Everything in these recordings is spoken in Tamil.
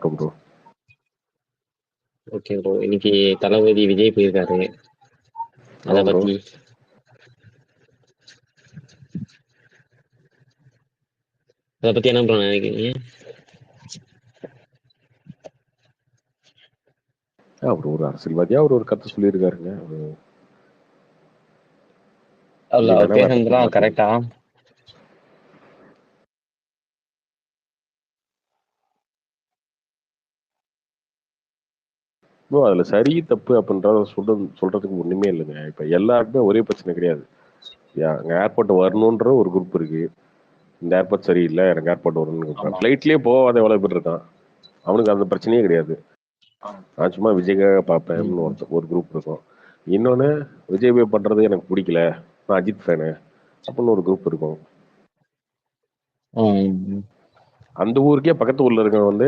சாப்பிட்டோம் ப்ரோ. Okay bro. இன்னைக்கு தளபதி விஜய் போயிருக்காரு. அத ஆமா ப்ரோ. பத்தி என்ன ப்ரோ நினைக்கிறீங்க? அவர் ஒரு அரசியல்வாதியா அவர் ஒரு கருத்து சொல்லியிருக்காருங்க. அவர் இல்லைன்னா வேற பேசுனதுலாம் மாத்தி கரெக்டா? ப்ரோ அதுல சரி தப்பு அப்படின்றத சொல்றதுக்கு ஒண்ணுமே இல்லைங்க. இப்ப எல்லாருக்குமே ஒரே பிரச்சனை கிடையாது. அங்க ஏர்போர்ட் வரணுன்ற ஒரு குரூப் இருக்கு. இந்த ஏர்போர்ட் சரியில்லை, எனக்கு ஏர்போர்ட் வரணும்னு ஃபிளைட்லயே போகாத எவ்வளவு பேர் இருக்கான். அவனுக்கு அந்த பிரச்சனையே கிடையாது. நான் சும்மா விஜய்க்காக பார்ப்பேன் ஒரு குரூப் இருக்கும். இன்னொன்னு விஜய் போய் பண்றது எனக்கு பிடிக்கல, நான் அஜித் ஃபேனு அப்படின்னு ஒரு குரூப் இருக்கும். அந்த ஊருக்கே பக்கத்து ஊர்ல இருக்கவன் வந்து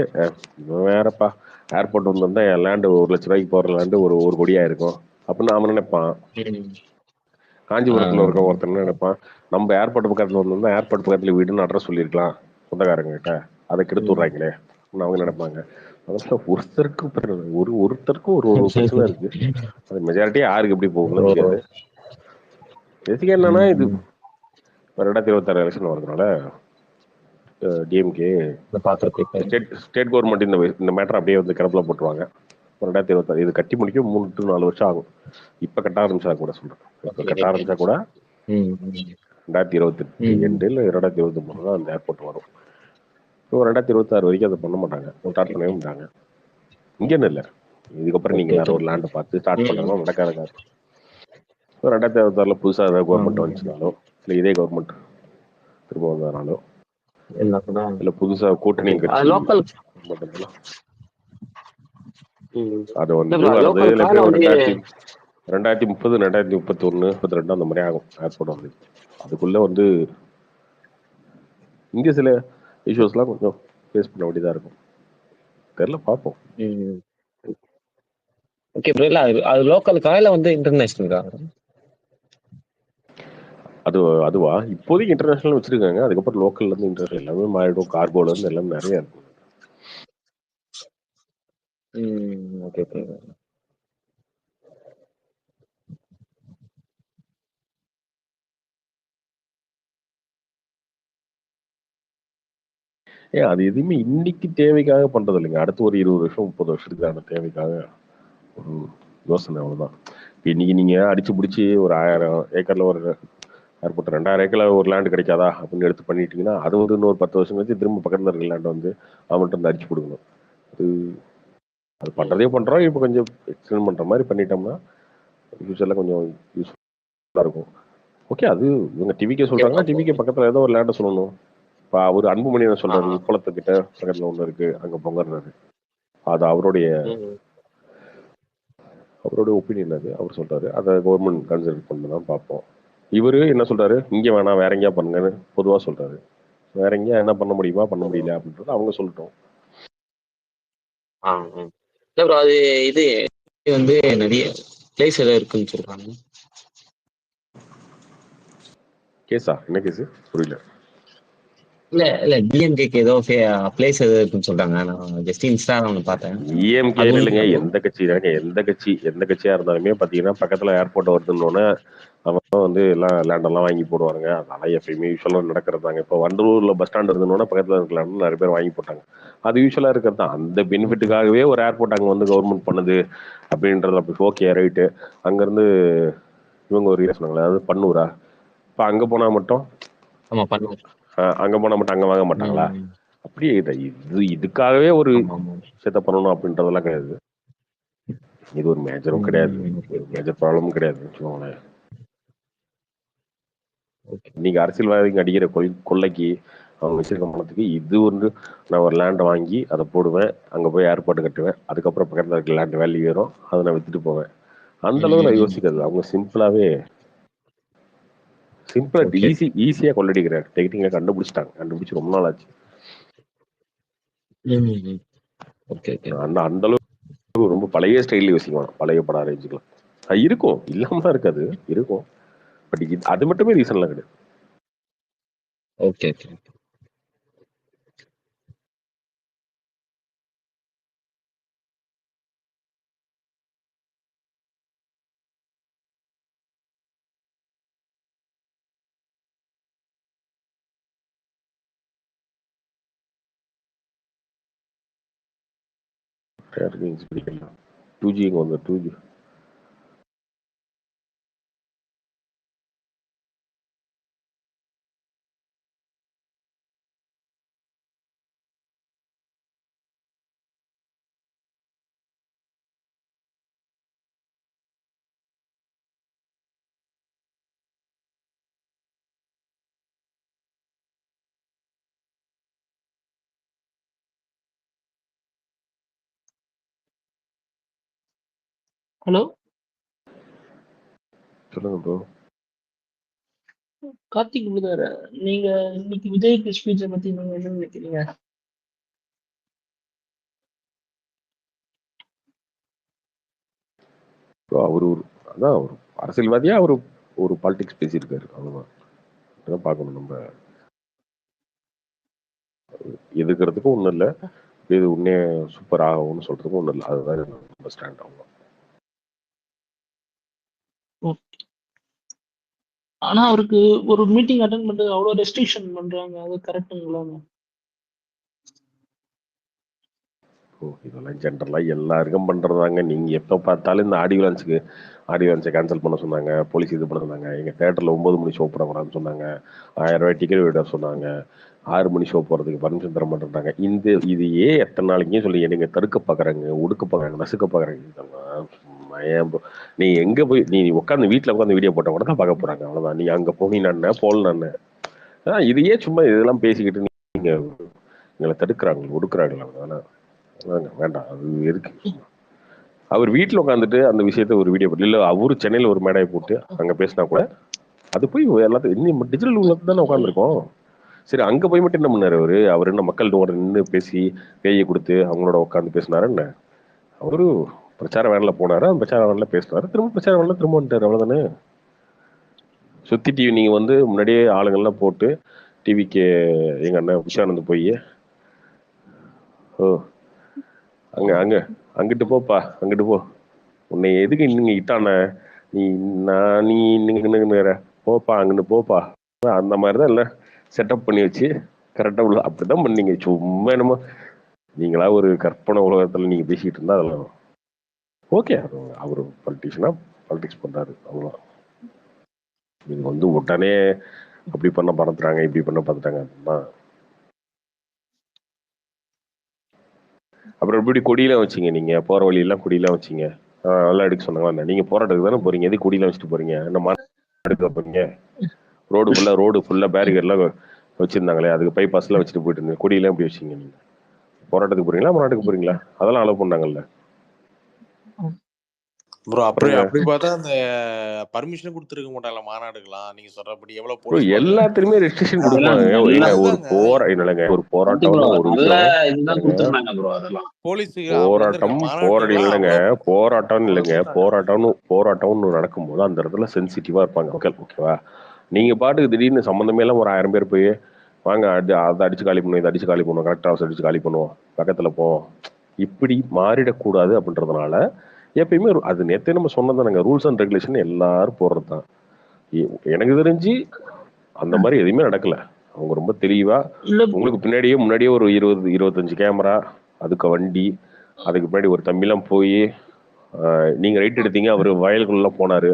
இவன் வேறப்பா, ஏர்போர்ட் வந்து வந்தா என் லேண்டு 1 லட்ச ரூபாய்க்கு போற லேண்டு ஒரு 1 கோடியா இருக்கும் அப்படின்னு அவன் நினைப்பான். காஞ்சிபுரத்துல இருக்க ஒருத்தன் நினைப்பான், நம்ம ஏர்போர்ட் பக்கத்துல வந்திருந்தா ஏர்போர்ட் பக்கத்துல வீடுன்னு அட்ரஸ் சொல்லியிருக்கலாம் சொந்தக்காரங்க கிட்ட, அதை கெடுத்து விடுறாங்களே அவங்க நினைப்பாங்க. அதெல்லாம் ஒருத்தருக்கும் ஒரு ஒரு பிரச்சனை இருக்கு. அது மெஜாரிட்டியா யாருக்கு எப்படி போகும்னு தெரியாது. பேசிக்கா என்னன்னா, இது 2026 எலெக்ஷன் வரதுனால டிஎம்கே ஸ்டேட் கவர்மெண்ட் இந்த மேட்டர் அப்படியே வந்து கிடப்பில போட்டுருவாங்க. 2026 இது கட்டி முடிக்க 3 to 4 வருஷம் ஆகும். இப்ப கட்ட ஆரம்பிச்சா கூட சொல்றேன். இப்ப கட்ட ஆரம்பிச்சா கூட 2028 எண்டு இல்ல 2023 தான் அந்த ஏர்போர்ட் வரும். 2026 வரைக்கும் அதை பண்ண மாட்டாங்க, ஸ்டார்ட் பண்ணவே மாட்டாங்க. இங்கன்னு இல்லை, இதுக்கப்புறம் நீங்க வேற ஒரு லேண்டை பார்த்து ஸ்டார்ட் பண்ணாலும் நடக்காத காரணம். 2026 புதுசா ஏதாவது கவர்மெண்ட் வந்துச்சுனாலும் இல்லை இதே கவர்மெண்ட் திரும்ப வந்ததுனாலும் இல்ல புதுசா கூட்டணி கட்சி அது வந்து வரது எப்படியும் 2030 2031 32 அந்த மாதிரி ஆகும் ஏர்போர்ட் வந்து. அதுக்குள்ள வந்து இங்க சில இஷ்யூஸ் எல்லாம் கொஞ்சம் ஃபேஸ் பண்ண வேண்டியதா இருக்கும். தெரியல, பார்ப்போம். Okay bro. இல்ல அது லோக்கலுக்கா இல்ல வந்து இன்டர்நேஷனலுக்கா? அதுவா இப்போதைக்கு இன்டர்நேஷனல் வச்சிருக்காங்க. அதுக்கப்புறம் லோக்கல்ல இருந்து இன்டர்நேஷனல் எல்லாமே மாறிடும். கார்கோல இருந்து எல்லாமே நிறைய இருக்கும். ஓகே. அது எதுவுமே இன்னைக்கு தேவைக்காக பண்றது இல்லைங்க. அடுத்து ஒரு 20 வருஷம் 30 வருஷத்துக்கான தேவைக்காக ஒரு யோசனை, அவ்வளவுதான். இன்னைக்கு நீங்க அடிச்சு பிடிச்சி ஒரு 1000 ஏக்கர்ல ஒரு ஏர்போர்ட் 2000 ஏக்கர்ல ஒரு லேண்ட் கிடைக்காதா அப்படின்னு எடுத்து பண்ணிட்டீங்கன்னா அது வந்து இன்னொரு 10 வருஷம் கழிச்சு திரும்ப பக்கத்துல இருக்க லேண்ட் வந்து அவங்கள்ட்ட இருந்து அடிச்சு கொடுக்கணும். அது பண்றதே பண்றோம். இப்போ கொஞ்சம் எக்ஸ்டெண்ட் பண்ற மாதிரி பண்ணிட்டோம்னா ஃபியூச்சர்ல கொஞ்சம் யூஸ்ஃபுல்லா இருக்கும். ஓகே, அது இவங்க டிவிக்கே சொல்றாங்கன்னா டிவிக்கே பக்கத்துல ஏதோ ஒரு லேண்டை சொல்லணும். இப்போ அவர் அன்புமணி என்ன சொல்றாரு, உப்பளத்துக்கிட்ட பக்கத்துல ஒண்ணு இருக்கு அங்க பொங்கறாரு. அது அவருடைய ஒப்பீனியன். அது அவர் சொல்றாரு, அதை கவர்மெண்ட் கன்சிடர் பண்ணதான் பார்ப்போம். இவரு என்ன சொல்றாரு, இங்க வேணாம் வேற எங்கேயா பண்ணுங்கன்னு பொதுவா சொல்றாரு. வேற எங்கேயா என்ன பண்ண முடியுமா பண்ண முடியல அப்படின்றது அவங்க சொல்லட்டும். அது இது வந்து நிறைய பிளேஸ் ஏதோ இருக்குன்னு சொல்றாங்க. கேஸா? என்ன கேஸ் புரியல. இல்ல டிஎம்கேக்கு ஏதோ பிளேஸ் ஏதோ இருக்குன்னு சொல்றாங்க. நான் ஜஸ்ட் இன்ஸ்டாகிராம்ல பார்த்தேன். டிஎம்கே இல்லைங்க, எந்த கட்சியா இருந்தாலுமே பாத்தீங்கன்னா பக்கத்துல ஏர்போர்ட் வருதுன்னு அவன் வந்து எல்லாம் லேண்டெல்லாம் வாங்கி போடுவாங்க. அதெல்லாம் எப்பயுமே யூஸ்வலா நடக்கிறதாங்க. இப்போ வண்டலூர்ல பஸ் ஸ்டாண்ட் இருந்தோன்னா பக்கத்துல இருக்க லேண்ட் நிறைய பேர் வாங்கி போட்டாங்க. அது யூஸ்வலா இருக்கிறது தான். அந்த பெனிஃபிட்டுக்காகவே ஒரு ஏர்போர்ட் அங்க வந்து கவர்மெண்ட் பண்ணுது அப்படின்றது அப்படி ஓகே ரைட்டு. அங்கிருந்து இவங்க ஒரு சொன்னாங்களே, அதாவது பன்னூரா, இப்போ அங்க போனா மட்டும் அங்க வாங்க மாட்டாங்களா? அப்படியே இதுக்காகவே ஒரு விஷயத்த பண்ணணும் அப்படின்றதெல்லாம் கிடையாது. இது ஒரு மேஜரும் கிடையாது, மேஜர் ப்ராப்ளமும் கிடையாதுன்னு வச்சுக்கோங்களேன். நீங்க அரசியல்வாதிங்க அடிக்கிற கொள்ளைக்கு அவங்க வச்சிருக்க பணத்துக்கு இது வந்து நான் ஒரு லேண்டை வாங்கி அதை போடுவேன், அங்க போய் ஏர்போர்ட் கட்டுவேன், அதுக்கப்புறம் பக்கத்துல இருக்க லேண்ட் வேல்யூ ஏறும், அதை நான் வித்துட்டு போவேன். அந்த அளவு நான் யோசிக்கிறது. அவங்க சிம்பிளா ஈஸியா கொள்ளடிக்கிறார் டெக்னிக்கா கண்டுபிடிச்சு ரொம்ப நாள் ஆச்சு. அந்த அளவு ரொம்ப பழைய ஸ்டைல்ல யோசிக்கலாம், பழைய படம் ரேஞ்சுக்கலாம் இருக்கும். இல்லாம தான் இருக்காது, இருக்கும். பட் அது மட்டுமே ரீசன்லாம் கிடையாது. ஓகே. பிடிக்கலாம் 2G வந்து 2G. ஹலோ சொல்லுங்க ப்ரோ. கார்த்திக் பிரதர், நீங்க இன்னைக்கு விஜய்க்கு ஸ்பீச்சை பத்தி நீங்க என்ன நினைக்கிறீங்க? அவரு அதான் ஒரு அரசியல்வாதியா அவரு ஒரு பாலிடிக்ஸ் பேசியிருக்காரு, அவ்வளவுதான் பார்க்கணும். நம்ம எதுக்கிறதுக்கும் ஒன்றும் இல்லை, இது உன்னே சூப்பர் ஆகும்னு சொல்றதுக்கும் ஒன்றும் இல்லை. அதுதான் நம்ம ஸ்டாண்ட் ஆகும். ஆனா அவருக்கு ஒரு மீட்டிங் அட்டென்ட் பண்றது அவ்வளவு ரெஸ்ட்ரிக்ஷன் பண்றாங்க, அது கரெக்டுங்களா? இதெல்லாம் ஜென்ரலா எல்லாருக்கும் பண்றதாங்க. நீங்க எப்ப பார்த்தாலும் இந்த ஆடியோ லான்ச்சை கேன்சல் பண்ண சொன்னாங்க, போலீஸ் இது பண்ண சொன்னாங்க. எங்க தியேட்டர்ல 9 மணி ஷோ போடக்கூடாதுன்னு சொன்னாங்க, 1000 ரூபாய் டிக்கெட் விட சொன்னாங்க, 6 மணி ஷோ போறதுக்கு பர்மிஷன் தர மாட்டேன்றாங்க. இது ஏன் எத்தனை நாளைக்கும் சொல்லி எனக்கு தடுக்க பாக்குறாங்க, ஒடுக்க பாக்குறாங்க, நசுக்க பாக்குறாங்க. இதெல்லாம் நீ எங்க போய் நீ உட்காந்து வீட்டுல உட்காந்து வீடியோ போட்ட கூட தான் பார்க்க போறாங்க, அவ்வளவுதான். நீ அங்க போனீங்கன்னா போலன்னு இதையே சும்மா இதெல்லாம் பேசிக்கிட்டு நீங்க எங்களை தடுக்கிறாங்க, ஒடுக்குறாங்களா? வேண்டாம், அது எதுக்கு? அவர் வீட்டுல உட்காந்துட்டு அந்த விஷயத்த ஒரு வீடியோ போட்டு, இல்ல அவரு சென்னையில ஒரு மேடையை போட்டு அங்க பேசினா கூட அது போய் எல்லாத்தையும் இன்னும் டிஜிட்டல் உலகத்துல தானே உட்காந்துருக்கோம். சரி, அங்க போய் மட்டும் என்ன பண்ணாரு அவர் என்ன மக்கள்கிட்ட நின்று பேசி பேயை கொடுத்து அவங்களோட உட்காந்து பேசினாரு என்ன? அவரு பிரச்சார வேனில் போனாரு, அந்த பிரச்சார வேனில் பேசினாரு, திரும்ப பிரச்சார வேனில் திரும்ப வந்துட்டாரு, அவ்வளவுதானே. சுத்தி டிவி நீங்க முன்னாடியே ஆளுங்கள்லாம் போட்டு டிவிக்கு எங்க அண்ணன் உஷானந்து போய் அங்க அங்க அங்கிட்டு போப்பா, அங்கிட்டு போ, உன்னை எதுக்கு இன்னுங்க இட்டான நீ நீங்க போப்பா, அங்கிட்டு போப்பா, அந்த மாதிரிதான் இல்ல செட்டப் பண்ணி வச்சு கரெக்டா உள்ள அப்படிதான் பண்ணீங்க. சும்மா என்னமோ நீங்களா ஒரு கற்பனை உலகத்துல நீங்க பேசிட்டு இருந்தா அதெல்லாம் ஓகே. அவரு பொலிட்டிஷியனா பாலிடிக்ஸ் பண்றாரு, அவ்வளவுதான். நீங்க உடனே அப்படி பண்ண பறந்துட்டாங்க, இப்படி பண்ண பார்த்துட்டாங்க அப்படின்னா அப்புறம் எப்படி கொடியெல்லாம் வச்சிங்க? நீங்க போற வழியெல்லாம் கொடியெல்லாம் வச்சிங்க, நல்லா எடுக்க சொன்னாங்களா? நீங்க போராட்டத்துக்கு தானே போறீங்க, எது கொடியெல்லாம் வச்சுட்டு போறீங்க? என்ன எடுக்க போறீங்க? ரோடு ஃபுல்லா பேரிகேட்லாம் வச்சிருந்தாங்களே, அதுக்கு பைபாஸ்லாம் வச்சுட்டு போயிட்டு இருந்தீங்க, கொடியெல்லாம் எப்படி வச்சீங்க? நீங்க போராட்டத்துக்கு போறீங்களா, மாநாட்டுக்கு போறீங்களா? அதெல்லாம் அலோவ் பண்ணாங்கல்ல ப்ரோ. அப்படி பார்த்தா அந்த பர்மிஷன் கொடுத்துருக்க மாட்டாங்களா மாநாடுக்கலாம்? நீங்க சொல்றபடி எவ்வளவு எல்லாத்துலயுமே ரெஸ்ட்ரிக்ஷன் கொடுப்பாங்க. ஒரு போராட்டம் ஒரு போராட்டம் இல்லைங்க, போராட்டம்னு நடக்கும்போது அந்த இடத்துல சென்சிட்டிவா இருப்பாங்க மக்கள், ஓகேவா? நீங்க பாட்டுக்கு திடீர்னு சம்பந்தமே எல்லாம் ஒரு 1000 பேர் போய் வாங்க அதை அடிச்சு காலி பண்ணுவோம், இதை அடிச்சு காலி பண்ணுவோம், கலெக்டர் ஹவுஸ் அடிச்சு காலி பண்ணுவோம், பக்கத்துல போவோம், இப்படி மாறிடக்கூடாது அப்படின்றதுனால எப்பயுமே அது நேரத்தை நம்ம சொன்னதானுங்க, ரூல்ஸ் அண்ட் ரெகுலேஷன் எல்லாரும் போடுறதுதான். எனக்கு தெரிஞ்சு அந்த மாதிரி எதுவுமே நடக்கல. அவங்க ரொம்ப தெளிவா உங்களுக்கு முன்னாடியே ஒரு 20-25 கேமரா, அதுக்கு வண்டி, அதுக்கு முன்னாடி ஒரு தம்பிலாம் போய் நீங்க ரைட் எடுத்தீங்க, அவரு வயலுக்குள்ள போனாரு,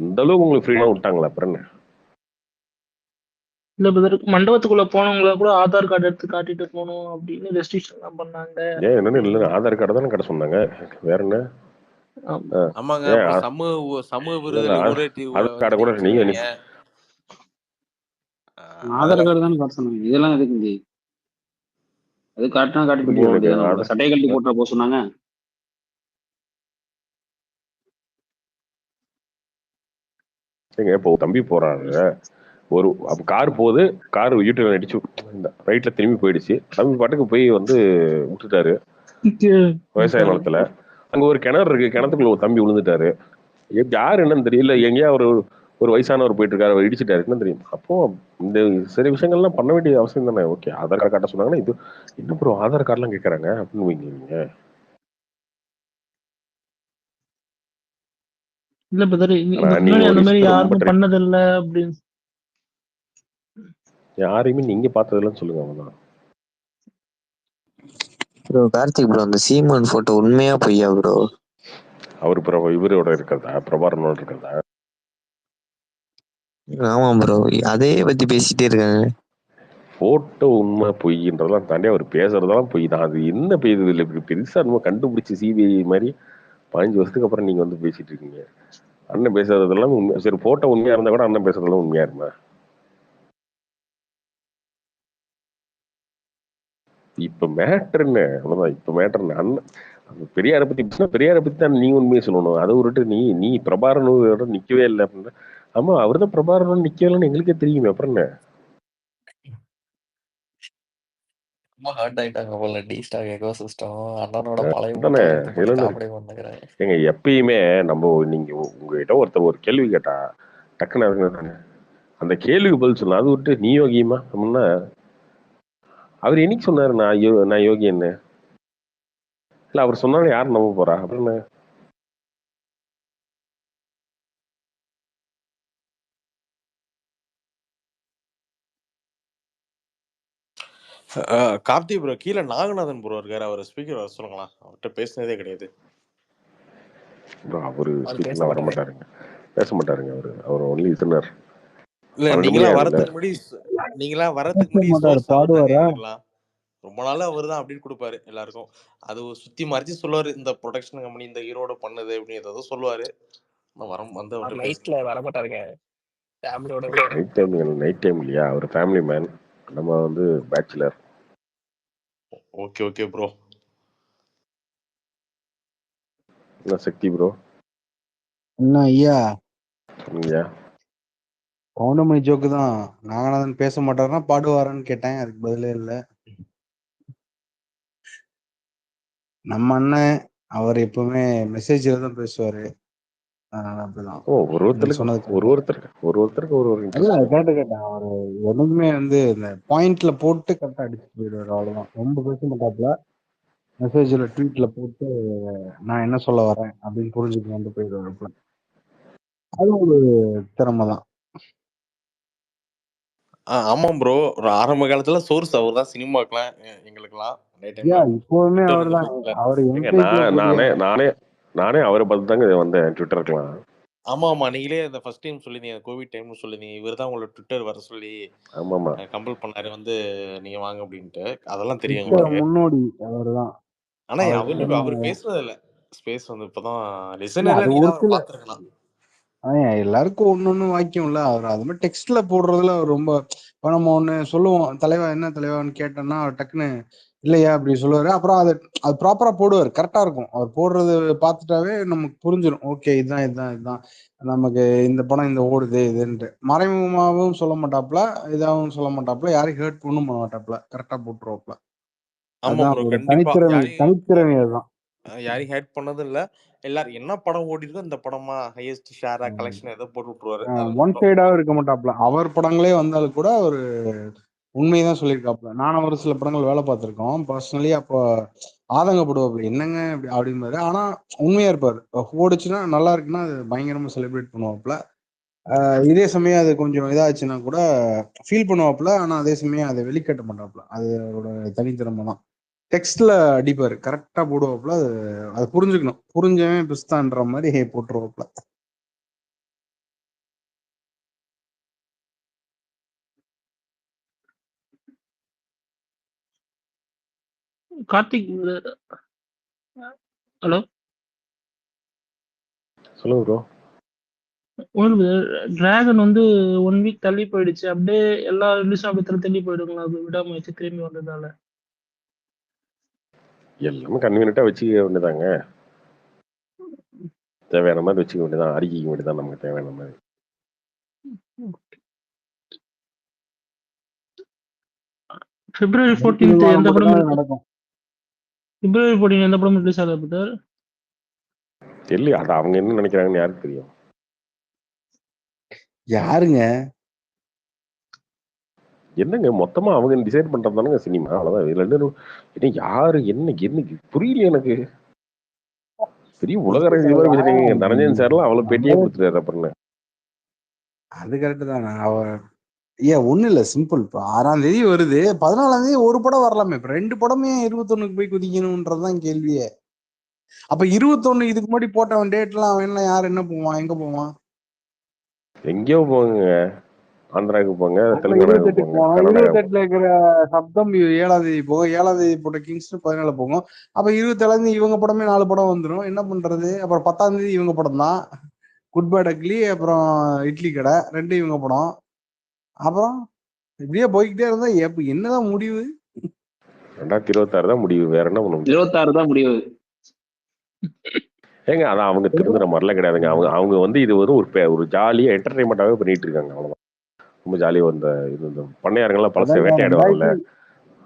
அந்த அளவுக்கு உங்களுக்கு ஃப்ரீடா விட்டாங்களா? அப்புறம் என்ன? இல்ல பிரதர், மண்டபத்துக்குள்ள போனவங்கள கூட ஆதார் கார்டு எடுத்து காட்டிட்டு போகணும் அப்படின்னு ரெஸ்ட்ரிக்ஷன் எல்லாம் பண்ணாங்க. ஏன் என்னன்னு இல்ல, ஆதார் கார்டு தானே காட்ட சொன்னாங்க, வேற என்ன? ஆமாங்க, சமூக விரோதிகள் ஆதார் கார்டு கூட நீங்க ஆதார் கார்டு தானே காட்ட சொன்னாங்க, இதெல்லாம் எதுக்கு? அது காட்டினா காட்டிட்டு போக வேண்டியது, சட்டை கழட்டி போட்டு போக சொன்னாங்க. இப்போ தம்பி போறாரு, ஒரு கார் போகுது, கார் யூடியூப் அடிச்சு ரைட்ல திரும்பி போயிடுச்சு, தம்பி பாட்டுக்கு போய் விட்டுட்டாரு விவசாய நிலத்துல. அங்க ஒரு கிணறு இருக்கு, கிணத்துக்குள்ள ஒரு தம்பி விழுந்துட்டாரு, யாரு என்னன்னு தெரியல, எங்கேயா ஒரு வயசானவர் போயிட்டு இருக்காரு, அவர் இடிச்சிட்டாரு, என்ன தெரியும்? அப்போ இந்த சில விஷயங்கள்லாம் பண்ண வேண்டிய அவசியம் தானே. ஓகே, ஆதார் கார்டு காட்ட சொன்னாங்கன்னா இது என்ன ப்ரோ ஆதார் கார்டுலாம் கேட்கறாங்க அப்படின்னு வைங்க. இல்ல பிரதர், அந்த மாதிரி யாரும் பண்ணதில்லை அப்படின்னு யாரையுமே நீங்க பார்த்ததெல்லாம் சொல்லுங்க. அவங்கதான் ப்ரோ கார்த்திக் ப்ரோ அந்த சீமான் போட்டோ உண்மையா பொய்யா ப்ரோ? அவர் இவரோட இருக்கிறதா, பிரபாரனோட இருக்கிறதா? ஆமா ப்ரோ, அதே பத்தி பேசிட்டே இருக்காங்க. போட்டோ உண்மை பொய்ன்றதெல்லாம் தாண்டி அவர் பேசுறதெல்லாம் பொய் தான். அது என்ன பெய்யுது இல்லை பெருசா நம்ம கண்டுபிடிச்சி சிபிஐ மாதிரி 15 வருஷத்துக்கு அப்புறம் நீங்க வந்து பேசிட்டு இருக்கீங்க. அண்ணன் பேசுறதெல்லாம் உண்மை. சரி போட்டோ உண்மையா இருந்தா கூட அண்ணன் பேசுறதெல்லாம் உண்மையா இருமா? இப்ப மேட்டர் என்ன? அவ்வளவுதான். இப்ப மேட்டர் என்ன? அண்ணன் பெரியாரை பத்தி பேசினா பெரியாரை பத்தி தான் நீ உண்மையை சொல்லணும். அதை விட்டு நீ பிரபாரனோட நிக்கவே இல்லை அப்படின்னா, ஆமா அவர் தான் பிரபாரனோட நிக்கவே இல்லைன்னு எங்களுக்கே தெரியுமே, அப்புறம் என்ன? ரொம்ப ஹர்ட் ஆயிட்டாங்க போல டி ஸ்டாக் எக்கோசிஸ்டம். அண்ணனோட பழைய தானே போட்டோ எடுத்து போட்டு இதுல காமெடி பண்ணுங்கிறேன். ஏங்க எப்பயுமே நம்ம நீங்க உங்ககிட்ட ஒருத்தர் ஒரு கேள்வி கேட்டா டக்குன்னு அந்த கேள்விக்கு பதில் சொல்லலாம். அது விட்டு நீ யோகியமா அப்படின்னா, அவர் என்னைக்கு சொன்னாரு நான் யோகி என்ன? இல்ல அவர் சொன்னாலும் யார் நம்ப போறா அப்படின்னு? கார்த்தி ப்ரோ கீழே நாகநாதன் ப்ரோ இருக்காரு, அவர் ஸ்பீக்கர் வர சொல்லுங்களா, அவர்கிட்ட பேசினதே கிடையாது. அவரு அவர் பேச ஸ்பீக்கர்லாம் வர மாட்டாரு. மாட்டாருங்க, பேச மாட்டாருங்க. அவர் ஒன்லி லிசனர். இல்ல 12 மணி நீங்களாம் ஆகுதுல்ல. வரதுக்கு முன்னாடி மாட்டாரு, சோர்ஸ் அவர் தாங்க பாடுவாரா? எங்களுக்குலாம். ரொம்ப நாளா அவர் தான் அப்படின்னு கொடுப்பாரு எல்லாருக்கும். அது சுத்தி மறைச்சு சொல்லுவாரு, இந்த ப்ரொடக்ஷன் கம்பெனி இந்த ஹீரோட பண்ணுது அப்படின்னு ஏதோ சொல்லுவாரு. வந்து அவர்கிட்ட பேச நைட்ல வர மாட்டாருங்க, ஃபேமிலியோட. நைட் டைம் இல்லையா, அவர் ஃபேமிலி மேன், நம்ம வந்து பேச்சுலர். Okay okay bro. என்ன சக்தி ப்ரோ? என்ன ஐயா, சொன்னீங்க பௌர்ணமி ஜோக்கு தான். நாகநாதன் பேச மாட்டாருன்னா பாடுவாரான்னு கேட்டேன், அதுக்கு பதிலே இல்லை. நம்ம அண்ணன் அவர் எப்பவுமே மெசேஜ்ல தான் பேசுவாரு, அதனால அப்படிதான். நீங்க சொன்னது correct. ஒருத்தருக்கு ஒரு இல்ல இன்ட்ரெஸ்ட். கேட்டேன், அவரு என்னைக்குமே வந்து இந்த பாயிண்ட்ல போட்டு கரெக்டா அடிச்சுட்டு போயிடுவாரு, அவ்வளவுதான். ரொம்ப பேச மாட்டாப்ல, மெசேஜ்ல ட்வீட்ல போட்டு நான் என்ன சொல்ல வரேன் அப்படின்னு புரிஞ்சுட்டு வந்து போயிடுவாரு. அது ஒரு திறமை தான். ஆமாம் ப்ரோ, ஒரு ஆரம்ப காலத்துல சோர்ஸ் அவர் தான் சினிமாக்கெல்லாம் எங்களுக்கெல்லாம் இப்போவுமே அவர் தான். அவர் நானே அவரை பார்த்து தாங்க வந்தேன் ட்விட்டருக்குலாம். ஆமா ஆமா, நீங்களே அந்த ஃபர்ஸ்ட் டைம் சொல்லிருந்தீங்க, கோவிட் டைம்னு சொல்லிருந்தீங்க, இவர் தான் உங்களோட ட்விட்டர் வர சொல்லி ஆமாமா கம்பல் பண்ணாரு வந்து நீங்க வாங்க அப்படின்ட்டு. அதெல்லாம் தெரியும் ட்விட்டர் எங்களுக்கு. முன்னோடி அவர் தான். ஆனா அவர் பேசுறது இல்ல, ஸ்பேஸ் வந்து இப்பதான் லிசனர்ல நீங்க தான் பாத்துருக்கலாம். எல்லாருக்கும் ஒன்னொன்னு வாக்கியம் இல்ல, அவர் அது மாதிரி டெக்ஸ்ட்ல போடுறதுல அவர் ரொம்ப. இப்ப நம்ம ஒண்ணு சொல்லுவோம், தலைவா என்ன தலைவான்னு கேட்டோம்னா அவர் டக்குன்னு இல்லையா அப்படி சொல்லுவாரு. அப்புறம் அது ப்ராப்பரா போடுவார், கரெக்டா இருக்கும். அவர் போடுறது பார்த்துட்டாவே நமக்கு புரிஞ்சிடும், ஓகே இதுதான் நமக்கு இந்த படம் இந்த ஓடுது இதுன்ட்டு. மறைமுகமாவும் சொல்ல மாட்டாப்ல, இதாகவும் சொல்ல மாட்டாப்ல, யாரையும் ஹேர்ட் பண்ணும் பண்ண மாட்டாப்ல, கரெக்டா போட்டுருவாப்ல. ஆமா அதுதான் ப்ரோ, அவரோட கண்டிப்பா தனித்திறமை அதுதான். யாரையும் ஹேட் பண்ணதும் இல்ல. எல்லாரும் என்ன படம் ஓடி இருக்கோ இந்த படமா ஹையஸ்ட் ஷேரா கலெக்ஷன் ஏதோ போட்டு விட்டுருவாரு. ஒன் சைடாவும் இருக்க மாட்டாப்ல. அவர் படங்களே வந்தாலும் கூட ஒரு உண்மைதான் சொல்லியிருக்காப்ல. நானும் ஒரு சில படங்கள் வேலை பார்த்திருக்கோம் பர்சனலி. அப்போ ஆதங்கப்படுவாப்ல, என்னங்க அப்படிம்பாரு. ஆனா உண்மையா இருப்பாரு. ஓடுச்சுன்னா நல்லா இருக்குன்னா அது பயங்கரமா செலிப்ரேட் பண்ணுவாப்ல. இதே சமயம் அது கொஞ்சம் இதாச்சுன்னா கூட ஃபீல் பண்ணுவாப்ல. ஆனா அதே சமயம் அதை வெளிக்காட்ட மாட்டாப்ல. அது அவரோட தனித்திறமை தான். டெக்ஸ்ட்ல அடிப்பாரு, கரெக்டா போடுவாப்ல. அது புரிஞ்சுக்கணும், புரிஞ்சவன் பிஸ்தான்ற மாதிரி போட்டுருவாப்ல. கார்த்திக் ஹலோ சொல்லுங்க ப்ரோ. உங்களுக்கு டிராகன் வந்து 1 வீக் தள்ளி போயிடுச்சு, அப்படியே எல்லா ரிலீஸும் அப்படியே தள்ளி போயிடுங்களா அது விடாம வச்சு திரும்பி வந்ததால? எல்லாமே கன்வீனியன்ட்டா வச்சுக்க வேண்டியதாங்க. தேவையான மாதிரி வச்சுக்க வேண்டியதான், அறிக்கைக்க வேண்டியதான் நமக்கு தேவையான மாதிரி. பிப்ரவரி 14 எந்த படம் நடக்கும்? பிப்ரவரி 14 எந்த படம் ரிலீஸ் ஆகுது பிரதர்? தெரியல, அது அவங்க என்ன நினைக்கிறாங்கன்னு யாருக்கு தெரியும்? யாருங்க என்னங்க மொத்தமா அவங்க டிசைட் பண்றதானுங்க சினிமா, அவ்வளவுதான். இதுல என்ன யாரு என்ன புரியல எனக்கு. பெரிய உலக ரகசிய மாதிரி பேசுறீங்க. தனஞ்சயன் சார்லாம் அவ்வளவு பேட்டியே கொடுத்துட்டாரு. அப்புறம் அது கரெக்ட் தான். அவர் ஒண்ணும் இல்ல, சிம்பிள். இப்போ 6ஆம் தேதி வருது, 14ஆம் தேதி ஒரு படம் வரலாமே. இப்ப 2 படமே 21க்கு போய் குதிக்கணும்ன்றதுதான் கேள்வியே. அப்ப 21 இதுக்கு முன்னாடி போட்டவன் டேட்லாம் அவன் என்ன, யார் என்ன போவான், எங்க போவான்? எங்கேயோ போங்க, ஆந்திராவுக்கு போங்க, அப்ப தெலுங்கானாவுக்கு 28 போங்க, போவோம். கர்நாடகா 28ல இருக்கிற சப்தம் 7ஆம் தேதி போகும். 7ஆம் தேதி போட்ட கிங்ஸ்டன் 17 போகும். அப்ப 27ஆம் தேதி இவங்க படமே 4 படம் வந்துடும். என்ன பண்றது? அப்புறம் 10ஆம் தேதி இவங்க படம் தான், குட் பேட் அக்லி, அப்புறம் இட்லி கடை, 2 இவங்க படம். அப்புறம் இப்படியே போய்கிட்டே இருந்தா என்னதான் முடிவு? 2026 தான் முடிவு, வேற என்ன பண்ண முடியும்? 26 தான் முடிவு. ஏங்க அதான் அவங்க திருந்துற மாதிரிலாம் கிடையாதுங்க. அவங்க வந்து இது வந்து ஒரு ஜாலியா என்டர்டைன்மெண்ட்டாவே பண்ணிட்டு இருக்காங்க, அவ்வளவுதான். ரொம்ப ஜாலியா இந்த பண்ணையாருங்கெல்லாம் பழச வேட்டையாடுவாங்கல்ல,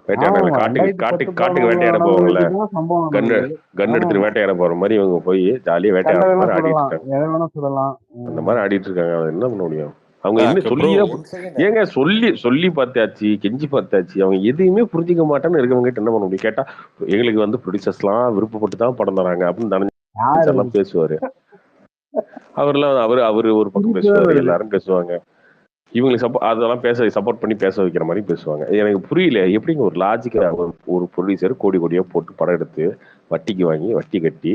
வேட்டையாடுறாங்க, காட்டுக்கு வேட்டையாட போவாங்கல்ல, சம்பவம் கன் எடுத்துட்டு வேட்டையாட போற மாதிரி இவங்க போய் ஜாலியா வேட்டையாடுற மாதிரி ஆடிட்டு இருக்காங்க. எதை வேணா சொல்லலாம். அந்த மாதிரி ஆடிட்டு இருக்காங்க. அதை என்ன பண்ண முடியும்? அவங்க என்ன ப்ரோ சொல்லியே ஒன் செகண்ட் ஏங்க சொல்லி பார்த்தாச்சு, கெஞ்சி பார்த்தாச்சு, அவங்க எதையுமே புரிஞ்சுக்க மாட்டேன்னு இருக்கவங்க கிட்ட என்ன பண்ண முடியும்? கேட்டா எங்களுக்கு வந்து ப்ரொடியூசர்ஸ்லாம் விருப்பப்பட்டு தான் படம் தராங்க அப்படின்னு யாரு எல்லாம் பேசுவாரு. அவரு ஒரு பக்கம் பேசுவாரு, எல்லாரும் பேசுவாங்க. இவங்களுக்கு அதெல்லாம் சப்போர்ட் பண்ணி பேச வைக்கிற மாதிரி பேசுவாங்க. எனக்கு புரியல, எப்படிங்க ஒரு லாஜிக்கா ஒரு ப்ரொடியூசர் கோடியா போட்டு படம் எடுத்து வட்டிக்கு வாங்கி வட்டி கட்டி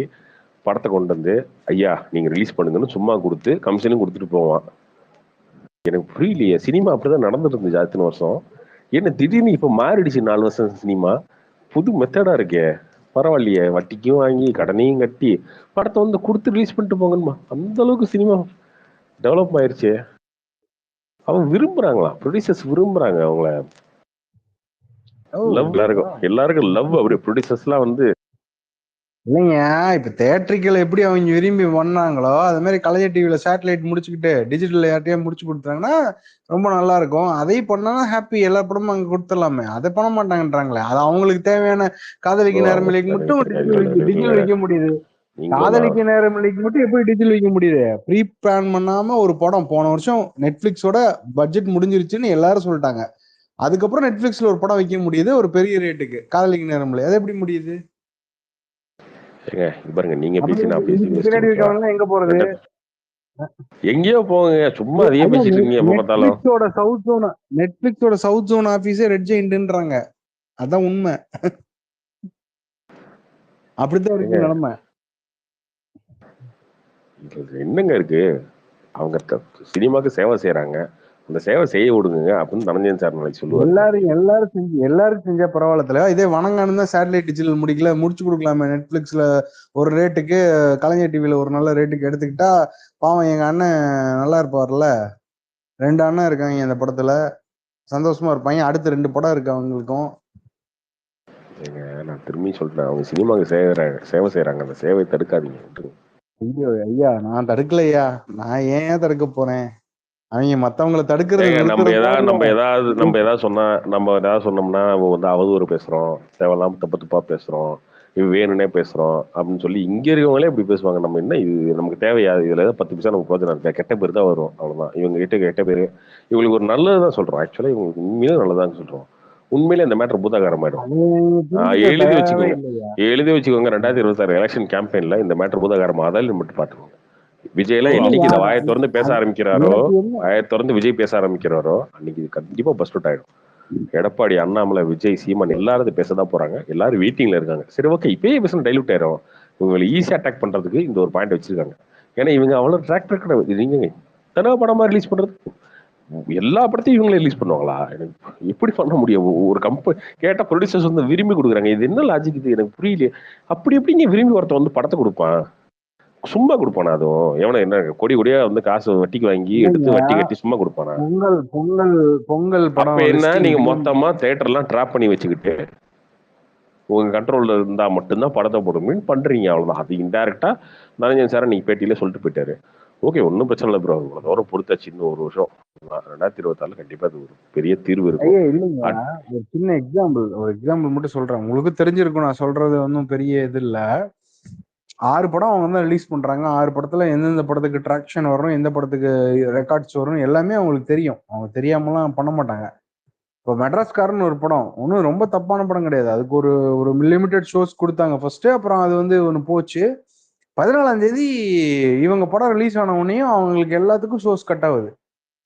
படத்தை கொண்டு வந்து ஐயா நீங்க ரிலீஸ் பண்ணுங்கன்னு சும்மா கொடுத்து கமிஷனும் கொடுத்துட்டு போவான். எனக்கு புரியலையே. சினிமா அப்படிதான் நடந்துட்டு இருந்துச்சு அத்தனை வருஷம். என்ன திடீர்னு இப்ப மாறிடுச்சு 4 வருஷம் சினிமா. புது மெத்தடா இருக்கே, பரவாயில்லையே. வட்டிக்கும் வாங்கி கடனையும் கட்டி படத்தை வந்து கொடுத்து ரிலீஸ் பண்ணிட்டு போங்கம்மா. அந்த அளவுக்கு சினிமா டெவலப் ஆயிருச்சு. அவங்க விரும்புறாங்களா, ப்ரொடியூசர்ஸ் விரும்புறாங்க அவங்கள. லவ் எல்லாருக்கும் லவ். அப்படி ப்ரொடியூசர்ஸ் எல்லாம் வந்து இல்லைங்க, இப்ப தேட்டரிக்கல் எப்படி அவங்க விரும்பி பண்ணாங்களோ அது மாதிரி கலைஞர் டிவில சேட்டலைட் முடிச்சுக்கிட்டு டிஜிட்டல் யார்ட்டையா முடிச்சு கொடுத்தாங்கன்னா ரொம்ப நல்லா இருக்கும். அதை பண்ணா ஹாப்பி, எல்லா படமும் அங்க கொடுத்துடலாமே. அதை பண்ண மாட்டாங்கன்றாங்களே. அது அவங்களுக்கு தேவையான காதலிக்க நேரமில்லைக்கு மட்டும் டிஜிட்டல் வைக்க முடியுது. காதலிக்க நேரமில்லைக்கு மட்டும் எப்படி டிஜிட்டல் வைக்க முடியுது? ப்ரீ பிளான் பண்ணாம ஒரு படம் போன வருஷம் நெட்ஃபிளிக்ஸோட பட்ஜெட் முடிஞ்சிருச்சுன்னு எல்லாரும் சொல்லிட்டாங்க. அதுக்கப்புறம் நெட்ஃபிளிக்ஸ்ல ஒரு படம் வைக்க முடியுது ஒரு பெரிய ரேட்டுக்கு, காதலிக்க நேரமில்லை. அது எப்படி முடியுது? பாருங்க, நீங்க பேசி நான் பேசி எங்க போறது? எங்கேயோ போங்க, சும்மா அதையே பேசிட்டு இருக்கீங்க எப்ப பார்த்தாலும். நெட்ஃபிளிக்ஸோட சவுத் ஜோன் ஆபீஸே ரெட் ஜெயிண்ட்ன்றாங்க. அதான் உண்மை. அப்படித்தான் இருக்கு நிலைமை. என்னங்க இருக்கு? அவங்க சினிமாக்கு சேவை செய்யறாங்க, அந்த சேவை செய்ய விடுங்க அப்படின்னு தனஞ்சயன் சார் நாளைக்கு சொல்லுவாரு. எல்லாருக்கும் செஞ்சா பரவாயில்ல. இதே வணங்கானு தான் சேட்டலைட் டிஜிட்டல் முடிச்சு கொடுக்கலாமே. நெட்ஃபிளிக்ஸ்ல ஒரு ரேட்டுக்கு, கலைஞர் டிவில ஒரு நல்ல ரேட்டுக்கு எடுத்துக்கிட்டா பாவம் எங்க அண்ணன் நல்லா இருப்பார்ல. 2 அண்ணன் இருக்காங்க அந்த படத்துல, சந்தோஷமா இருப்பாங்க. அடுத்து 2 படம் இருக்கு அவங்களுக்கும். நான் திரும்பி சொல்றேன், அவங்க சினிமாவுக்கு சேவை செய்யறாங்க, அந்த சேவை தடுக்காதீங்க. ஐயா நான் தடுக்கலையா, நான் ஏன் தடுக்க போறேன்? அவங்க மத்தவங்களை தடுக்கிறது. நம்ம ஏதாவது சொன்னோம்னா வந்து அவதூறு பேசுறோம், தேவையில்லாம தப்பா பேசுறோம், இது வேணும்னே பேசுறோம் அப்படின்னு சொல்லி இங்க இருக்கவங்களே இப்படி பேசுவாங்க. நம்ம என்ன இது நமக்கு தேவையா? இதுல 10 பைசா நமக்கு பிரோஜனம் இருக்கா? கெட்ட பேர் தான் வரும், அவ்வளவுதான். இவங்க கிட்ட கெட்ட பேரு. இவங்களுக்கு ஒரு நல்லதுதான் சொல்றோம். ஆக்சுவலா இவங்களுக்கு உண்மையிலே நல்லதான்னு சொல்றோம். உண்மையிலே இந்த மேட்டர் பூதாகாரம் ஆயிடும். எழுதி வச்சுக்கோங்க 2026 எலெக்ஷன் கேம்பெயின்ல இந்த மேட்டர் பூதாகாரம் ஆதால் மட்டும் பாத்துக்கோங்க. விஜய்லாம் என்னைக்கு இந்த வாயை திறந்து பேச ஆரம்பிக்கிறாரோ, விஜய் பேச ஆரம்பிக்கிறாரோ அன்னைக்கு கண்டிப்பா பஸ்ட் அவுட் ஆயிடும். எடப்பாடி, அண்ணாமலை, விஜய், சீமான் எல்லாரும் பேசதான் போறாங்க. எல்லாரும் வெயிட்டிங்ல இருக்காங்க. சரி ஓகே, இப்பயே பேச டைலூட் ஆயிரும். இவங்களை ஈஸியா அட்டாக் பண்றதுக்கு இந்த ஒரு பாயிண்ட் வச்சிருக்காங்க. ஏன்னா இவங்க அவ்வளவு ட்ராக் ரெக்கார்ட். நீங்க தன படமா ரிலீஸ் பண்றது, எல்லா படத்தையும் இவங்களே ரிலீஸ் பண்ணுவாங்களா? எனக்கு எப்படி பண்ண முடியும்? ஒரு கம்பெனி கேட்டா ப்ரொடியூசர்ஸ் வந்து விரும்பி கொடுக்குறாங்க. இது என்ன லாஜிக்? இது எனக்கு புரியல. அப்படி எப்படிங்க விரும்பி ஒருத்த வந்து படத்தை கொடுப்பான்? சும்மா கொடுப்பானா? அதுவும் எவனை என்ன கொடியா வந்து காசு வட்டிக்கு வாங்கி எடுத்து வட்டி கட்டி சும்மா கொடுப்பானா? பொங்கல் படம் என்ன நீங்க மொத்தமா தியேட்டர் எல்லாம் டிராப் பண்ணி வச்சுக்கிட்டு உங்க கண்ட்ரோல்ல இருந்தா மட்டும்தான் படத்தை போடுங்க பண்றீங்க, அவ்வளவுதான். அது இன்டைரக்டா தனஞ்சயன் சார் நீங்க பேட்டியில சொல்லிட்டு போயிட்டாரு. ஓகே, ஒன்னும் பிரச்சனை இல்லை ப்ரோ. இவ்வளவு தூரம் பொறுத்தாச்சு, இன்னும் ஒரு வருஷம் 2026 கண்டிப்பா அது ஒரு பெரிய தீர்வு இருக்கும். இல்லைங்க, ஒரு சின்ன எக்ஸாம்பிள் மட்டும் சொல்றேன், உங்களுக்கு தெரிஞ்சிருக்கும். நான் சொல்றது ஒன்றும் பெரிய இது இல்ல. 6 படம் அவங்க வந்து ரிலீஸ் பண்றாங்க. 6 படத்துல எந்தெந்த படத்துக்கு ட்ராக்ஷன் வரும், எந்த படத்துக்கு ரெக்கார்ட்ஸ் வரும் எல்லாமே அவங்களுக்கு தெரியும். அவங்க தெரியாமலாம் பண்ண மாட்டாங்க. இப்போ மெட்ராஸ்காரன் ஒரு படம் ஒன்றும் ரொம்ப தப்பான படம் கிடையாது. அதுக்கு ஒரு லிமிடெட் ஷோஸ் கொடுத்தாங்க ஃபர்ஸ்ட். அப்புறம் அது வந்து ஒன்று போச்சு. 14ஆம் தேதி இவங்க படம் ரிலீஸ் ஆன உடனேயும் அவங்களுக்கு எல்லாத்துக்கும் ஷோஸ் கட் ஆகுது.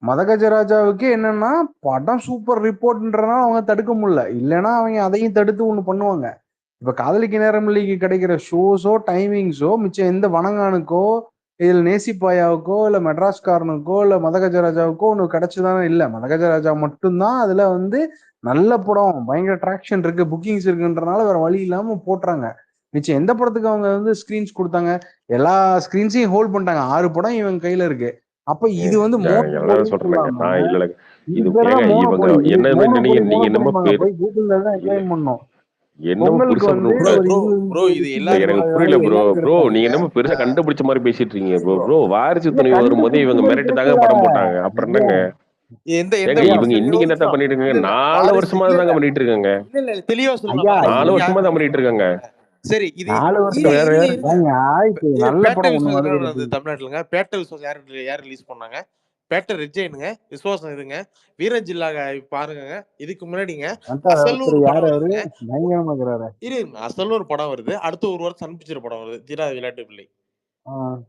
மதகஜராஜாவுக்கு என்னன்னா படம் சூப்பர் ரிப்போர்ட்ன்றனால அவங்க தடுக்க முடியல, இல்லைன்னா அவங்க அதையும் தடுத்து ஒண்ணு பண்ணுவாங்க. இப்ப காதலிக்க நேரமில்லைக்கு கிடைக்கிற ஷோஸோ டைமிங்ஸோ மிச்சம் எந்த வணங்கானுக்கோ இதுல நேசிப்பாயாவுக்கோ இல்ல மெட்ராஸ்காரனுக்கோ இல்ல மதகஜராஜாவுக்கோ ஒண்ணு கிடைச்சுதானே இல்ல. மதகஜராஜா மட்டும்தான் அதுல வந்து நல்ல படம், பயங்கர ட்ராக்ஷன் இருக்கு, புக்கிங்ஸ் இருக்குன்றனால வேற வழி இல்லாம போட்டுறாங்க. மிச்சம் எந்த படத்துக்கு அவங்க வந்து ஸ்கிரீன்ஸ் கொடுத்தாங்க? எல்லா ஸ்கிரீன்ஸையும் ஹோல்ட் பண்ணிட்டாங்க. 6 படம் இவங்க கையில இருக்கு. அப்ப இது வந்து எல்லாரும் சொல்றேங்க மோனோபோலின்னு நான் இல்ல இது இது பேர் ஏங்க தான் இவங்க மோனோபோலி. என்ன நீங்க நீங்க என்னமோ மோனோபோலிம்பாங்க, பேரு போய் கூகுள்ல தான் இல்ல எக்ஸ்பிளைன் பண்ணோம். என்னமோ பொங்கலுக்கு பெருசா வந்து ப்ரோ ப்ரோ ஒரு ப்ரோ 20 ப்ரோ இது இல்ல எனக்கு எல்லாருக்கும் புரியல ப்ரோ. டிஸ்ட்ரிபியூட்டர் ப்ரோ இருக்காங்க. நீங்க என்னமோ பெருசா கண்டுபிடிச்ச மாதிரி பேசிட்டு இருக்கீங்க ப்ரோ. ப்ரோ ப்ரோ வாரிசு இல்ல துணிவு வரும்போது இவங்க கண்டுபிடிச்ச மாதிரி மிரட்டு தாங்க பேசல படம் போட்டாங்க. அப்புறம் ஐயா. என்னங்க எந்த எந்த ஏங்க ஐயா இவங்க வாரிசு? இன்னைக்கு ஒரு என்னத்த நிமிஷம். பண்ணிட்டு இருக்காங்க? இல்ல இல்ல 4 வாரிசு வருஷமா இல்ல தாங்க இல்ல பண்ணிட்டு இருக்காங்க. இல்ல இல்ல தெளிவா சொல்லணும். ஐயா வாரிசு 4 பத்தி வருஷமா யாருமே தான் ரிலீஸ் பண்ணிட்டு பண்ண இருக்காங்க. மாட்டாங்க. சரி இது 4 வேற வருஷம் வேற இருங்க வேற இருங்க ஏங்க இப்போ நல்ல பேட்ட படம் ஒண்ணு விஸ்வாசம் வருது நடந்தது பாத்தீங்க. தமிழ்நாட்டுலங்க. பேட்ட விஸ்வாசம் யார் ரிலீஸ் பண்ணாங்க? பேட்ட ரெஜைனுங்க, விசுவாசம் இதுங்க, வீரஜில்லா பாருங்க. இதுக்கு முன்னாடிங்க அசல்னு ஒருத்தர் ஒரு யாரு படம் அவரு வருதுங்க. பயங்கரமா இருக்கிறாரு. அசல்னு ஒரு படம் வருது. அடுத்த ஒரு வாரம் சன் பிக்சர் படம் வருது, தீராத விளையாட்டு பிள்ளை. ஆஹ்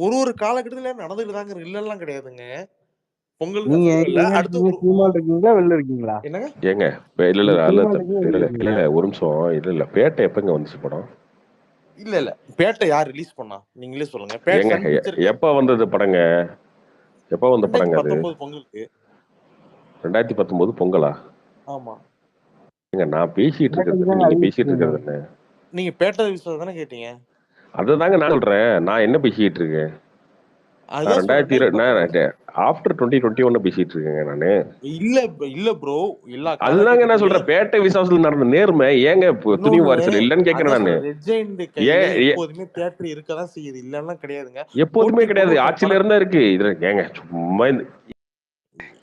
ஒரு காலகட்டத்துல நடந்துட்டு தாங்க, இல்லலாம் கிடையாதுங்க. பொங்கலுக்கு நீங்க அசலும் இல்ல. எங்க அடுத்து இருக்கீங்க? ஒரு சினிமால இருக்கீங்களா வெளில இருக்கீங்களா? என்னங்க? ஏங்க இல்ல இல்ல நீங்க அல்ல சினிமால இருக்கீங்க இல்ல வெளில இல்ல இருக்கீங்களா? இல்ல ஒரு நிமிஷம். இல்ல இல்ல பேட்டை எப்பங்க வந்துச்சு படம்? இல்ல இல்ல பேட்ட யார் ரிலீஸ் பண்ணா? நீங்களே சொல்லுங்க. பேட்ட ஏங்க சன் பிக்சருக்கு எப்ப வந்தது படங்க? எப்ப வந்த படங்க அது? 2019 பொங்கலுக்கு. 2019 பொங்கலா? ஆமா. ஏங்க நான் பேசிட்டு இருக்கிறது பேட்டைக்கு தாங்க நீங்க பேசிட்டு அறிவிச்சிருக்கீங்க. இருக்கிறது என்ன? நீங்க பேட்ட விஸ்வாசம் தானே கேட்டீங்க? அதுதாங்க நான் சொல்றேன். நான் என்ன பேசிட்டு இருக்கேன்? நான் அதுதான் சொல்றேன். 2020 ஆஃப்டர் 2021 பேசிட்டு இருக்கேங்க நானு. இல்ல ப்ரோ. எல்லா அதுதாங்க நான் காலகட்டத்திலயும் சொல்றேன். பேட்டை விசுவாசத்துல நடந்த நேர்மை ஏங்க துணிவு இன்னொன்னு வாரிசுல இல்லன்னு கேக்குறேன் அதான் நானு. சொல்றேன். ரெட்ஜெயின்ட் கையில ஏன் எப்போதுமே தியேட்டர் இருக்கதான் செய்யுது. இல்லலாம் கிடையாதுங்க. எப்போதுமே போட்டி போட கிடையாது. ஒருத்தர் ஆட்சியில படம். இருந்தா இருக்கு. இதுல ஏங்க சும்மா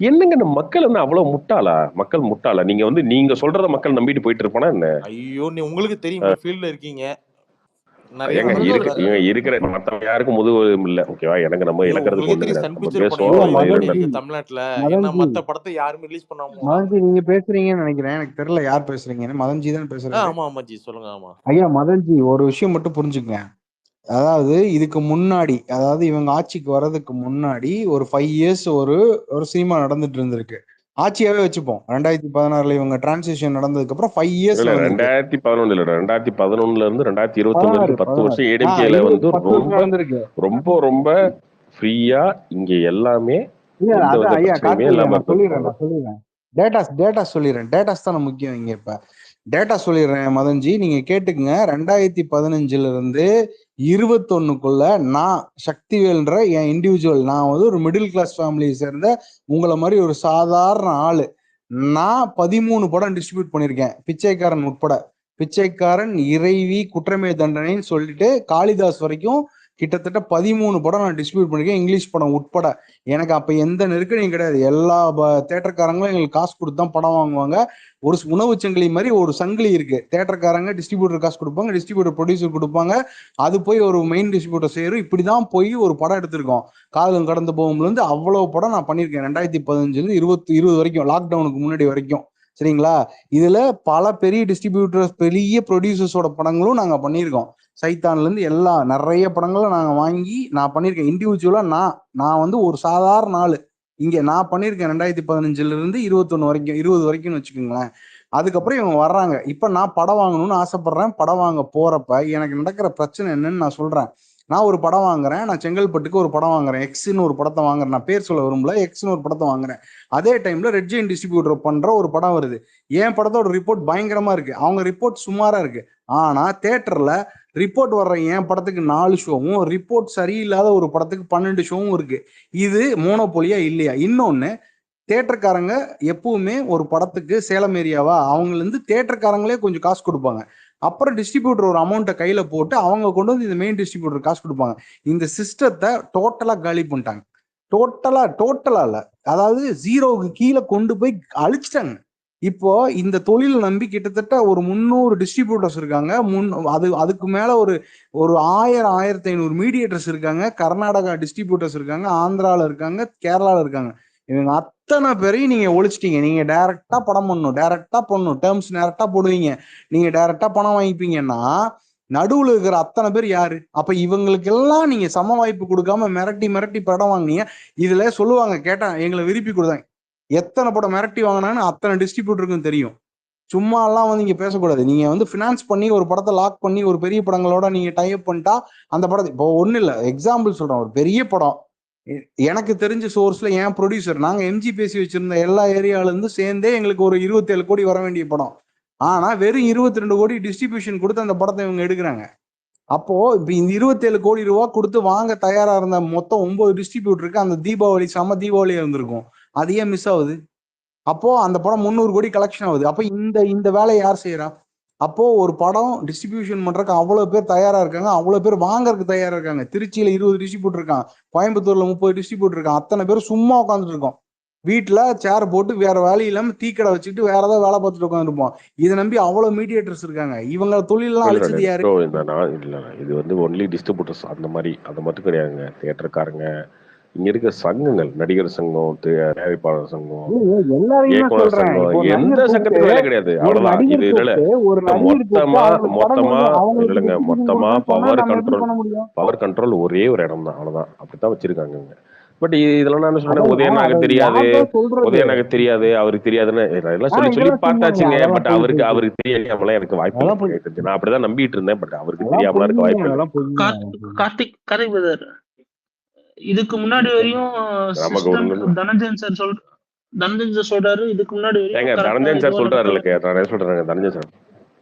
என்னங்க இந்த மக்கள் என்ன அவ்வளவு முட்டாளா? மக்கள் முட்டாளா? நீங்க வந்து நீங்க சொல்றத மக்கள் நம்பிட்டு போயிட்டு இருப்பானா என்ன? ஐயோ உங்களுக்கு தெரியும்ல, ஃபீல்ட்ல இருக்கீங்க. நிறைய ஏங்க நடந்திருக்கு. இருக்கிற மத்தவங்க யாருக்கும் முதுகு இல்ல. ஓகேவா? எனக்கு நம்ம ஐயோ இழக்கிறதுக்கு உங்களுக்கே ஒண்ணு தெரியும், கிடையாது. சன் நம்ம பிக்சர் படம் பேசுவோம். ஐயா எவ்வளவு அவங்க இது இதுல பண்ணிருக்கு தமிழ்நாட்டுல. ஏன்னா மதன்ஜி மத்த படத்தை யாருமே ரிலீஸ் பண்ணாம போறாங்க. நீங்க பேசுறீங்கன்னு நினைக்கிறேன். எனக்கு தெரியல யார் பேசுறீங்கன்னு. மதன்ஜி தான் பேசுறாரு. ஆமா ஆமா ஜி சொல்லுங்க. ஆமா ஐயா மதன்ஜி, ஒரு விஷயம் மட்டும் புரிஞ்சுக்கங்க. அதாவது இதுக்கு முன்னாடி, அதாவது இவங்க ஆட்சிக்கு வர்றதுக்கு முன்னாடி ஒரு 5 இயர்ஸ் ஒரு ஒரு சினிமா நடந்துட்டு இருந்திருக்கு. ஆட்சியாவே வச்சுப்போம். 2016 இவங்க டிரான்சிஷன் நடந்ததுக்கு அப்புறம் 5 இயர்ஸ் இல்ல நடந்திருக்கு. 2011 இல்ல 2011 இருந்து 2021 16 வரைக்கும் 10 16 வருஷம் ஏடிஎம்கேல வந்து 10 வருஷம் ரொம்ப நடந்திருக்கு. ரொம்ப ரொம்ப ஃப்ரீயா இங்க எல்லாமே இல்ல எந்த அதான் வித ஐயா பிரச்சனையுமே கார்த்திகேயா, இல்லாம நான் சொல்லிடுறேன் இருந்திருக்கும். டேட்டாஸ் சொல்லிடுறேன். டேட்டாஸ் தானே முக்கியம் இங்க. இப்ப டேட்டா சொல்லிடுறேன் மதன்ஜி, நீங்க கேட்டுக்குங்க. 2015 இருந்து 21க்குள்ள நான் சக்திவேல்ன்ற என் இண்டிவிஜுவல், நான் வந்து ஒரு மிடில் கிளாஸ் ஃபேமிலியை சேர்ந்த உங்களை மாதிரி ஒரு சாதாரண ஆளு. நான் 13 படம் டிஸ்ட்ரிபியூட் பண்ணியிருக்கேன், பிச்சைக்காரன் உட்பட. பிச்சைக்காரன், இறைவி, குற்றமே தண்டனைன்னு சொல்லிட்டு காளிதாஸ் வரைக்கும் கிட்டத்தட்ட 13 படம் நான் டிஸ்ட்ரிபியூட் பண்ணிருக்கேன், இங்கிலீஷ் படம் உட்பட. எனக்கு அப்ப எந்த நெருக்கடியும் கிடையாது. எல்லா தேட்டர்காரங்களும் எங்களுக்கு காசு கொடுத்து தான் படம் வாங்குவாங்க. ஒரு உணவு சங்கிலி மாதிரி ஒரு சங்கிலி இருக்கு. தேட்டர்காரங்க டிஸ்ட்ரிபியூட்டர் காசு கொடுப்பாங்க, டிஸ்ட்ரிபியூட்டர் ப்ரொடியூசர் கொடுப்பாங்க, அது போய் ஒரு மெயின் டிஸ்ட்ரிபியூட்டர் சேரும். இப்படிதான் போய் ஒரு படம் எடுத்திருக்கோம். காலம் கடந்து போகும்போது இருந்து அவ்வளவு படம் நான் பண்ணியிருக்கேன். 2015 20 வரைக்கும், லாக்டவுனுக்கு முன்னாடி வரைக்கும். சரிங்களா? இதுல பல பெரிய டிஸ்ட்ரிபியூட்டர்ஸ், பெரிய ப்ரொடியூசர்ஸோட படங்களும் நாங்க பண்ணியிருக்கோம். சைத்தான்ல இருந்து எல்லா நிறைய படங்களும் நாங்க வாங்கி நான் பண்ணியிருக்கேன். இண்டிவிஜுவலா நான் வந்து ஒரு சாதாரண ஆளு இங்க நான் பண்ணியிருக்கேன். 2015 இருந்து 21 வரைக்கும், 20 வரைக்கும்னு வச்சுக்கோங்களேன். அதுக்கப்புறம் இவங்க வர்றாங்க. இப்ப நான் படம் வாங்கணும்னு ஆசைப்படுறேன். படம் வாங்க போறப்ப எனக்கு நடக்கிற பிரச்சனை என்னன்னு நான் சொல்றேன். நான் ஒரு படம் வாங்குறேன். நான் செங்கல்பட்டுக்கு ஒரு படம் வாங்குறேன், எக்ஸ்ன்னு ஒரு படத்தை வாங்குறேன். நான் பேர் சொல்ல விரும்பல, எக்ஸ்ன்னு ஒரு படத்தை வாங்குறேன். அதே டைம்ல ரெட் ஜெயின் டிஸ்ட்ரிபியூட்டர் பண்ற ஒரு படம் வருது. என் படத்தோட ரிப்போர்ட் பயங்கரமா இருக்கு, அவங்க ரிப்போர்ட் சுமாரா இருக்கு. ஆனா தியேட்டர்ல ரிப்போர்ட் வர்ற என் படத்துக்கு 4 ஷோவும், ரிப்போர்ட் சரியில்லாத ஒரு படத்துக்கு 12 ஷோவும் இருக்கு. இது மோனோபோலியா இல்லையா? இன்னொன்னு, தேட்டர்காரங்க எப்பவுமே ஒரு படத்துக்கு சேலம் ஏரியாவா, அவங்கள இருந்து தேட்டர்காரங்களே கொஞ்சம் காசு கொடுப்பாங்க. அப்புறம் டிஸ்ட்ரிபியூட்டர் ஒரு அமௌண்ட்டை கையில போட்டு அவங்க கொண்டு வந்து இந்த மெயின் டிஸ்ட்ரிபியூட்டர் காசு கொடுப்பாங்க. இந்த சிஸ்டத்தை டோட்டலா காலி பண்ணிட்டாங்க. டோட்டலா இல்ல, அதாவது ஜீரோவுக்கு கீழே கொண்டு போய் அழிச்சிட்டாங்க. இப்போ இந்த தொழில் நம்பி கிட்டத்தட்ட ஒரு 300 டிஸ்ட்ரிபியூட்டர்ஸ் இருக்காங்க. அதுக்கு மேல ஒரு ஒரு 1500 மீடியேட்டர்ஸ் இருக்காங்க. கர்நாடகா டிஸ்ட்ரிபியூட்டர்ஸ் இருக்காங்க, ஆந்திரால இருக்காங்க, கேரளால இருக்காங்க. இவங்க அத்தனை பேரையும் நீங்க ஒழிச்சிட்டீங்க. நீங்க டைரக்டா படம் பண்ணணும், டைரக்டா பண்ணணும், டேர்ம்ஸ் டைரக்டா போடுவீங்க, நீங்க டைரக்டா பணம் வாங்கிப்பீங்கன்னா நடுவுல இருக்கிற அத்தனை பேர் யாரு? அப்ப இவங்களுக்கு எல்லாம் நீங்க சம வாய்ப்பு கொடுக்காம மிரட்டி மிரட்டி படம் வாங்கினீங்க. இதுல சொல்லுவாங்க, கேட்டா எங்களை விருப்பி கொடுத்தாங்க. எத்தனை படம் மிரட்டி வாங்கினான்னு அத்தனை டிஸ்ட்ரிபியூட்டருக்கும் தெரியும். சும்மா எல்லாம் வந்து இங்க பேசக்கூடாது. நீங்க வந்து பினான்ஸ் பண்ணி ஒரு படத்தை லாக் பண்ணி ஒரு பெரிய படங்களோட நீங்க டைப் பண்ணிட்டா அந்த படத்தை, இப்போ ஒண்ணு இல்ல, எக்ஸாம்பிள் சொல்றேன், ஒரு பெரிய படம் எனக்கு தெரிஞ்ச சோர்ஸ்ல என் ப்ரொடியூசர், நாங்க எம்ஜி பேசி வச்சிருந்த எல்லா ஏரியால இருந்து சேர்ந்தே எங்களுக்கு ஒரு 27 கோடி வர வேண்டிய படம். ஆனா வெறும் 22 கோடி டிஸ்ட்ரிபியூஷன் கொடுத்து அந்த படத்தை இவங்க எடுக்கிறாங்க. அப்போ இப்ப இந்த 27 கோடி ரூபா கொடுத்து வாங்க தயாரா இருந்த மொத்தம் 9 டிஸ்ட்ரிபியூட்டருக்கு அந்த தீபாவளி செம தீபாவளியா இருந்திருக்கும். அது ஏன் மிஸ் ஆகுது? அப்போ அந்த படம் 300 கோடி கலெக்ஷன் ஆகுது. அப்போ இந்த வேலையை யார் செய்யறா? அப்போ ஒரு படம் டிஸ்ட்ரிபியூஷன் பண்றதுக்கு அவ்வளவு பேர் தயாரா இருக்காங்க, அவ்வளவு பேர் வாங்கறதுக்கு தயாரா இருக்காங்க. திருச்சியில 20 டிஸ்ட்ரிபியூட்டர் இருக்கான், கோயம்புத்தூர்ல 30 டிஸ்ட்ரிபியூட்டர் இருக்கான். அத்தனை பேர் சும்மா உட்காந்துட்டு இருக்கோம், வீட்டுல சேர் போட்டு வேற வேலை இல்லாம டீக்கடை வச்சுட்டு வேற ஏதாவது வேலை பார்த்துட்டு உட்காந்துருப்போம். இதை நம்பி அவ்வளவு மீடியேட்டர்ஸ் இருக்காங்க. இவங்க தொழிலெல்லாம் அழிச்சது யாரு? இது வந்து ஒன்லி டிஸ்ட்ரிபியூட்டர்ஸ் அந்த மாதிரி அது மட்டும் கிடையாதுங்க. தியேட்டருக்காரங்க, இங்க இருக்க சங்கங்கள், நடிகர் சங்கம், தயாரிப்பாளர் சங்கம், இயக்குனர் சங்கம், எந்த சங்கத்துக்கும் வேலை கிடையாது. அவ்வளவுதான். இது இல்லைங்க, மொத்தமா பவர் கண்ட்ரோல் ஒரே ஒரு இடம் தான், அவ்வளவுதான். அப்படித்தான் வச்சிருக்காங்க. பட் இதெல்லாம் நான் சொன்னேன், உதயநாக்கு தெரியாது, அவருக்கு தெரியாதுன்னு எல்லாம் சொல்லி பார்த்தாச்சுங்க. பட் அவருக்கு தெரியாமலாம் எனக்கு வாய்ப்பு, நான் அப்படிதான் நம்பிட்டு இருந்தேன். பட் அவருக்கு தெரியாமலாம் இருக்க வாய்ப்பு. கார்த்திக் இதுக்கு முன்னாடி வரையும் தனஞ்சயன் சார் சொல்றாரு. இதுக்கு முன்னாடி தனஞ்சயன் சார் சொல்றாரு இல்லையா, நான் சொல்றேன் தனஞ்சயன் சார்,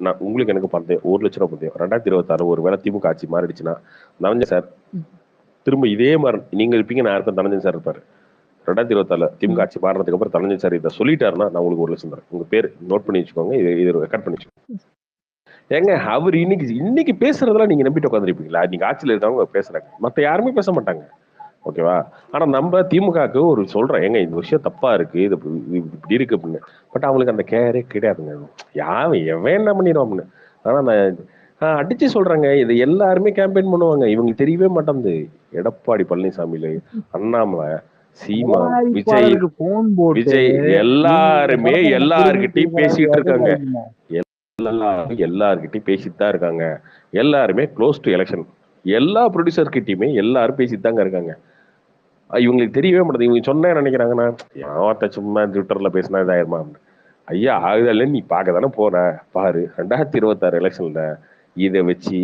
நான் உங்களுக்கு எனக்கு பார்த்தேன் 1 லட்ச ரூபா பந்தயம் 2026 ஒரு வேளை திமுக ஆட்சி மாறிடுச்சுன்னா தனஞ்சயன் சார் திரும்ப இதே மாதிரி நீங்க இருப்பீங்க, நான் இருப்பேன், தனஞ்சயன் சார் இருப்பாரு. 2026 திமுக ஆட்சி மாறினதுக்கு அப்புறம் தனஞ்சயன் சார் இதை சொல்லிட்டாருன்னா நான் உங்களுக்கு 1 லட்சம் தரேன். உங்க பேர் நோட் பண்ணி வச்சுக்கோங்க, இது ரெக்கார்ட் பண்ணி வச்சுக்கோங்க. ஏங்க அவர் இன்னைக்கு பேசுறதெல்லாம் நீங்க நம்பிட்டு உட்காந்துருப்பீங்களா? நீங்க ஆட்சியில் இருக்கவங்க பேசுறாங்க, மத்த யாருமே பேச மாட்டாங்க. ஓகேவா? ஆனா நம்ம திமுகவுக்கு ஒரு சொல்றோம், ஏங்க இந்த விஷயம் தப்பா இருக்கு, இது இப்படி இருக்கு அப்படின்னு. பட் அவங்களுக்கு அந்த கேரே கிடையாதுங்க. எவன் என்ன பண்ணிடுவான்னு. ஆனா நான் அடிச்சு சொல்றாங்க, இது எல்லாருமே கேம்பெயின் பண்ணுவாங்க, இவங்க தெரியவே மாட்டேங்குது. எடப்பாடி பழனிசாமியில, அண்ணாமலை, சீமான், விஜய் எல்லாருமே எல்லார்கிட்டையும் பேசிட்டு இருக்காங்க. எல்லார்கிட்டையும் பேசிட்டு தான் இருக்காங்க. எல்லாருமே க்ளோஸ் டு எலெக்ஷன். எல்லா ப்ரொடியூசர் கிட்டையுமே எல்லாரும் பேசிட்டு தாங்க இருக்காங்க. இவங்களுக்கு தெரியவே மாட்டேது. இவங்க சொன்ன நினைக்கிறாங்கன்னா, யார்ட்ட சும்மா ட்விட்டர்ல பேசினா இதாயிருமா? ஐயா ஆகுதல்ல, நீ பார்க்க தானே போற, பாரு 2026 எலெக்ஷன்ல இதை வச்சு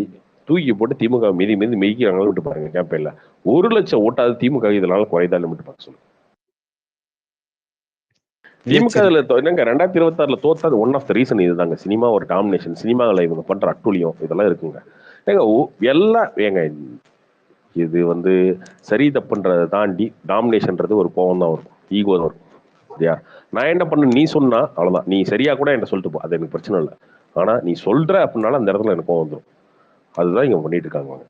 தூக்கி போட்டு திமுக மீதி மெய்க்கிறாங்களும் விட்டு பாருங்க. கேம்பெயின்ல 1 லட்சம் ஓட்டாது திமுக இதனால குறைதாலும் விட்டு பார்க்க சொல்லுங்க. திமுக என்னங்க 2026 தோத்தாது ஒன் ஆஃப் த ரீசன் இதுதாங்க. சினிமா ஒரு டாமினேஷன், சினிமாவில் இவங்க பண்ற அட்டுழியம் இதெல்லாம் இருக்குங்க. ஏங்க எல்லாம் ஏங்க இது வந்து சரி தப்புன்றதை தாண்டி டாமினேஷன்றது ஒரு கோவம் தான் வரும், ஈகோ தான் வரும். சரியா? நான் என்ன பண்ண நீ சொன்னா அவ்வளவுதான், நீ சரியா கூட என்ன சொல்லிட்டு போ, அது எனக்கு பிரச்சனை இல்லை. ஆனா நீ சொல்ற அப்படின்னால அந்த இடத்துல எனக்கு கோவம் வந்துடும். அதுதான் இங்க பண்ணிட்டு இருக்காங்க.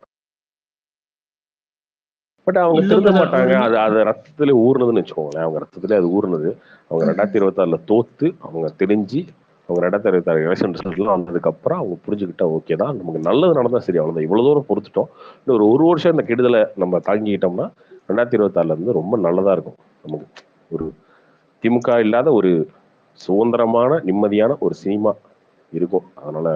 பட் அவங்க திருந்த மாட்டாங்க. அது ரத்தத்துல ஊர்னதுன்னு வச்சுக்கோங்களேன். அவங்க ரத்தத்துல அது ஊர்னது. அவங்க 2026 தோத்து அவங்க தெரிஞ்சு அவங்க 2026 எலெக்ஷன் ரிசல்ட்லாம் வந்ததுக்கு அப்புறம் அவங்க புரிஞ்சுக்கிட்டா ஓகே தான், நமக்கு நல்லது நடந்தா சரி, அவ்வளவுதான். இவ்வளவு தூரம் பொறுத்துட்டோம், இன்னும் ஒரு வருஷம் இந்த கெடுதலை நம்ம தாங்கிக்கிட்டோம்னா 2026 இருந்து ரொம்ப நல்லதா இருக்கும். நமக்கு ஒரு திமுக இல்லாத ஒரு சுதந்திரமான நிம்மதியான ஒரு சினிமா இருக்கும். அதனால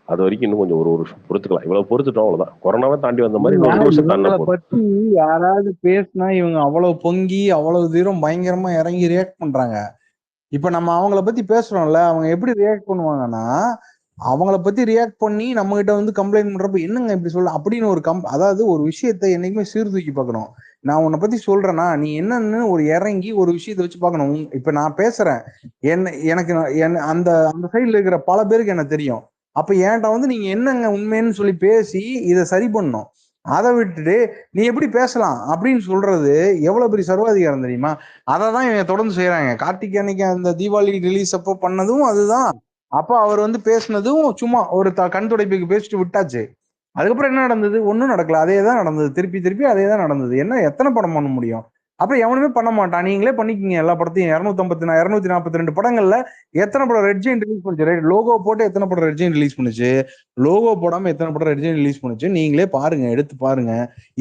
அது வரைக்கும் இன்னும் கொஞ்சம் ஒரு வருஷம் பொறுத்துக்கலாம். இவ்வளவு பொறுத்துட்டோம், அவ்வளவுதான். கொரோனாவை தாண்டி வந்த மாதிரி 1 வருஷம் தாண்ட பத்தி யாராவது பேசினா இவங்க அவ்வளவு பொங்கி அவ்வளவு தூரம் பயங்கரமா இறங்கி ரியாக்ட் பண்றாங்க. இப்ப நம்ம அவங்கள பத்தி பேசுறோம்ல, அவங்க எப்படி ரியாக்ட் பண்ணுவாங்கன்னா, அவங்கள பத்தி ரியாக்ட் பண்ணி நம்ம கிட்ட வந்து கம்ப்ளைண்ட் பண்றப்ப என்னங்க இப்படி சொல்ல அப்படின்னு ஒரு அதாவது ஒரு விஷயத்த என்னைக்குமே சீர்தூக்கி பார்க்கணும். நான் உன்னை பத்தி சொல்றேன்னா நீ என்னன்னு ஒரு இறங்கி ஒரு விஷயத்த வச்சு பார்க்கணும். இப்ப நான் பேசுறேன், எனக்கு அந்த சைட்ல இருக்கிற பல பேருக்கு என்ன தெரியும். அப்ப என்கிட்ட வந்து நீங்க என்னங்க உண்மைன்னு சொல்லி பேசி இதை சரி பண்ணணும். அதை விட்டுட்டு நீ எப்படி பேசலாம் அப்படின்னு சொல்றது எவ்வளவு பெரிய சர்வாதிகாரம் தெரியுமா? அதை தான் இவங்க தொடர்ந்து செய்யறாங்க. கார்த்திக் அன்னைக்கு அந்த தீபாவளி ரிலீஸ் அப்போ பண்ணதும் அதுதான். அப்ப அவர் வந்து பேசினதும் சும்மா ஒரு கண் துடைப்புக்கு பேசிட்டு விட்டாச்சு. அதுக்கப்புறம் என்ன நடந்தது? ஒன்றும் நடக்கல, அதே தான் நடந்தது. திருப்பி அதே தான் நடந்தது. என்ன எத்தனை படம் பண்ண முடியும்? அப்புறம் எவனுமே பண்ண மாட்டான். நீங்களே பண்ணிக்கிங்க எல்லா படத்தையும். 242 படங்கள்ல எத்தனை படம் ரெட் ஜெயின் ரிலீஸ் பண்ணுச்சு? லோகோ போட்டு எத்தனை படம் ரெட் ஜெயின் ரிலீஸ் பண்ணுச்சு? லோகோ போடாம எத்தனை படம் ரெட் ஜெயின் ரிலீஸ் பண்ணுச்சு? நீங்களே பாருங்க, எடுத்து பாருங்க.